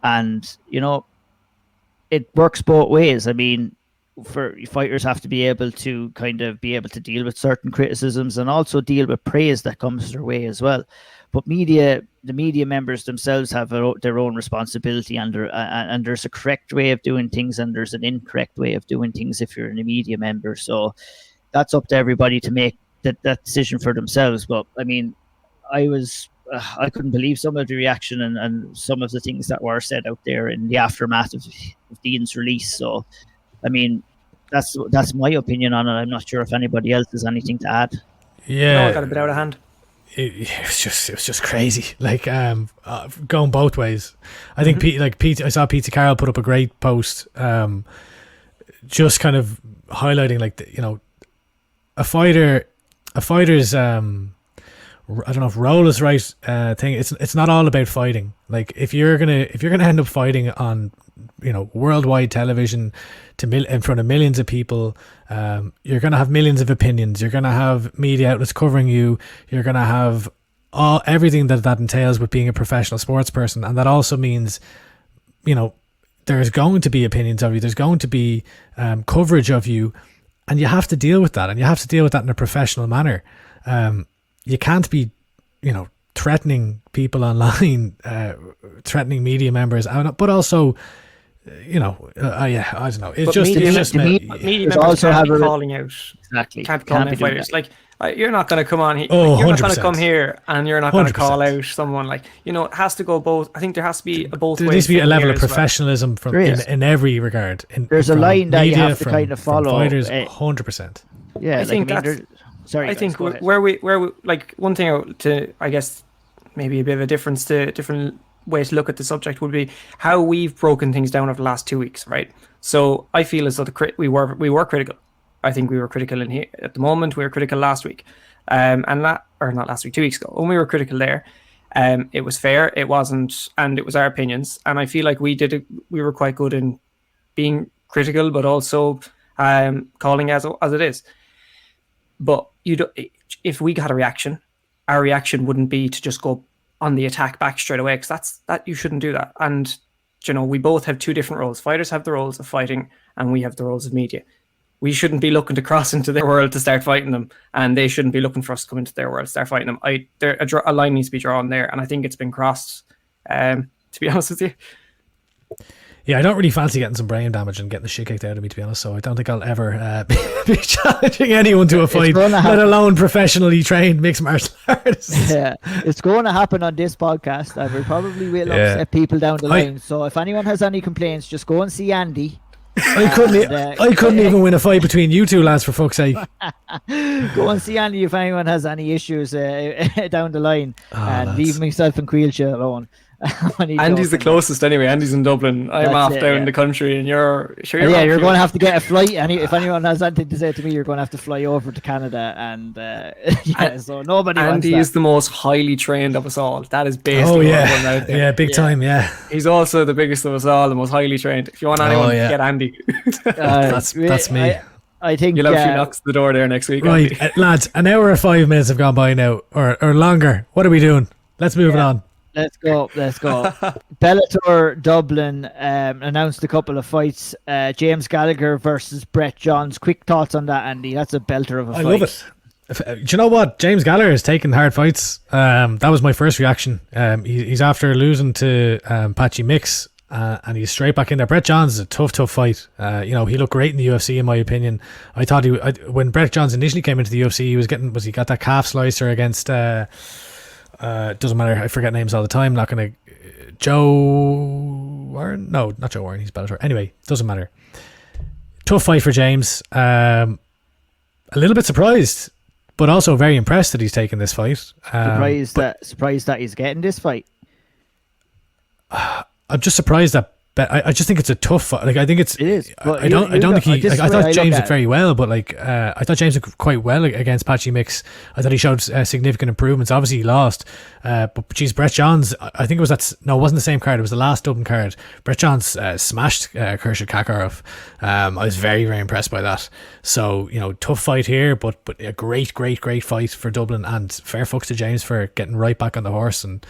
And, it works both ways. I mean, for fighters have to be able to deal with certain criticisms and also deal with praise that comes their way as well. But the media members themselves have their own responsibility, and there's a correct way of doing things and there's an incorrect way of doing things if you're a media member. So that's up to everybody to make that decision for themselves. But I mean, I couldn't believe some of the reaction and some of the things that were said out there in the aftermath of Dean's release. So, I mean, that's my opinion on it. I'm not sure if anybody else has anything to add. Yeah, I got a bit out of hand. It was just crazy. Like, going both ways. I think I saw Peter Carroll put up a great post, just kind of highlighting, like, a fighter's I don't know if role is right thing. It's not all about fighting. Like, if you're gonna end up fighting on worldwide television in front of millions of people, you're gonna have millions of opinions. You're gonna have media outlets covering you. You're gonna have everything that entails with being a professional sports person, and that also means there's going to be opinions of you. There's going to be coverage of you. And you have to deal with that, and you have to deal with that in a professional manner. You can't be, threatening people online, threatening media members, but also, I don't know. It's just media members also have calling out. Exactly. Can't be calling out fighters. Like, You're not going to come on here. Oh, You're not going to 100%. come here and you're not going to call 100%. out someone like, you know, it has to go both. I think there has to be a both There ways needs to be a thing level here of as well. professionalism from There is. in every regard. There's a from line that you media, have to from- kind of from follow. Fighters, 100%. Yeah, I think mean, that's- sorry, I guys, think go ahead. where we like one thing to, I guess, maybe a bit of a different way to look at the subject would be how we've broken things down over the last 2 weeks, right? So I feel as though we were critical. I think we were critical in here at the moment. We were critical last week, and not last week, 2 weeks ago. When we were critical there, it was fair. It wasn't, and it was our opinions. And I feel like we were quite good in being critical, but also calling as it is. But if we got a reaction, our reaction wouldn't be to just go on the attack back straight away, because that you shouldn't do that. And you know, we both have two different roles. Fighters have the roles of fighting, and we have the roles of media. We shouldn't be looking to cross into their world to start fighting them, and they shouldn't be looking for us to come into their world to start fighting them. A line needs to be drawn there, and I think it's been crossed. To be honest with you. Yeah, I don't really fancy getting some brain damage and getting the shit kicked out of me, to be honest. So I don't think I'll ever be challenging anyone to a fight, let alone professionally trained mixed martial artists. Yeah, it's going to happen on this podcast, and we probably will upset people down the line. So if anyone has any complaints, just go and see Andy. I couldn't even win a fight between you two lads, for fuck's sake. Go and see Andy if anyone has any issues down the line, and leave myself and Caoilte alone. Andy's the closest anyway. Andy's in Dublin. I'm off down in the country, and you're sure. You're going to have to get a flight. If anyone has anything to say to me, you're going to have to fly over to Canada, and so nobody. Andy is the most highly trained of us all. That is basically what I'm out there. Yeah, big time. Yeah, he's also the biggest of us all, the most highly trained. If you want anyone, get Andy. That's me. I think you'll have a few knocks at the door there next week. Right, lads. An hour and 5 minutes have gone by now, or longer. What are we doing? Let's move it on. Let's go. Bellator Dublin announced a couple of fights. James Gallagher versus Brett Johns. Quick thoughts on that, Andy? That's a belter of a fight. I love it. Do you know what? James Gallagher is taking hard fights. That was my first reaction. He's after losing to Patchy Mix, and he's straight back in there. Brett Johns is a tough fight. He looked great in the UFC, in my opinion. I thought when Brett Johns initially came into the UFC, he got that calf slicer against... doesn't matter. I forget names all the time. Not gonna Joe Warren. No, not Joe Warren. He's Bellator. Anyway, doesn't matter. Tough fight for James. A little bit surprised, but also very impressed that he's taken this fight. Surprised that he's getting this fight. I'm just surprised that. But I just think it's a tough fight. Like, I think it is. I don't think he. I thought James did very well, but I thought James did quite well against Patchy Mix. I thought he showed significant improvements. Obviously, he lost, but geez, Brett Johns. I think it was that. No, it wasn't the same card. It was the last Dublin card. Brett Johns smashed Kershaw Kakarov. I was very, very impressed by that. So tough fight here, but a great fight for Dublin, and fair fucks to James for getting right back on the horse, and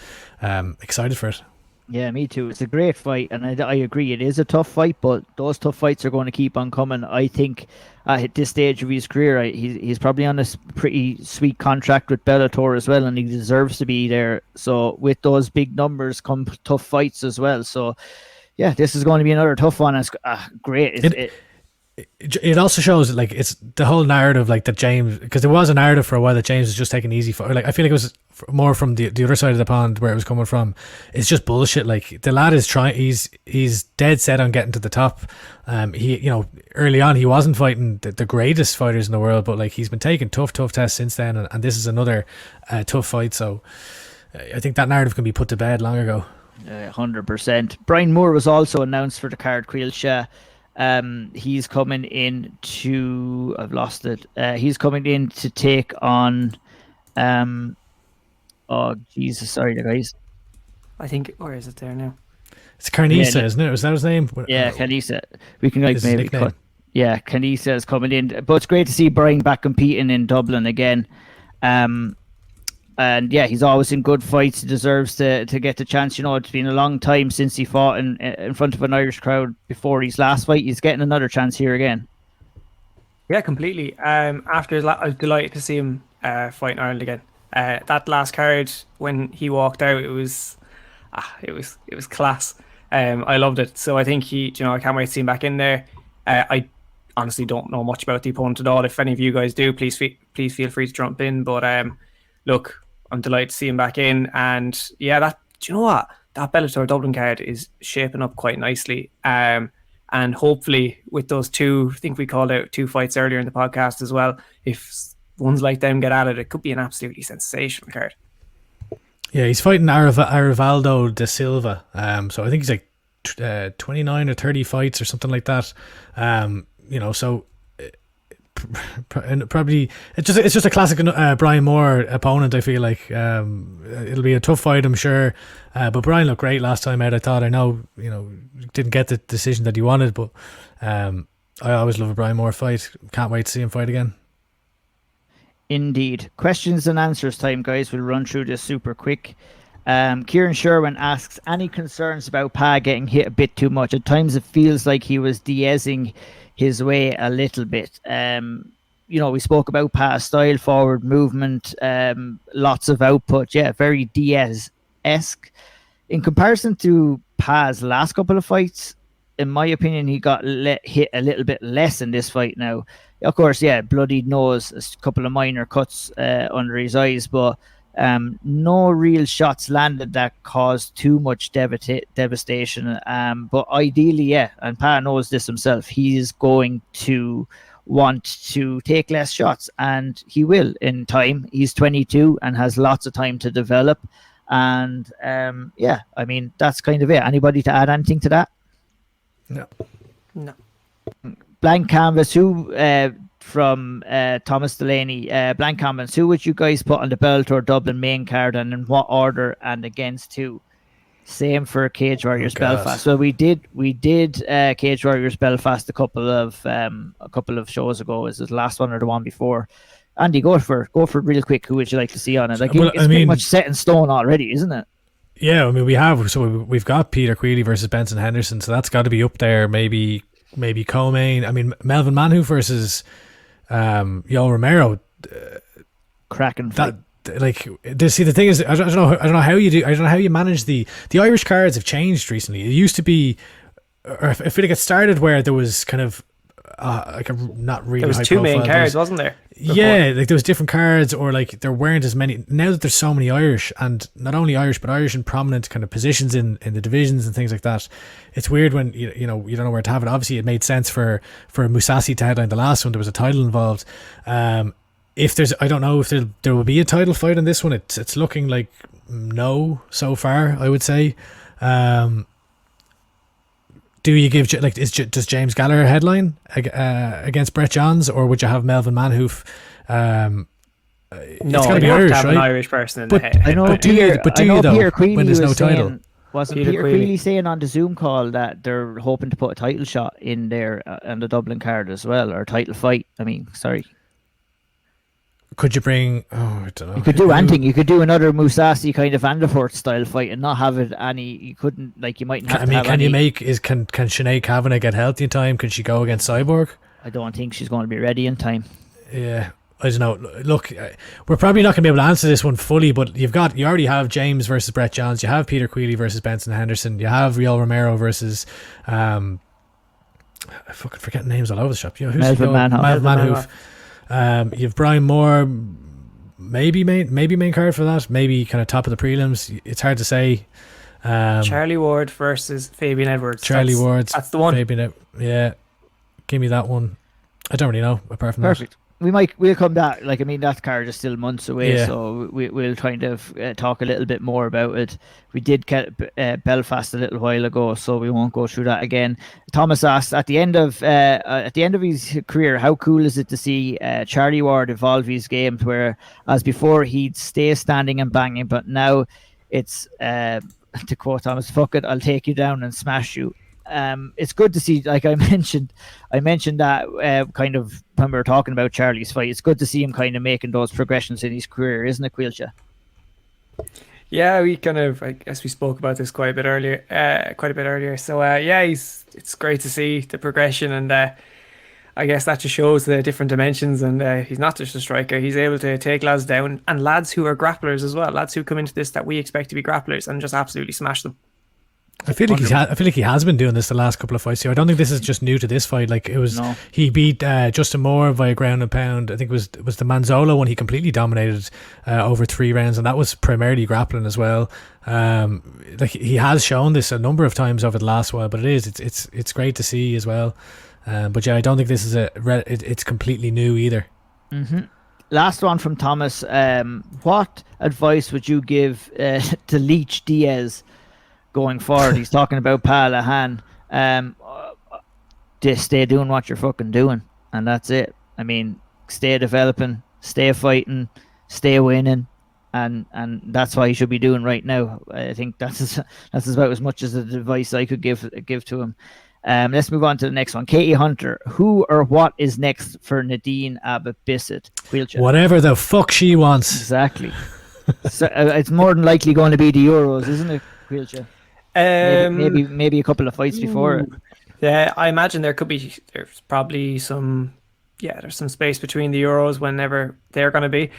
excited for it. Yeah, me too. It's a great fight, and I agree. It is a tough fight, but those tough fights are going to keep on coming. I think at this stage of his career, he's probably on a pretty sweet contract with Bellator as well, and he deserves to be there. So with those big numbers come tough fights as well. So yeah, this is going to be another tough one. It's great. It also shows it's the whole narrative that James, because there was a narrative for a while that James was just taking easy for. I feel like it was more from the other side of the pond where it was coming from. It's just bullshit. The lad is trying. He's dead set on getting to the top. He early on he wasn't fighting the greatest fighters in the world, but he's been taking tough tests since then, and this is another tough fight. So I think that narrative can be put to bed long ago. 100%. Brian Moore was also announced for the card. Caoilte. He's coming in to... I've lost it. He's coming in to take on... oh, Jesus, sorry, guys. I think... Where is it there now? It's Carnisa, isn't it? Is that his name? Yeah, Carnisa. We can maybe cut... Yeah, Carnisa is coming in. But it's great to see Brian back competing in Dublin again. And yeah, he's always in good fights. He deserves to get the chance. It's been a long time since he fought in front of an Irish crowd before his last fight. He's getting another chance here again. Yeah, completely. After I was delighted to see him fight in Ireland again. That last card when he walked out, it was class. I loved it. So I think I can't wait to see him back in there. honestly don't know much about the opponent at all. If any of you guys do, please feel free to jump in. But look, I'm delighted to see him back in, and yeah, do you know what? That Bellator Dublin card is shaping up quite nicely. And hopefully with those two, I think we called out 2 fights earlier in the podcast as well. If ones like them get at it, it could be an absolutely sensational card. Yeah, he's fighting Arivaldo da Silva. So I think he's like 29 or 30 fights or something like that. So probably it's just a classic Brian Moore opponent. I feel like it'll be a tough fight, I'm sure. But Brian looked great last time out. I know didn't get the decision that he wanted, but I always love a Brian Moore fight. Can't wait to see him fight again. Indeed. Questions and answers time, guys. We'll run through this super quick. Kieran Sherwin asks, any concerns about Pa getting hit a bit too much? At times it feels like he was Diazing his way a little bit. We spoke about Pa's style, forward movement, lots of output. Yeah, very Diaz-esque. In comparison to Pa's last couple of fights, in my opinion, he got hit a little bit less in this fight now. Of course, yeah, bloodied nose, a couple of minor cuts under his eyes, but no real shots landed that caused too much devastation. But ideally, yeah, and Pa knows this himself, he's going to want to take less shots, and he will in time. He's 22 and has lots of time to develop. And that's kind of it. Anybody to add anything to that? No. Blank canvas. Who from Thomas Delaney? Blank canvas. Who would you guys put on the Bellator Dublin main card, and in what order, and against who? Same for Cage Warriors Belfast. So we did Cage Warriors Belfast a couple of shows ago. Is it the last one or the one before? Andy, go for it real quick. Who would you like to see on it? Like, it's pretty much set in stone already, isn't it? Yeah, I mean we've got Peter Caoilte versus Benson Henderson, so that's got to be up there. Maybe Co-Main. I mean, Melvin Manhoef versus Yoel Romero. Cracking fight. The thing is, I don't know how you manage the Irish cards have changed recently. It used to be, or I feel like it started where there was kind of not really. There was high 2 main profile. cards, wasn't there? Before? Yeah, like there was different cards, or like there weren't as many. Now that there's so many Irish, and not only Irish, but Irish in prominent kind of positions in the divisions and things like that, it's weird when you don't know where to have it. Obviously, it made sense for Mousasi to headline the last one. There was a title involved. If there's, I don't know if there will be a title fight in this one. It's looking like no so far, I would say. Do you give does James Gallagher headline against Brett Johns, or would you have Melvin Manhoef? No, it's got to be Irish, have right? an Irish person in But the head. I know. But do you though, Peter Queally when there's no was title? saying, wasn't Peter Peter Queally Queally saying on the Zoom call that they're hoping to put a title shot in there on the Dublin card as well, or a title fight? I mean, sorry. Could you bring? Oh, I don't know. You could do anything. You could do another Mousasi kind of Vanderfort style fight and not have it any. You couldn't, like, you mightn't have. Can Sinead Kavanagh get healthy in time? Can she go against Cyborg? I don't think she's going to be ready in time. Yeah, I don't know. Look, we're probably not going to be able to answer this one fully, but you already have James versus Brett Johns. You have Peter Caoilte versus Benson Henderson. You have Yoel Romero versus I fucking forget names all over the shop. Melvin Manhoef. You have Brian Moore, maybe main card for that, maybe kind of top of the prelims. It's hard to say. Charlie Ward versus Fabian Edwards. That's the one. Yeah, give me that one. I don't really know apart from Perfect. We'll come back. Like, I mean, that card is still months away, Yeah. so we'll kind of talk a little bit more about it. We did get Belfast a little while ago, so we won't go through that again. Thomas asked, at the end of his career, how cool is it to see Charlie Ward evolve his game, where as before he'd stay standing and banging, but now it's to quote Thomas, "Fuck it, I'll take you down and smash you." It's good to see, like I mentioned that kind of when we were talking about Charlie's fight, it's good to see him kind of making those progressions in his career, isn't it, Caoilte? Yeah, we kind of, I guess we spoke about this quite a bit earlier. So it's great to see the progression, and I guess that just shows the different dimensions. And he's not just a striker; he's able to take lads down, and lads who are grapplers as well, lads who come into this that we expect to be grapplers, and just absolutely smash them. I feel like he has been doing this the last couple of fights here. I don't think this is just new to this fight. Like it was, he beat Justin Moore via ground and pound. I think it was the Manzolo one. He completely dominated over 3 rounds, and that was primarily grappling as well. Like he has shown this a number of times over the last while, but it's great to see as well. But yeah, I don't think this is it's completely new either. Mm-hmm. Last one from Thomas. What advice would you give to Leech Diaz going forward? He's talking about Pahlad Khan. Just stay doing what you're fucking doing, and that's it. I mean, stay developing, stay fighting, stay winning, and that's what he should be doing right now. I think that's about as much as the advice I could give to him. Let's move on to the next one. Katie Hunter, who or what is next for Nadine Abisa? Whatever the fuck she wants. Exactly. So, it's more than likely going to be the Euros, isn't it, Caoilte? Maybe a couple of fights before it. Yeah, I imagine there's probably some space between the Euros whenever they're going to be.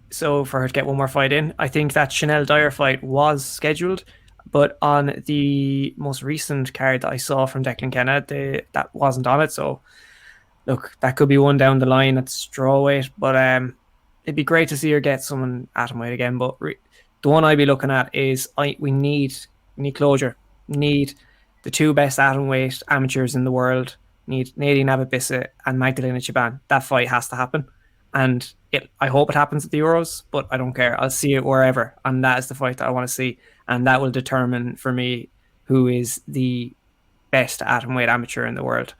So for her to get one more fight in, I think that Chanel Dyer fight was scheduled, but on the most recent card that I saw from Declan Kenna, that wasn't on it. So look, that could be one down the line at strawweight, but it'd be great to see her get someone atomweight again. But the one I'd be looking at is we need closure. Need the 2 best atomweight amateurs in the world. Need Nadine Abisa and Magdalena Chaban. That fight has to happen, and I hope it happens at the Euros, but I don't care. I'll see it wherever, and that is the fight that I want to see, and that will determine for me who is the best atomweight amateur in the world.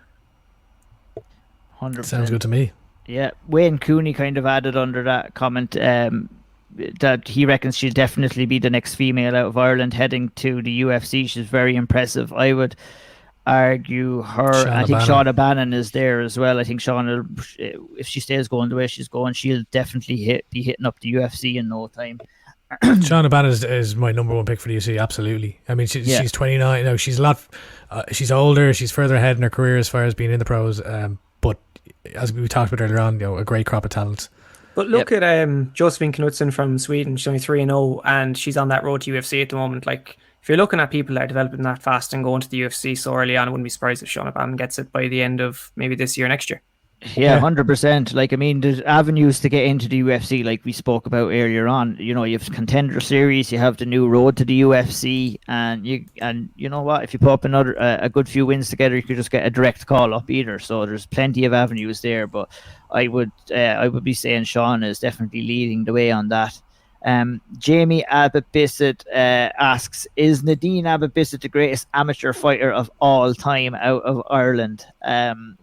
100%. Sounds good to me. Yeah, Wayne Cooney kind of added under that comment that he reckons she'll definitely be the next female out of Ireland heading to the UFC. She's very impressive. I would argue her. I think Shauna Bannon is there as well. I think Shauna, if she stays going the way she's going, she'll definitely be hitting up the UFC in no time. Shauna Bannon is my number 1 pick for the UFC. Absolutely. I mean, she's 29 now. She's a lot. She's older. She's further ahead in her career as far as being in the pros. But as we talked about earlier on, a great crop of talent. But look at Josephine Knutsson from Sweden. She's only 3-0, and she's on that road to UFC at the moment. Like, if you're looking at people that are developing that fast and going to the UFC so early on, I wouldn't be surprised if Shauna Bannon gets it by the end of maybe this year, next year. Yeah, 100%. Like, I mean, there's avenues to get into the UFC, like we spoke about earlier on. You know, you have Contender Series, you have the new road to the UFC, and you know what? If you put up another a good few wins together, you could just get a direct call up either. So there's plenty of avenues there. But I would be saying Sean is definitely leading the way on that. Jamie Abisa asks, is Nadine Abisa the greatest amateur fighter of all time out of Ireland?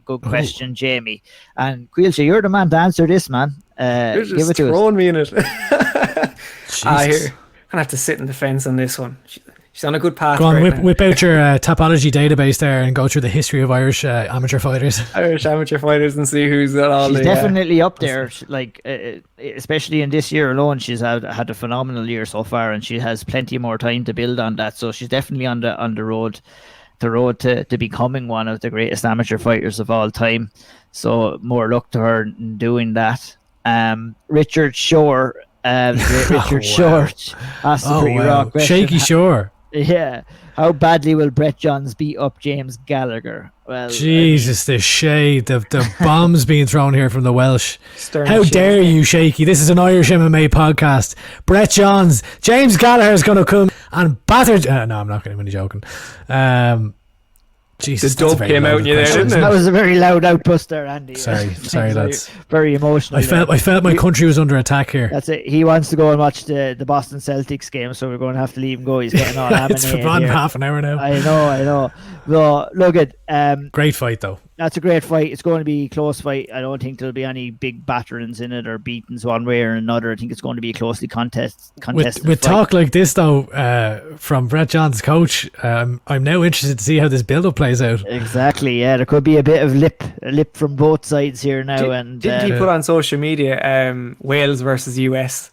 Good question, Jamie. And Caoilte, you're the man to answer this, man. You're just give it to throwing us. me in it. I'm gonna have to sit in the fence on this one. She's on a good path. Go on, whip out your topology database there and go through the history of Irish amateur fighters. Irish amateur fighters and see who's at all. She's definitely up there. Like, especially in this year alone, she's had a phenomenal year so far, and she has plenty more time to build on that. So she's definitely on the road to becoming one of the greatest amateur fighters of all time. So more luck to her in doing that. Richard Shore. Richard Shore asked a pretty raw question. Shaky Shore. Yeah. How badly will Brett Johns beat up James Gallagher? Well, Jesus, the shade, the bombs being thrown here from the Welsh. Stern How dare you, Shaky? This is an Irish MMA podcast. Brett Johns, James Gallagher is going to come and batter. No, I'm not going to be joking. Jesus, the dub came out in you there, didn't it? That was a very loud outburst there, Andy. Sorry, lads. Very emotional. I felt my country was under attack here. That's it. He wants to go and watch the Boston Celtics game, so we're going to have to leave him go. He's getting all It's run half an hour now. I know. So, look at great fight though. That's a great fight. It's going to be a close fight. I don't think there'll be any big batterings in it or beatings one way or another. I think it's going to be a closely contested with fight. Talk like this though, from Brett Johns' coach, I'm now interested to see how this build-up plays out. Exactly. Yeah, there could be a bit of lip from both sides here now. Didn't he put on social media Wales versus US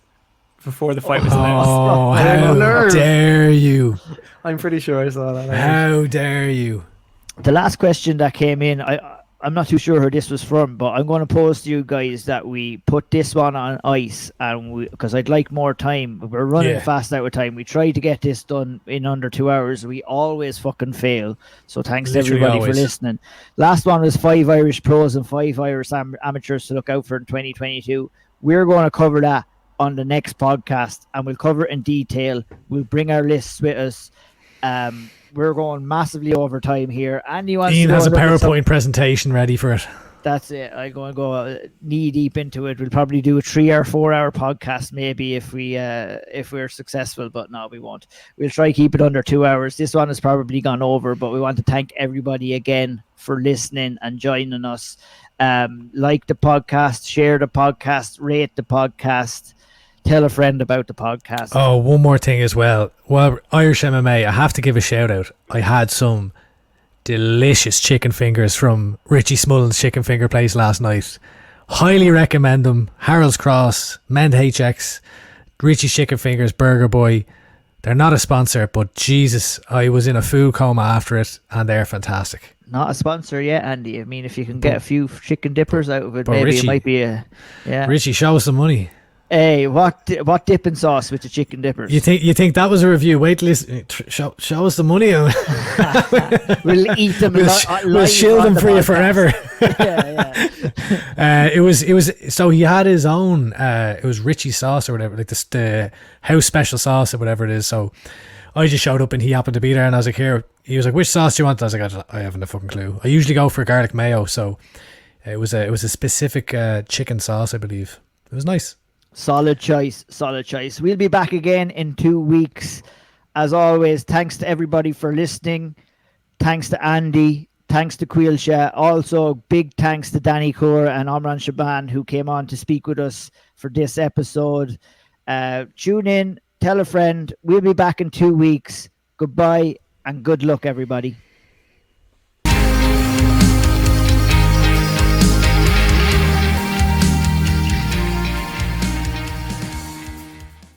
before the fight was announced? Oh, how dare you! I'm pretty sure I saw that. How dare you! The last question that came in, I'm not too sure who this was from, but I'm going to post to you guys that we put this one on ice, and because I'd like more time. We're running fast out of time. We tried to get this done in under 2 hours. We always fucking fail. So thanks to everybody for listening. Last one was 5 Irish pros and 5 Irish amateurs to look out for in 2022. We're going to cover that on the next podcast, and we'll cover it in detail. We'll bring our lists with us. We're going massively over time here. Ian has a PowerPoint presentation ready for it. That's it. I'm going to go knee deep into it. We'll probably do a 3 or 4 hour podcast maybe if we're successful, but no, we won't. We'll try to keep it under 2 hours. This one has probably gone over, but we want to thank everybody again for listening and joining us. Like the podcast, share the podcast, rate the podcast. Tell a friend about the podcast. Oh, one more thing as well. Well, Irish MMA, I have to give a shout out. I had some delicious chicken fingers from Richie Smullen's chicken finger place last night. Highly recommend them. Harold's Cross, Mend HX, Richie's Chicken Fingers, Burger Boy. They're not a sponsor, but Jesus, I was in a food coma after it, and they're fantastic. Not a sponsor yet, Andy. I mean, if you can get a few chicken dippers out of it, maybe Richie, it might be a... Yeah. Richie, show us some money. Hey, what dipping sauce with the chicken dippers? You think that was a review? Wait, listen. Show us the money. We'll eat them. We'll shield them for you forever. Yeah. It was. So he had his own. It was Richie's sauce or whatever, like the house special sauce or whatever it is. So I just showed up and he happened to be there, and I was like, "Here." He was like, "Which sauce do you want?" I was like, "I haven't a fucking clue." I usually go for garlic mayo, so it was a specific chicken sauce, I believe. It was nice. Solid choice. We'll be back again in 2 weeks. As always, thanks to everybody for listening. Thanks to Andy. Thanks to Caoilte. Also, big thanks to Danny Corr and Omran Shaban, who came on to speak with us for this episode. Tune in. Tell a friend. We'll be back in 2 weeks. Goodbye and good luck, everybody.